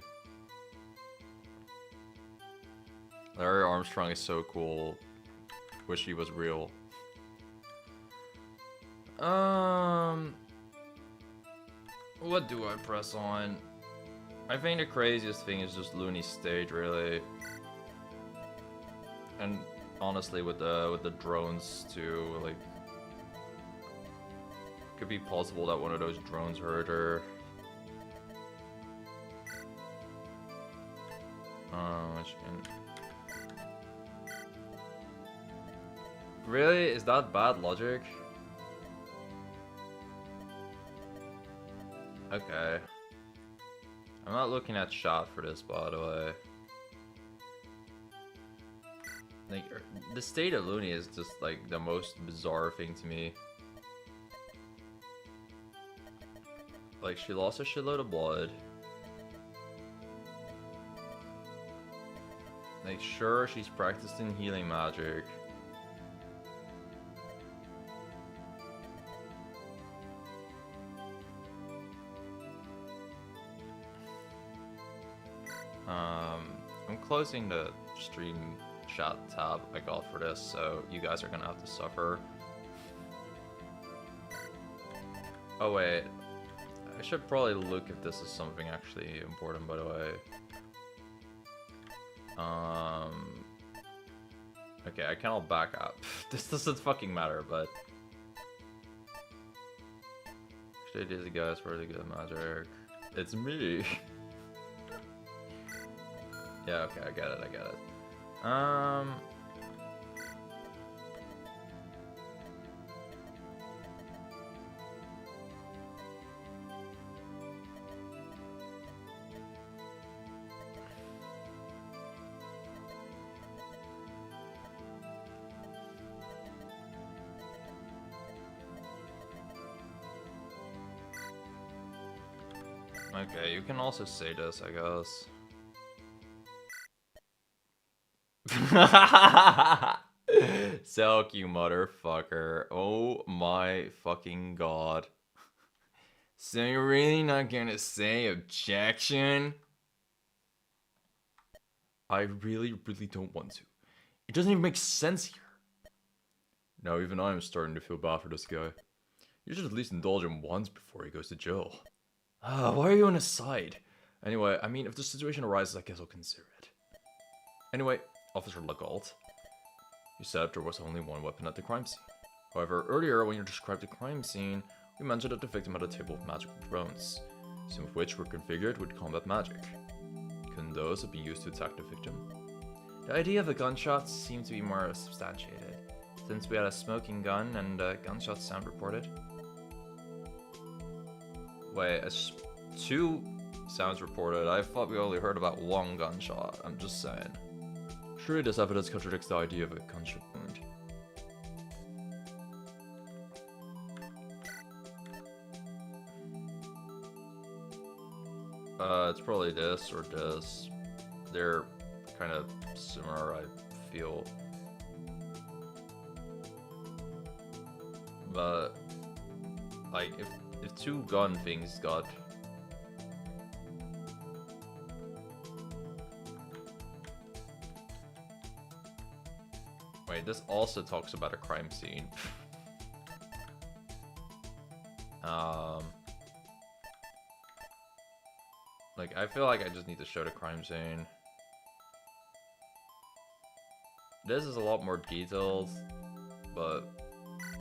Larry Armstrong is so cool. wish he was real. What do I press on? I think the craziest thing is just Loonie's stage, really. And honestly, with the drones too, like, could be possible that one of those drones hurt her. Really? Is that bad logic? Okay. I'm not looking at shot for this, by the way. Like, the state of Loonie is just, like, the most bizarre thing to me. Like, she lost a shitload of blood. Like, sure, she's practicing healing magic. I'm closing the stream chat tab I got for this, so you guys are gonna have to suffer. Oh wait, I should probably look if this is something actually important, by the way. Okay, I cannot back up. This doesn't fucking matter, but actually these guys really good at magic. It's me. Yeah, okay, I get it. Okay, you can also say this, I guess. Zelg, you motherfucker. Oh my fucking god. So you're really not gonna say objection? I really don't want to. It doesn't even make sense here. Now even I'm starting to feel bad for this guy. You should at least indulge him once before he goes to jail. Why are you on his side? Anyway, I mean, if the situation arises, I guess I'll consider it. Anyway, Officer Legault, you said there was only one weapon at the crime scene. However, earlier when you described the crime scene, we mentioned that the victim had a table of magical drones, some of which were configured with combat magic. Couldn't those have been used to attack the victim? The idea of the gunshots seemed to be more substantiated, since we had a smoking gun and a gunshot sound reported. Wait, two sounds reported? I thought we only heard about one gunshot, I'm just saying. Surely this evidence contradicts the idea of a gunshot wound. It's probably this or this. They're kind of similar, I feel. But, like, if two gun things got... Wait, this also talks about a crime scene. Like, I feel like I just need to show the crime scene. This is a lot more detailed, but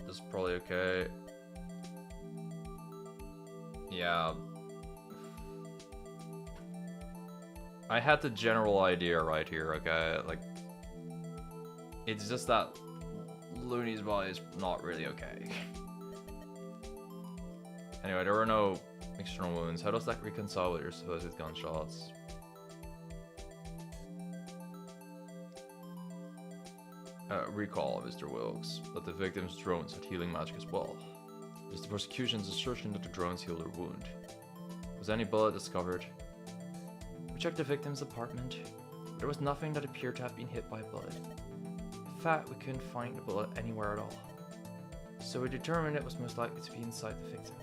this is probably okay. Yeah. I had the general idea right here, okay? Like, it's just that Loonie's body is not really okay. Anyway, there were no external wounds. How does that reconcile with your supposed gunshots? Recall, Mr. Wilkes, that the victim's drones had healing magic as well. It is the prosecution's assertion that the drones healed her wound. Was any bullet discovered? We checked the victim's apartment. There was nothing that appeared to have been hit by a bullet. In fact, we couldn't find the bullet anywhere at all. So we determined it was most likely to be inside the victim,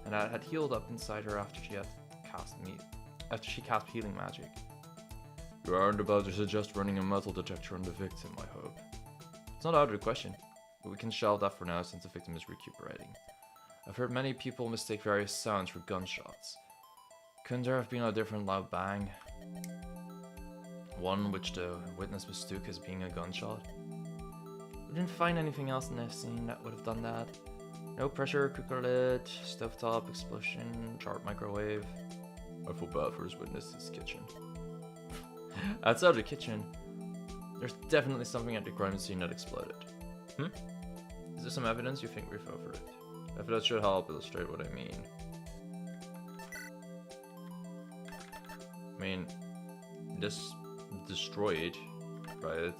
and that it had healed up inside her after she cast healing magic. You aren't about to suggest running a metal detector on the victim, I hope. It's not out of the question, but we can shelve that for now since the victim is recuperating. I've heard many people mistake various sounds for gunshots. Couldn't there have been a different loud bang? One which the witness mistook as being a gunshot? We didn't find anything else in the scene that would have done that. No pressure cooker lid, stovetop explosion, sharp microwave. I feel bad for his witness's kitchen. Outside of the kitchen, there's definitely something at the crime scene that exploded. Is there some evidence you think we've overlooked? Evidence should help illustrate what I mean. I mean, this destroyed, right?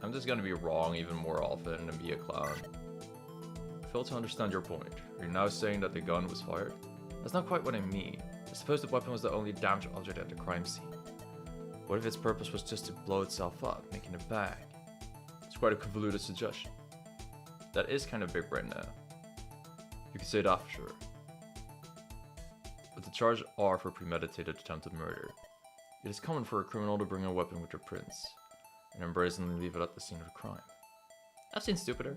I'm just gonna be wrong even more often and be a clown. I fail to understand your point. You're now saying that the gun was fired? That's not quite what I mean. I suppose the weapon was the only damaged object at the crime scene. What if its purpose was just to blow itself up, making a bang? It's quite a convoluted suggestion. That is kind of big right now. You could say that for sure. But the charges are for premeditated attempted murder. It is common for a criminal to bring a weapon with their prints, and brazenly leave it at the scene of the crime. I've seen stupider.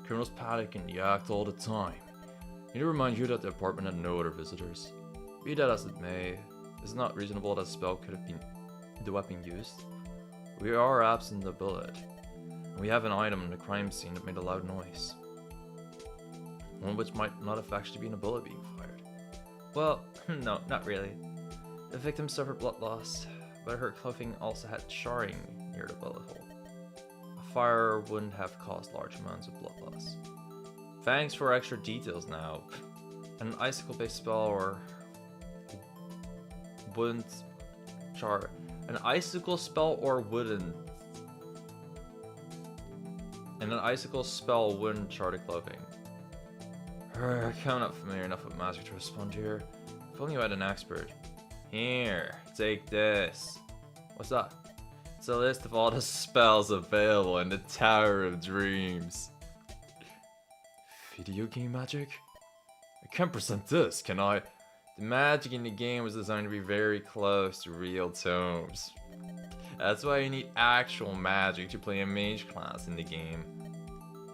Criminals panic and act all the time. Need to remind you that the apartment had no other visitors. Be that as it may, is it not reasonable that a spell could have been the weapon used? We are absent the bullet, and we have an item in the crime scene that made a loud noise. One which might not have actually been a bullet being fired. Well, no, not really. The victim suffered blood loss, but her clothing also had charring near the bullet hole. A fire wouldn't have caused large amounts of blood loss. Thanks for extra details now. An icicle-based spell or wouldn't char. An icicle spell or wouldn't. And an icicle spell wouldn't char the clothing. I'm not familiar enough with magic to respond here. If only you had an expert. Here, take this. What's that? It's a list of all the spells available in the Tower of Dreams. Video game magic? I can't present this, can I? The magic in the game was designed to be very close to real tomes. That's why you need actual magic to play a mage class in the game.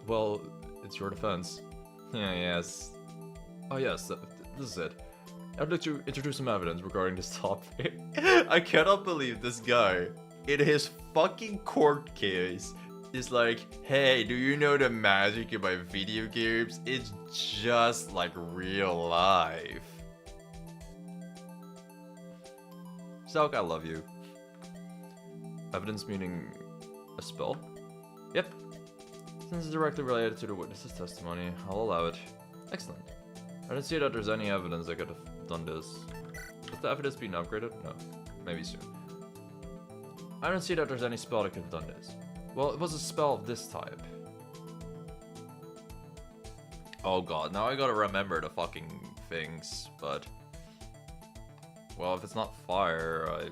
Well, it's your defense. Yeah, yes. Oh yes, this is it. I'd like to introduce some evidence regarding this topic. I cannot believe this guy, in his fucking court case, is like, hey, do you know the magic in my video games? It's just like real life. Zelg, I love you. Evidence meaning a spell? Yep. Since it's directly related to the witness's testimony, I'll allow it. Excellent. I don't see that there's any evidence that could have done this. Has the evidence been upgraded? No. Maybe soon. I don't see that there's any spell that could have done this. Well, it was a spell of this type. Oh god, now I gotta remember the fucking things, but... Well, if it's not fire,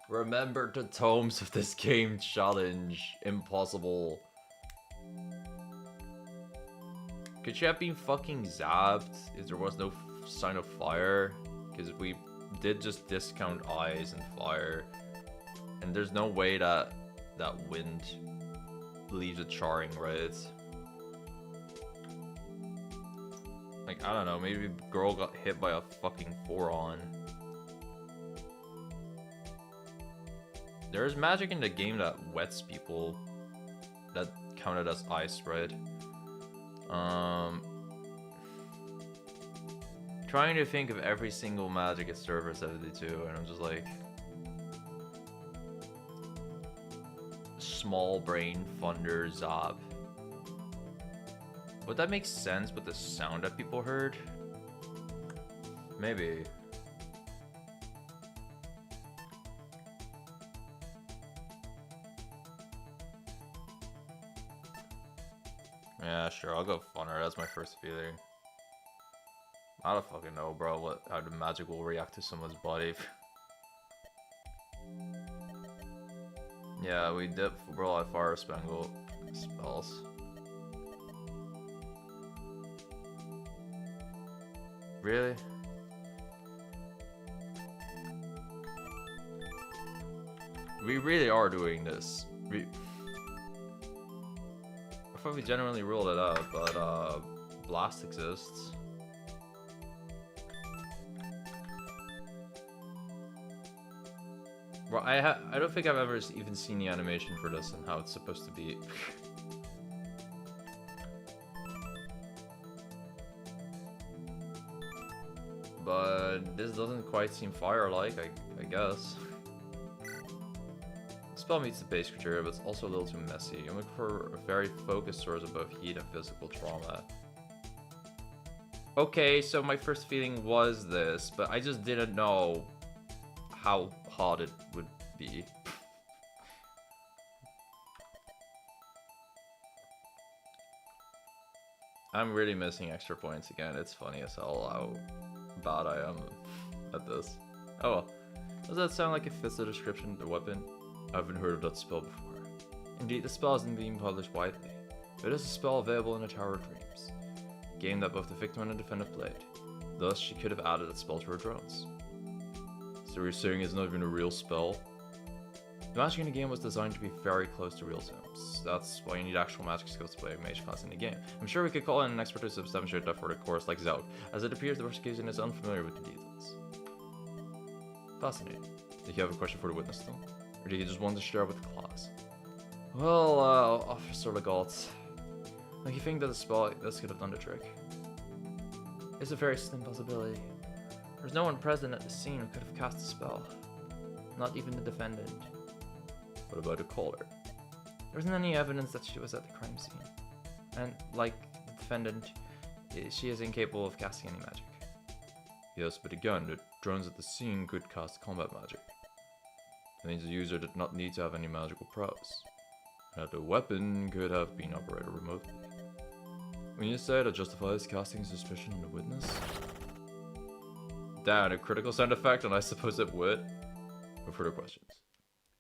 remember the tomes of this game challenge. Impossible. Could she have been fucking zapped if there was no sign of fire? Because we did just discount eyes and fire. And there's no way that wind leaves a charring, right? Like, I don't know, maybe the girl got hit by a fucking Phoron. There's magic in the game that wets people. That counted as ice, right? Trying to think of every single magic at Server 72, and I'm just like... Small brain thunder zob. Would that make sense with the sound that people heard? Maybe. Yeah, sure, I'll go funner. That's my first feeling. I don't fucking know, bro, how the magic will react to someone's body. Yeah, we did roll out fire spangle spells. Really? We really are doing this. I thought we genuinely ruled it out, but Blast exists. Well, I don't think I've ever even seen the animation for this and how it's supposed to be. But this doesn't quite seem fire-like, I guess. The spell meets the base criteria, but it's also a little too messy. I'm looking for a very focused source of both heat and physical trauma. Okay, so my first feeling was this, but I just didn't know how hot it would be. I'm really missing extra points again. It's funny as hell how bad I am at this. Oh well. Does that sound like it fits the description of the weapon? I haven't heard of that spell before. Indeed, the spell isn't being published widely. It is a spell available in the Tower of Dreams, a game that both the victim and the defendant played. Thus, she could have added that spell to her drones. So you're saying it's not even a real spell? The magic in the game was designed to be very close to real terms. That's why you need actual magic skills to play a mage class in the game. I'm sure we could call in an expert to substantiate that for the course like Zelg, as it appears the prosecution is unfamiliar with the details. Fascinating. Did you have a question for the witness still? Or did you just want to share with the class? Well, Officer Legault, like you think that a spell like this could have done the trick? It's a very slim possibility. There's no one present at the scene who could have cast a spell. Not even the defendant. What about the caller? There isn't any evidence that she was at the crime scene. And, like the defendant, she is incapable of casting any magic. Yes, but again, the drones at the scene could cast combat magic. That means the user did not need to have any magical prowess. And that the weapon could have been operated remotely. When you say that justifies casting suspicion on the witness? Damn, a critical sound effect, and I suppose it would. No further questions.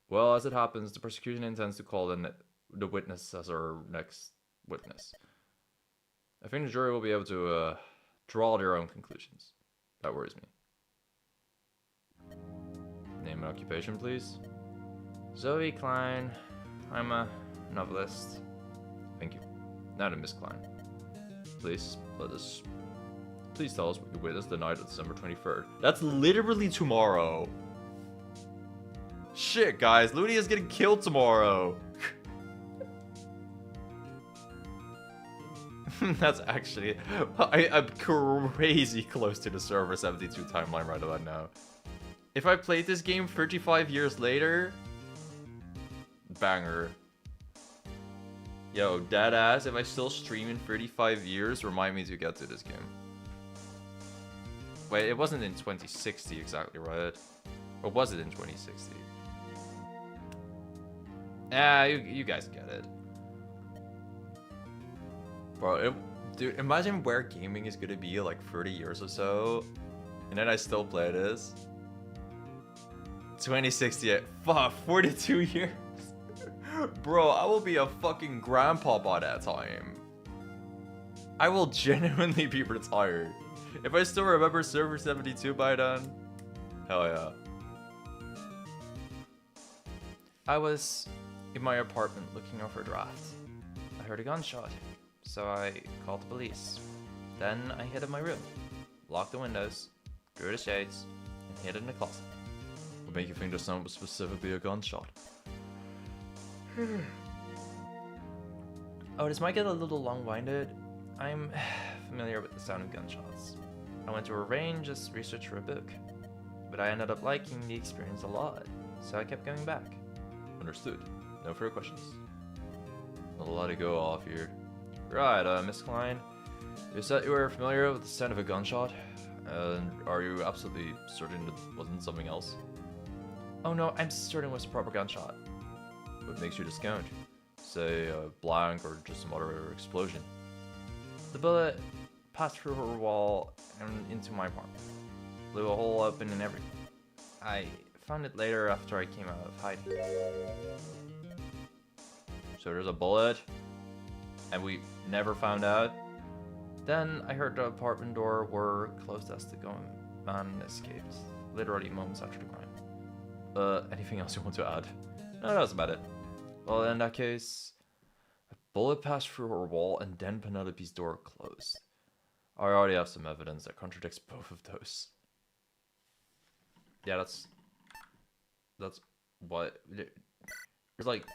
Well, as it happens, the prosecution intends to call in the witness as our next witness. I think the jury will be able to draw their own conclusions. That worries me. Name and occupation, please. Zoe Klein. I'm a novelist. Thank you. Now to Miss Klein. Please tell us what you witnessed the night of December 23rd. That's literally tomorrow. Shit, guys, Loonie is getting killed tomorrow. That's actually... I'm crazy close to the server 72 timeline right about now. If I played this game 35 years later... Banger. Yo, deadass, if I still stream in 35 years, remind me to get to this game. Wait, it wasn't in 2060 exactly, right? Or was it in 2060? Ah, you guys get it. Bro, dude, imagine where gaming is gonna be like 30 years or so, and then I still play this. 2068, fuck, 42 years. Bro, I will be a fucking grandpa by that time. I will genuinely be retired. If I still remember server 72 by then, hell yeah. I was in my apartment looking over a draft. I heard a gunshot, so I called the police. Then I hid in my room, locked the windows, drew the shades, and hid in the closet. What made you think the sound was specifically a gunshot? Oh, this might get a little long-winded. I'm familiar with the sound of gunshots. I went to a range as research for a book, but I ended up liking the experience a lot, so I kept going back. Understood. No further questions. Not a lot to go off here. Right, Miss Klein, you said you were familiar with the sound of a gunshot, and are you absolutely certain it wasn't something else? Oh no, I'm certain it was a proper gunshot. What makes you discount? Say a blank or just some other explosion? The bullet passed through her wall and into my apartment. Blew a hole open and everything. I found it later after I came out of hiding. So there's a bullet, and we never found out? Then I heard the apartment door were closed as the gunman escaped, literally moments after the crime. Anything else you want to add? No, that's about it. Well, in that case, a bullet passed through her wall and then Penelope's door closed. I already have some evidence that contradicts both of those. Yeah, that's what there's like.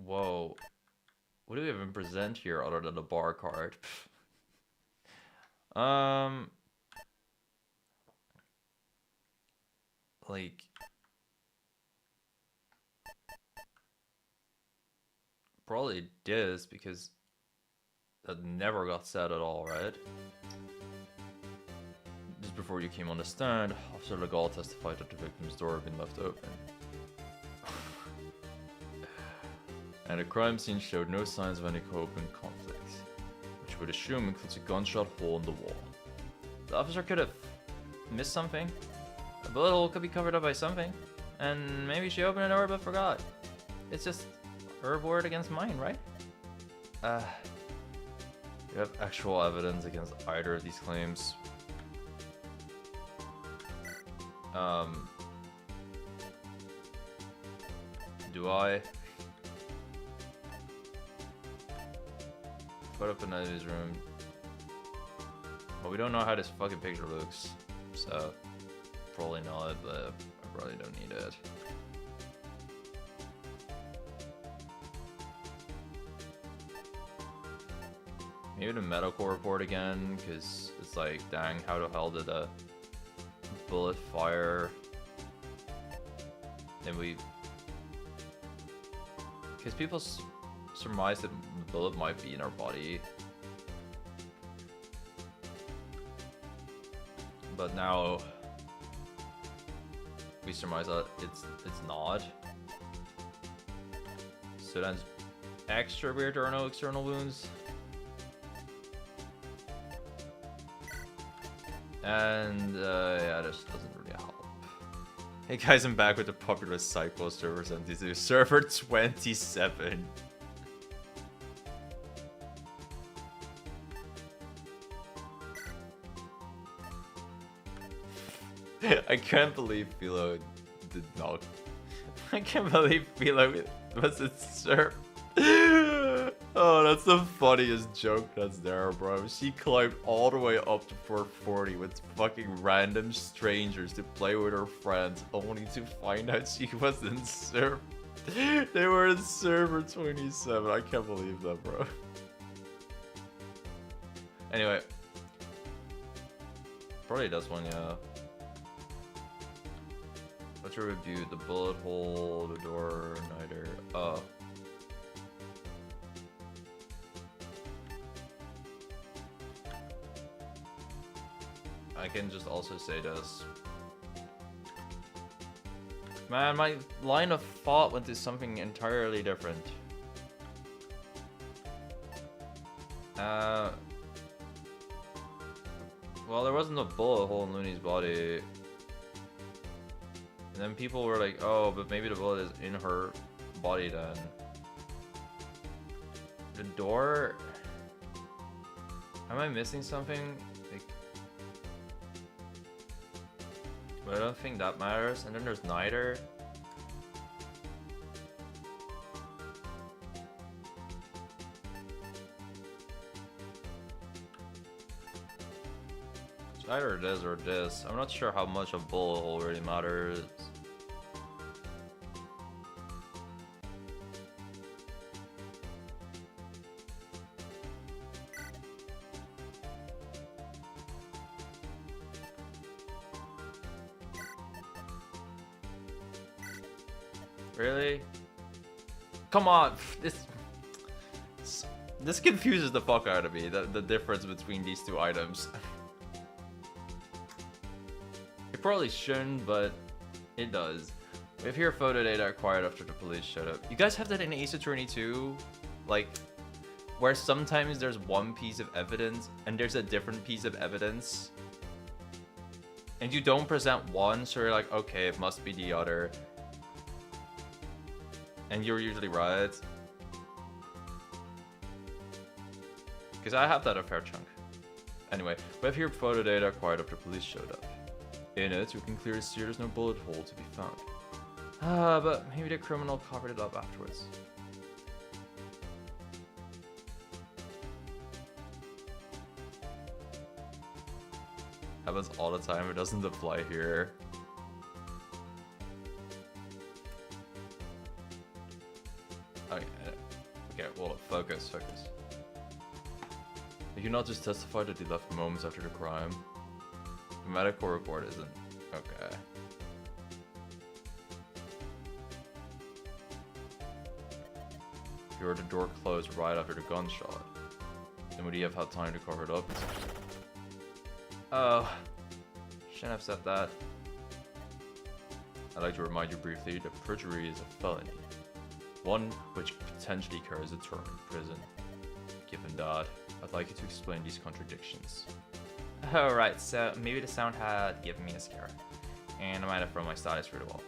Whoa, what do we even present here other than the bar card? Like, probably this, because that never got said at all, right? Just before you came on the stand, Officer Legal testified that the victim's door had been left open. And the crime scene showed no signs of any open conflict, which would assume includes a gunshot hole in the wall. The officer could have missed something. A bullet hole could be covered up by something, and maybe she opened the door but forgot. It's just her word against mine, right? You have actual evidence against either of these claims. Do I? Put up in his room. Well, we don't know how this fucking picture looks, so probably not, but I probably don't need it. Maybe the medical report again, because it's like, dang, how the hell did a bullet fire? And we... Because people surmise that the bullet might be in our body. But now we surmise that it's not. So then extra weird there are no external wounds. And yeah, this doesn't really help. Hey guys, I'm back with the popular Cycle server 72, server 27. I can't believe Philo did not. I can't believe Philo was it serve. Oh, that's the funniest joke that's there, bro. She climbed all the way up to 440 with fucking random strangers to play with her friends, only to find out she was in server. They were in server 27. I can't believe that, bro. Anyway. Probably this one, yeah. Let's review the bullet hole, the door, neither. Oh. I can just also say this. Man, my line of thought went to something entirely different. Well, there wasn't a bullet hole in Loonie's body. And then people were like, oh, but maybe the bullet is in her body then. The door... Am I missing something? Like... But I don't think that matters. And then there's neither. It's either this or this. I'm not sure how much a bullet hole really matters. Really? Come on, this confuses the fuck out of me, the difference between these two items. It probably shouldn't, but it does. We have here photo data acquired after the police showed up. You guys have that in Ace Attorney too? Like, where sometimes there's one piece of evidence and there's a different piece of evidence. And you don't present one, so you're like, okay, it must be the other. And you're usually right. Because I have that a fair chunk. Anyway, we have here photo data acquired after police showed up. In it, we can clearly see there's no bullet hole to be found. But maybe the criminal covered it up afterwards. Happens all the time, it doesn't apply here. Okay, well, focus. You cannot just testify that he left moments after the crime. The medical report isn't. Okay. If you were the door closed right after the gunshot, then would he have had time to cover it up? Oh, shouldn't have said that. I'd like to remind you briefly that perjury is a felony. One which potentially carries a term in prison. Given that, I'd like you to explain these contradictions. Alright, so maybe the sound had given me a scare, and I might have thrown my status through the wall.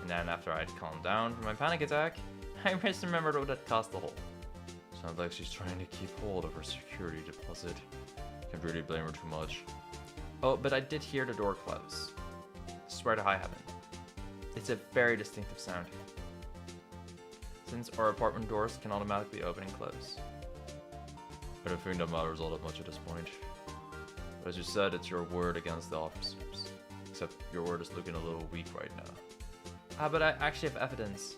And then after I'd calmed down from my panic attack, I misremembered what had caused the hole. Sounds like she's trying to keep hold of her security deposit. Can't really blame her too much. Oh, but I did hear the door close. Swear to high heaven. It's a very distinctive sound. Since our apartment doors can automatically open and close. I don't think that matters all that much at this point. But as you said, it's your word against the officers. Except your word is looking a little weak right now. But I actually have evidence.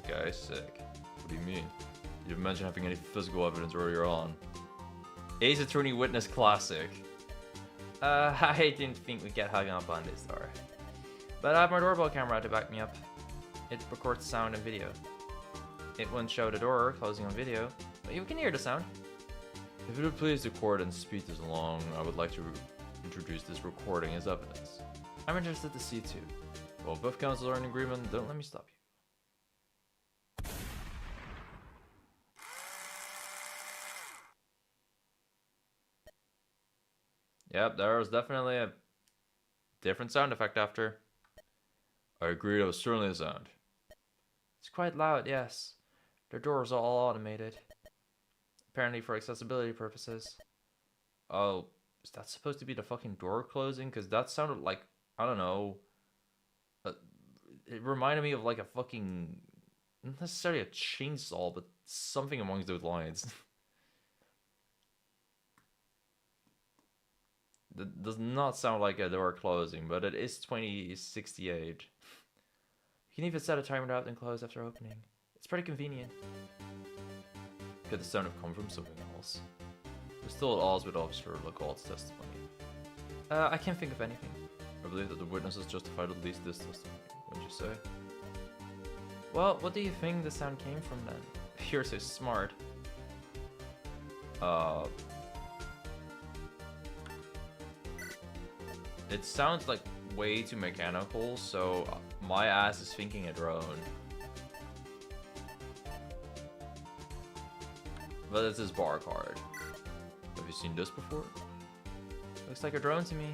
Okay, sick. What do you mean? You didn't mention having any physical evidence earlier on. Ace Attorney Witness Classic. I didn't think we'd get hung up on this, alright. But I have my doorbell camera to back me up. It records sound and video. It won't show the door closing on video, but you can hear the sound. If it would please the court and speed this along, I would like to introduce this recording as evidence. I'm interested to see too. Well, if both counsels are in agreement, don't let me stop you. Yep, there was definitely a different sound effect after. I agree, that was certainly a sound. It's quite loud, yes. Their doors are all automated. Apparently for accessibility purposes. Oh, is that supposed to be the fucking door closing? Because that sounded like, I don't know. It reminded me of like a fucking, not necessarily a chainsaw, but something amongst those lines. That does not sound like a door closing, but it is 2068. You can even set a timer to open and close after opening. It's pretty convenient. Could the sound have come from something else? We're still at odds with Officer Legault's testimony. I can't think of anything. I believe that the witnesses justified at least this testimony, wouldn't you say? Well, what do you think the sound came from then? You're so smart. It sounds like way too mechanical, so my ass is thinking a drone. But it's his bar card. Have you seen this before? Looks like a drone to me.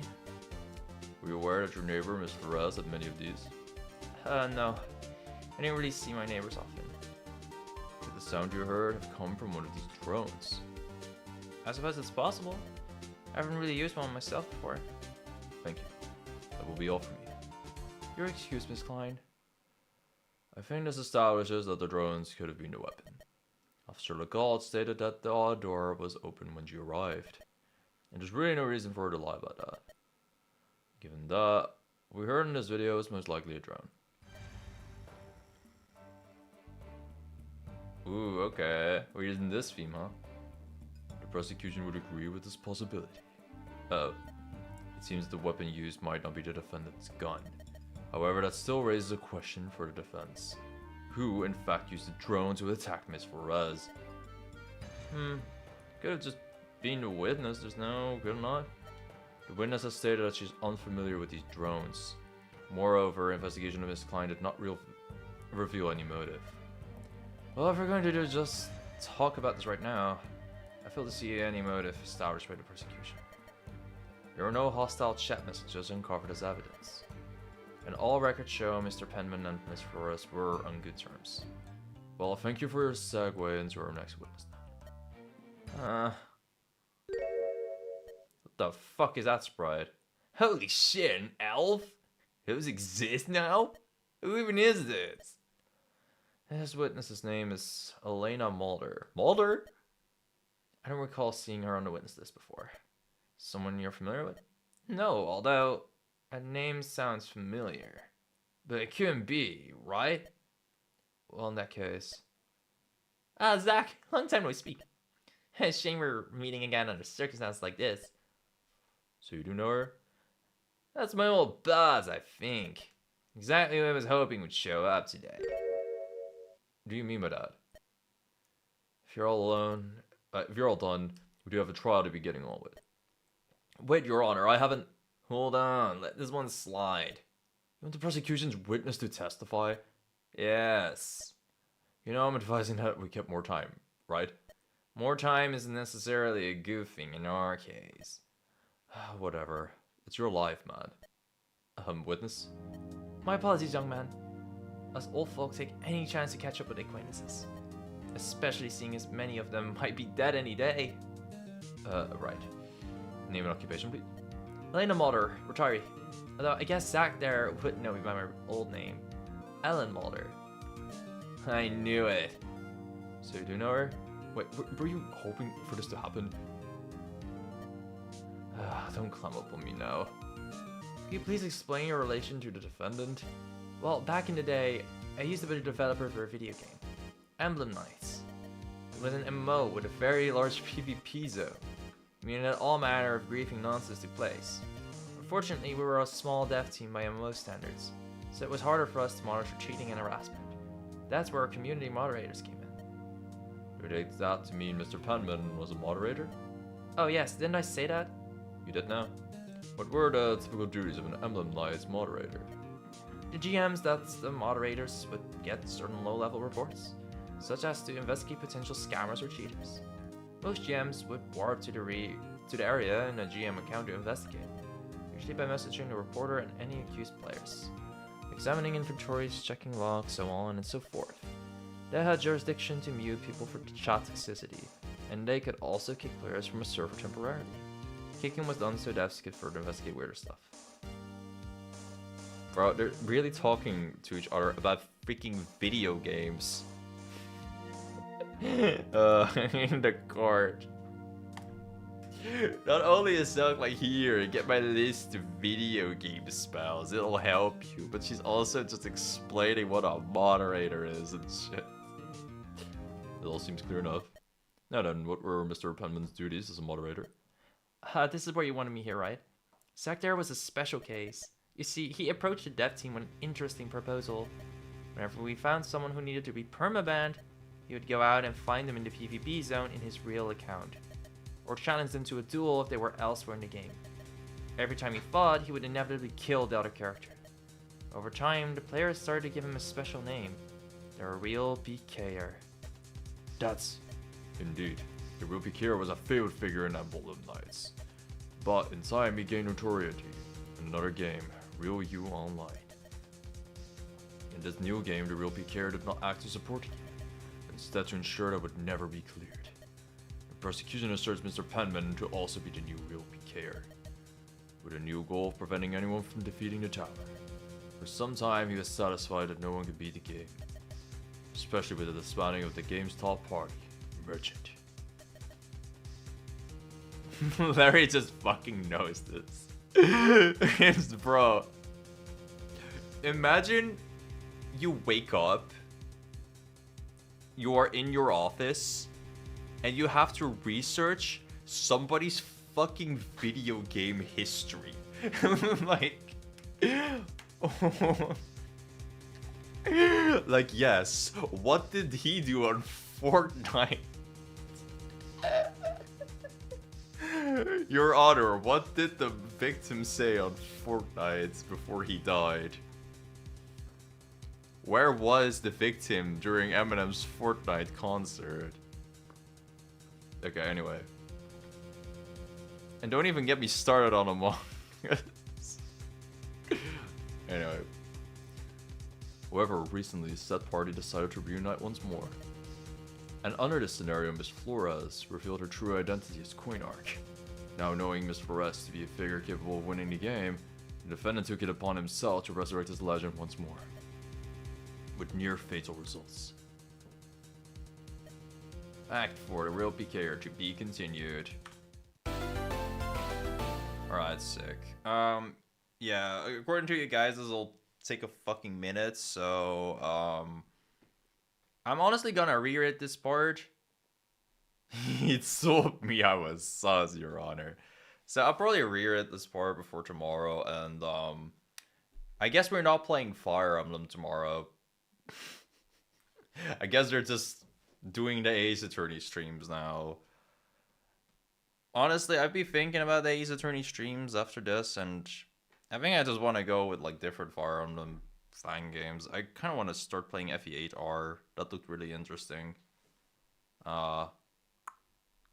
Were you aware that your neighbor, Miss Perez, had many of these? No. I didn't really see my neighbors often. Could the sound you heard have come from one of these drones? I suppose it's possible. I haven't really used one myself before. Thank you. That will be all for me. Your excuse, Miss Klein. I think this establishes that the drones could have been the weapon. Officer Legault stated that the door was open when you arrived. And there's really no reason for her to lie about that. Given that, what we heard in this video is most likely a drone. Ooh, okay. We're using this theme, huh? The prosecution would agree with this possibility. Oh. It seems the weapon used might not be the defendant's gun. However, that still raises a question for the defense. Who, in fact, used the drone to attack Miss Perez? Could have just been the witness, there's no good or not. The witness has stated that she's unfamiliar with these drones. Moreover, investigation of Miss Klein did not reveal any motive. Well, if we're going to do just talk about this right now, I fail to see any motive established by the prosecution. There were no hostile chat messages uncovered as evidence. And all records show Mr. Penman and Miss Flores were on good terms. Well, thank you for your segue into our next witness then. The fuck is that sprite? Holy shit, an elf? Those exist now? Who even is this? This witness's name is Elena Mulder. Mulder? I don't recall seeing her on the witness list before. Someone you're familiar with? No, although a name sounds familiar. But it couldn't be, right? Well, in that case... Zach, long time no speak. Shame we're meeting again under circumstances like this. So you do know her? That's my old boss, I think. Exactly who I was hoping would show up today. What do you mean by that? If you're all alone, if you're all done, we do have a trial to be getting on with. Wait, Your Honor, I haven't... Hold on, let this one slide. You want the prosecution's witness to testify? Yes. You know, I'm advising that we get more time, right? More time isn't necessarily a good thing in our case. Whatever. It's your life, man. Witness? My apologies, young man. Us old folk take any chance to catch up with acquaintances. Especially seeing as many of them might be dead any day. Right. Name and occupation, please. Elena Mulder, retiree. Although I guess Zach there wouldn't know me by my old name. Ellen Mulder. I knew it. So you do know her? Wait, were you hoping for this to happen? Don't climb up on me now. Could you please explain your relation to the defendant? Well, back in the day, I used to be a developer for a video game, Emblem Knights. It was an MMO with a very large PvP zone, meaning that all manner of griefing nonsense took place. Unfortunately, we were a small dev team by MMO standards, so it was harder for us to monitor cheating and harassment. That's where our community moderators came in. Do you take that to mean Mr. Penman was a moderator? Oh yes, didn't I say that? You did now. What were the typical duties of an Emblem Knights moderator? The GMs, that's the moderators, would get certain low-level reports, such as to investigate potential scammers or cheaters. Most GMs would warp to the area in a GM account to investigate, usually by messaging the reporter and any accused players, examining inventories, checking logs, so on and so forth. They had jurisdiction to mute people for chat toxicity, and they could also kick players from a server temporarily. Kicking was done so devs could further investigate weirder stuff. Bro, they're really talking to each other about freaking video games. In the court. Not only is Zelg like, here, get my list of video game spells, it'll help you, but she's also just explaining what a moderator is and shit. It all seems clear enough. Now then, what were Mr. Penman's duties as a moderator? This is where you wanted me here, right? Zach there was a special case. You see, he approached the dev team with an interesting proposal. Whenever we found someone who needed to be permabanned, he would go out and find them in the PvP zone in his real account, or challenge them to a duel if they were elsewhere in the game. Every time he fought, he would inevitably kill the other character. Over time, the players started to give him a special name, the Real PKer. That's indeed. The Real PKer was a failed figure in Emblem Knights, but in time he gained notoriety in another game, Real You Online. In this new game, the Real PKer did not act to support you, instead to ensure that it would never be cleared. The prosecution asserts Mr. Penman to also be the new Real PKer, with a new goal of preventing anyone from defeating the tower. For some time, he was satisfied that no one could beat the game, especially with the disbanding of the game's top party, Merchant. Larry just fucking knows this. It's, bro. Imagine you wake up, you are in your office, and you have to research somebody's fucking video game history. Like, like, yes, what did he do on Fortnite? Your Honor, what did the victim say on Fortnite before he died? Where was the victim during Eminem's Fortnite concert? Okay, anyway. And don't even get me started on Among Us. Anyway. However, recently, said party decided to reunite once more. And under this scenario, Miss Flores revealed her true identity as Queen Arc. Now knowing Miss Forrest to be a figure capable of winning the game, the defendant took it upon himself to resurrect his legend once more, with near fatal results. Act 4, the real PKer, to be continued. Alright, sick. Yeah, according to you guys, this will take a fucking minute, so, I'm honestly gonna reread this part. It told me I was sus, Your Honor. So I'll probably reread this part before tomorrow, and, I guess we're not playing Fire Emblem tomorrow. I guess they're just doing the Ace Attorney streams now. Honestly, I'd be thinking about the Ace Attorney streams after this, and I think I just want to go with like different Fire Emblem fan games. I kind of want to start playing FE8R. That looked really interesting.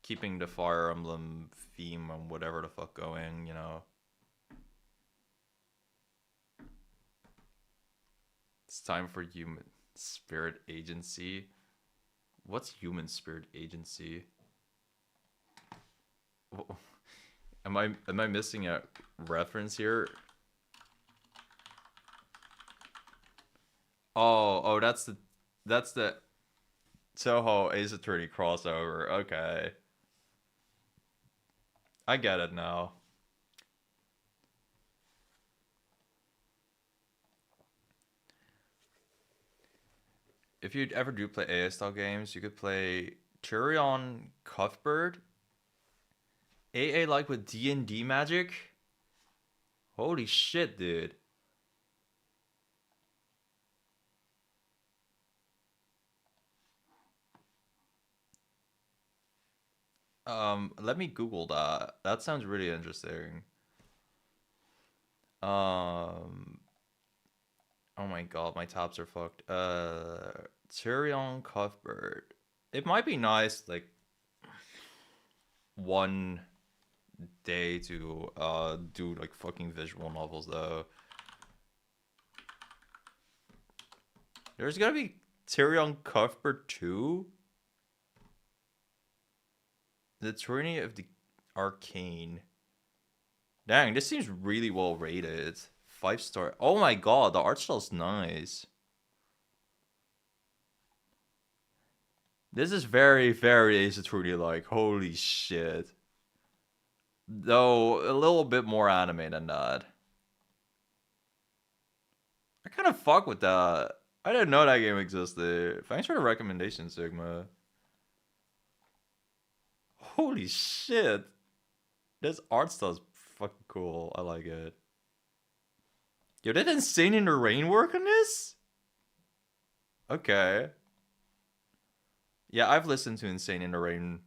Keeping the Fire Emblem theme and whatever the fuck going, you know. It's time for Human Spirit Agency. What's Human Spirit Agency? Am I missing a reference here? Oh, that's the Toho Ace Attorney crossover. Okay. I get it now. If you ever do play AS style games, you could play Tyrion Cuthbert. AA like with D&D magic? Holy shit, dude. Let me Google that. That sounds really interesting. Oh my god, my tabs are fucked. Tyrion Cuthbert. It might be nice, like, one day to do like fucking visual novels though. There's gotta be Tyrion Cuthbert 2? The Attorney of the Arcane. Dang, this seems really well rated. 5-star. Oh my god, the art style's nice. This is very, very Ace Attorney like. Holy shit. Though, a little bit more anime than that. I kind of fuck with that. I didn't know that game existed. Thanks for the recommendation, Sigma. Holy shit. This art style's fucking cool. I like it. Yo, did Insane in the Rain work on this? Okay. Yeah, I've listened to Insane in the Rain.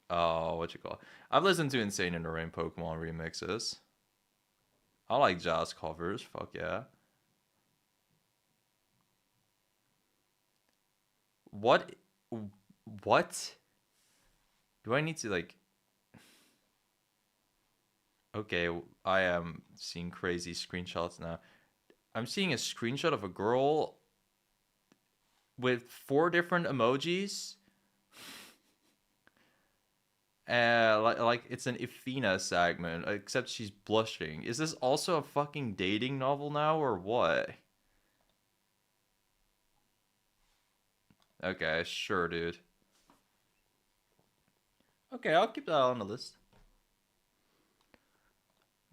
What you call it? I've listened to Insane in the Rain Pokemon remixes. I like jazz covers. Fuck yeah. What? Do I need to, like... Okay, I am seeing crazy screenshots now. I'm seeing a screenshot of a girl with 4 different emojis. Like it's an Ifina segment, except she's blushing. Is this also a fucking dating novel now, or what? Okay, sure, dude. Okay, I'll keep that on the list.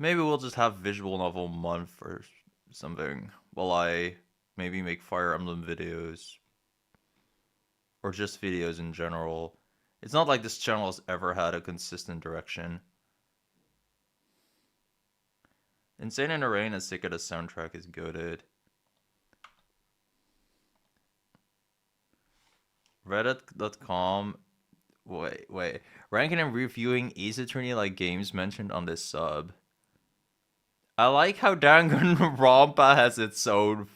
Maybe we'll just have visual novel month or something while I maybe make Fire Emblem videos. Or just videos in general. It's not like this channel has ever had a consistent direction. Insane in the Rain and Sick of the soundtrack is goated. Reddit.com. Wait. Ranking and reviewing Ace Attorney like games mentioned on this sub. I like how Danganronpa has its own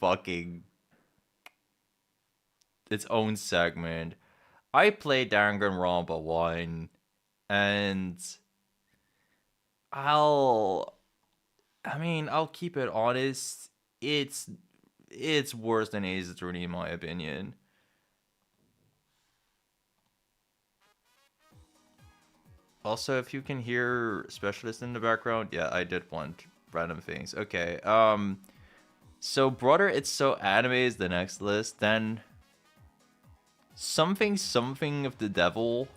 segment. I played Danganronpa 1, and I'll keep it honest. It's worse than Ace Attorney in my opinion. Also, if you can hear specialist in the background, yeah, I did want random things. Okay, so Brother It's So Anime is the next list, then something something of the devil.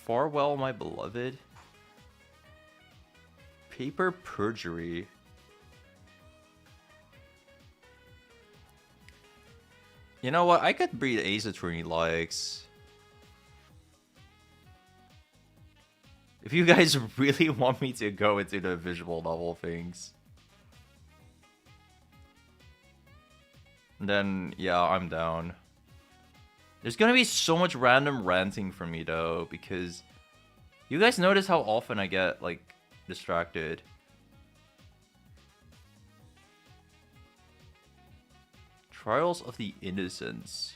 Farewell, My Beloved. Paper Perjury. You know what? I could breed Ace Attorney likes. If you guys really want me to go into the visual novel things, then yeah, I'm down. There's gonna be so much random ranting from me though, because you guys notice how often I get like distracted. Trials of the Innocents.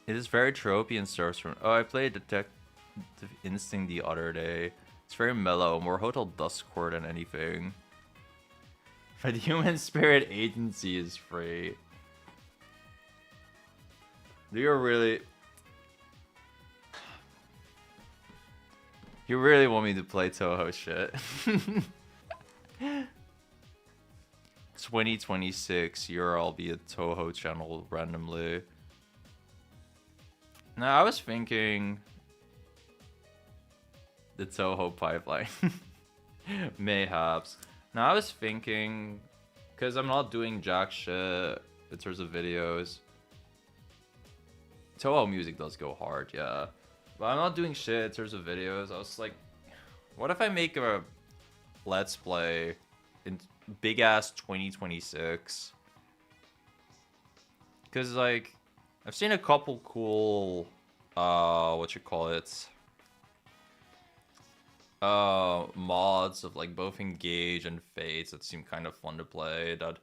It is very tropey and starts from. Oh, I played Detective Instinct the other day. It's very mellow, more Hotel Duskcore than anything. But Human Spirit Agency is free. Do you really... You really want me to play Toho shit? 2026, year I'll be a Toho channel randomly. Now, I was thinking... The Toho pipeline. Mayhaps. Now, I was thinking... Because I'm not doing jack shit in terms of videos. Toho music does go hard, yeah. But I'm not doing shit in terms of videos. I was like, what if I make a Let's Play in big ass 2026? Because, like, I've seen a couple cool, mods of, like, both Engage and Fates that seem kind of fun to play that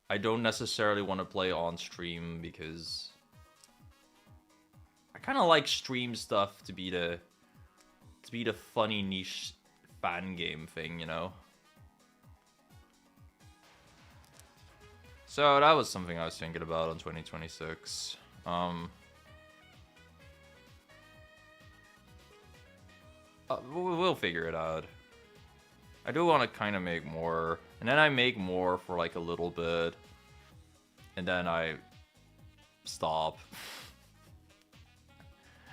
I don't necessarily want to play on stream because I kind of like stream stuff to be the funny niche fan game thing, you know? So that was something I was thinking about on 2026. We'll figure it out. I do want to kind of make more, and then I make more for like a little bit, and then I stop.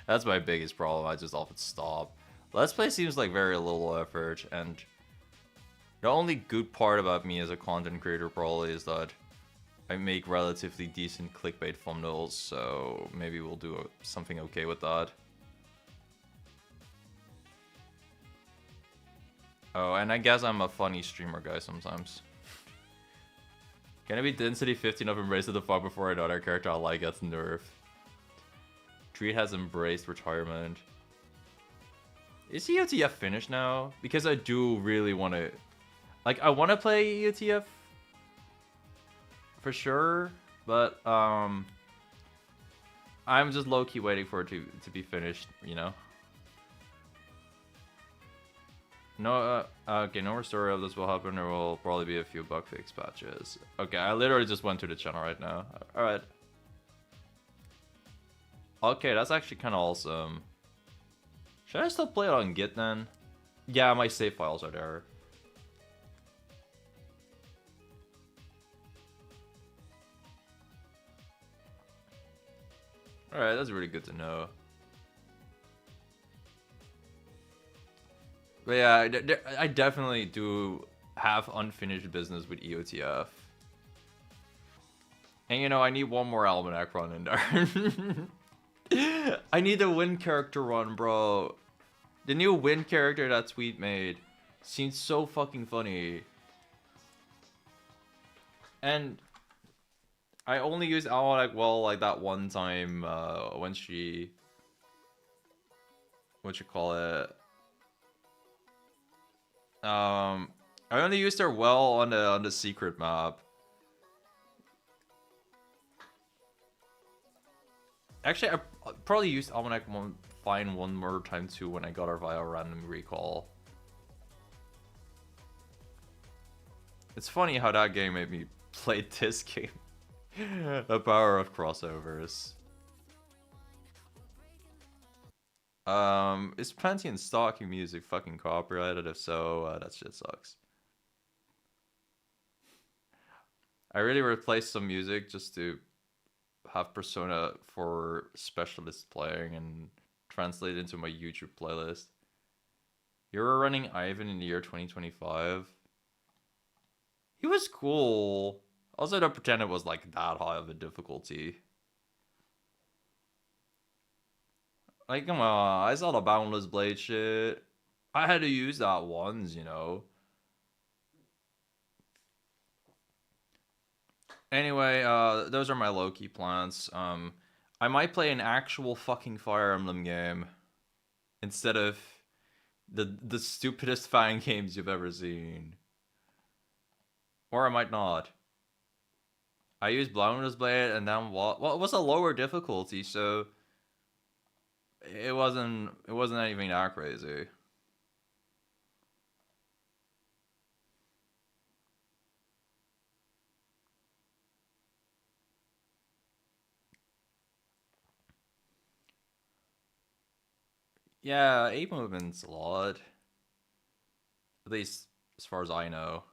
That's my biggest problem. I just often stop. Let's Play seems like very little effort, and the only good part about me as a content creator probably is that I make relatively decent clickbait thumbnails, so maybe we'll do something okay with that. Oh, and I guess I'm a funny streamer guy sometimes. Can it be density 15 of Embrace of the Fog before another character I like gets nerfed? Treat has embraced retirement. Is EOTF finished now? Because I do really want to... Like, I want to play EOTF for sure, but I'm just low-key waiting for it to be finished, you know? No, okay, no more story of this will happen. There will probably be a few bug fix patches. Okay, I literally just went to the channel right now. Alright. Okay, that's actually kind of awesome. Should I still play it on Git then? Yeah, my save files are there. Alright, that's really good to know. But yeah, I definitely do have unfinished business with EOTF. And you know, I need one more Almanac run in there. I need a wind character run, bro. The new wind character that Tweet made seems so fucking funny. And I only used Almanac well like that one time when she... I only used her well on the secret map. Actually, I probably used Almanac Fine one more time too when I got her via random recall. It's funny how that game made me play this game. The power of crossovers. Is Plenty and Stalking Music fucking copyrighted? If so, that shit sucks. I really replaced some music just to have Persona 4 Specialist playing and translate it into my YouTube playlist. You were running Ivan in the year 2025. He was cool. Also, don't pretend it was like that high of a difficulty. Like, come on, I saw the Boundless Blade shit. I had to use that once, you know. Anyway, those are my low-key plans. I might play an actual fucking Fire Emblem game instead of the stupidest fan games you've ever seen. Or I might not. I used Boundless Blade and then what? Well, it was a lower difficulty, so it wasn't anything that crazy. Yeah, 8 movement's a lot. At least as far as I know.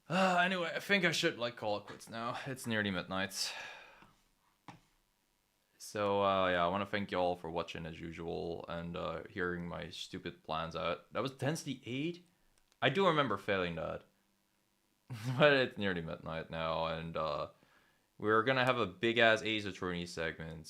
Anyway, I think I should like call it quits now. It's nearly midnight. So yeah, I want to thank y'all for watching as usual and hearing my stupid plans out. That was density 8? I do remember failing that. But it's nearly midnight now, and we're gonna have a big ass Ace Attorney segment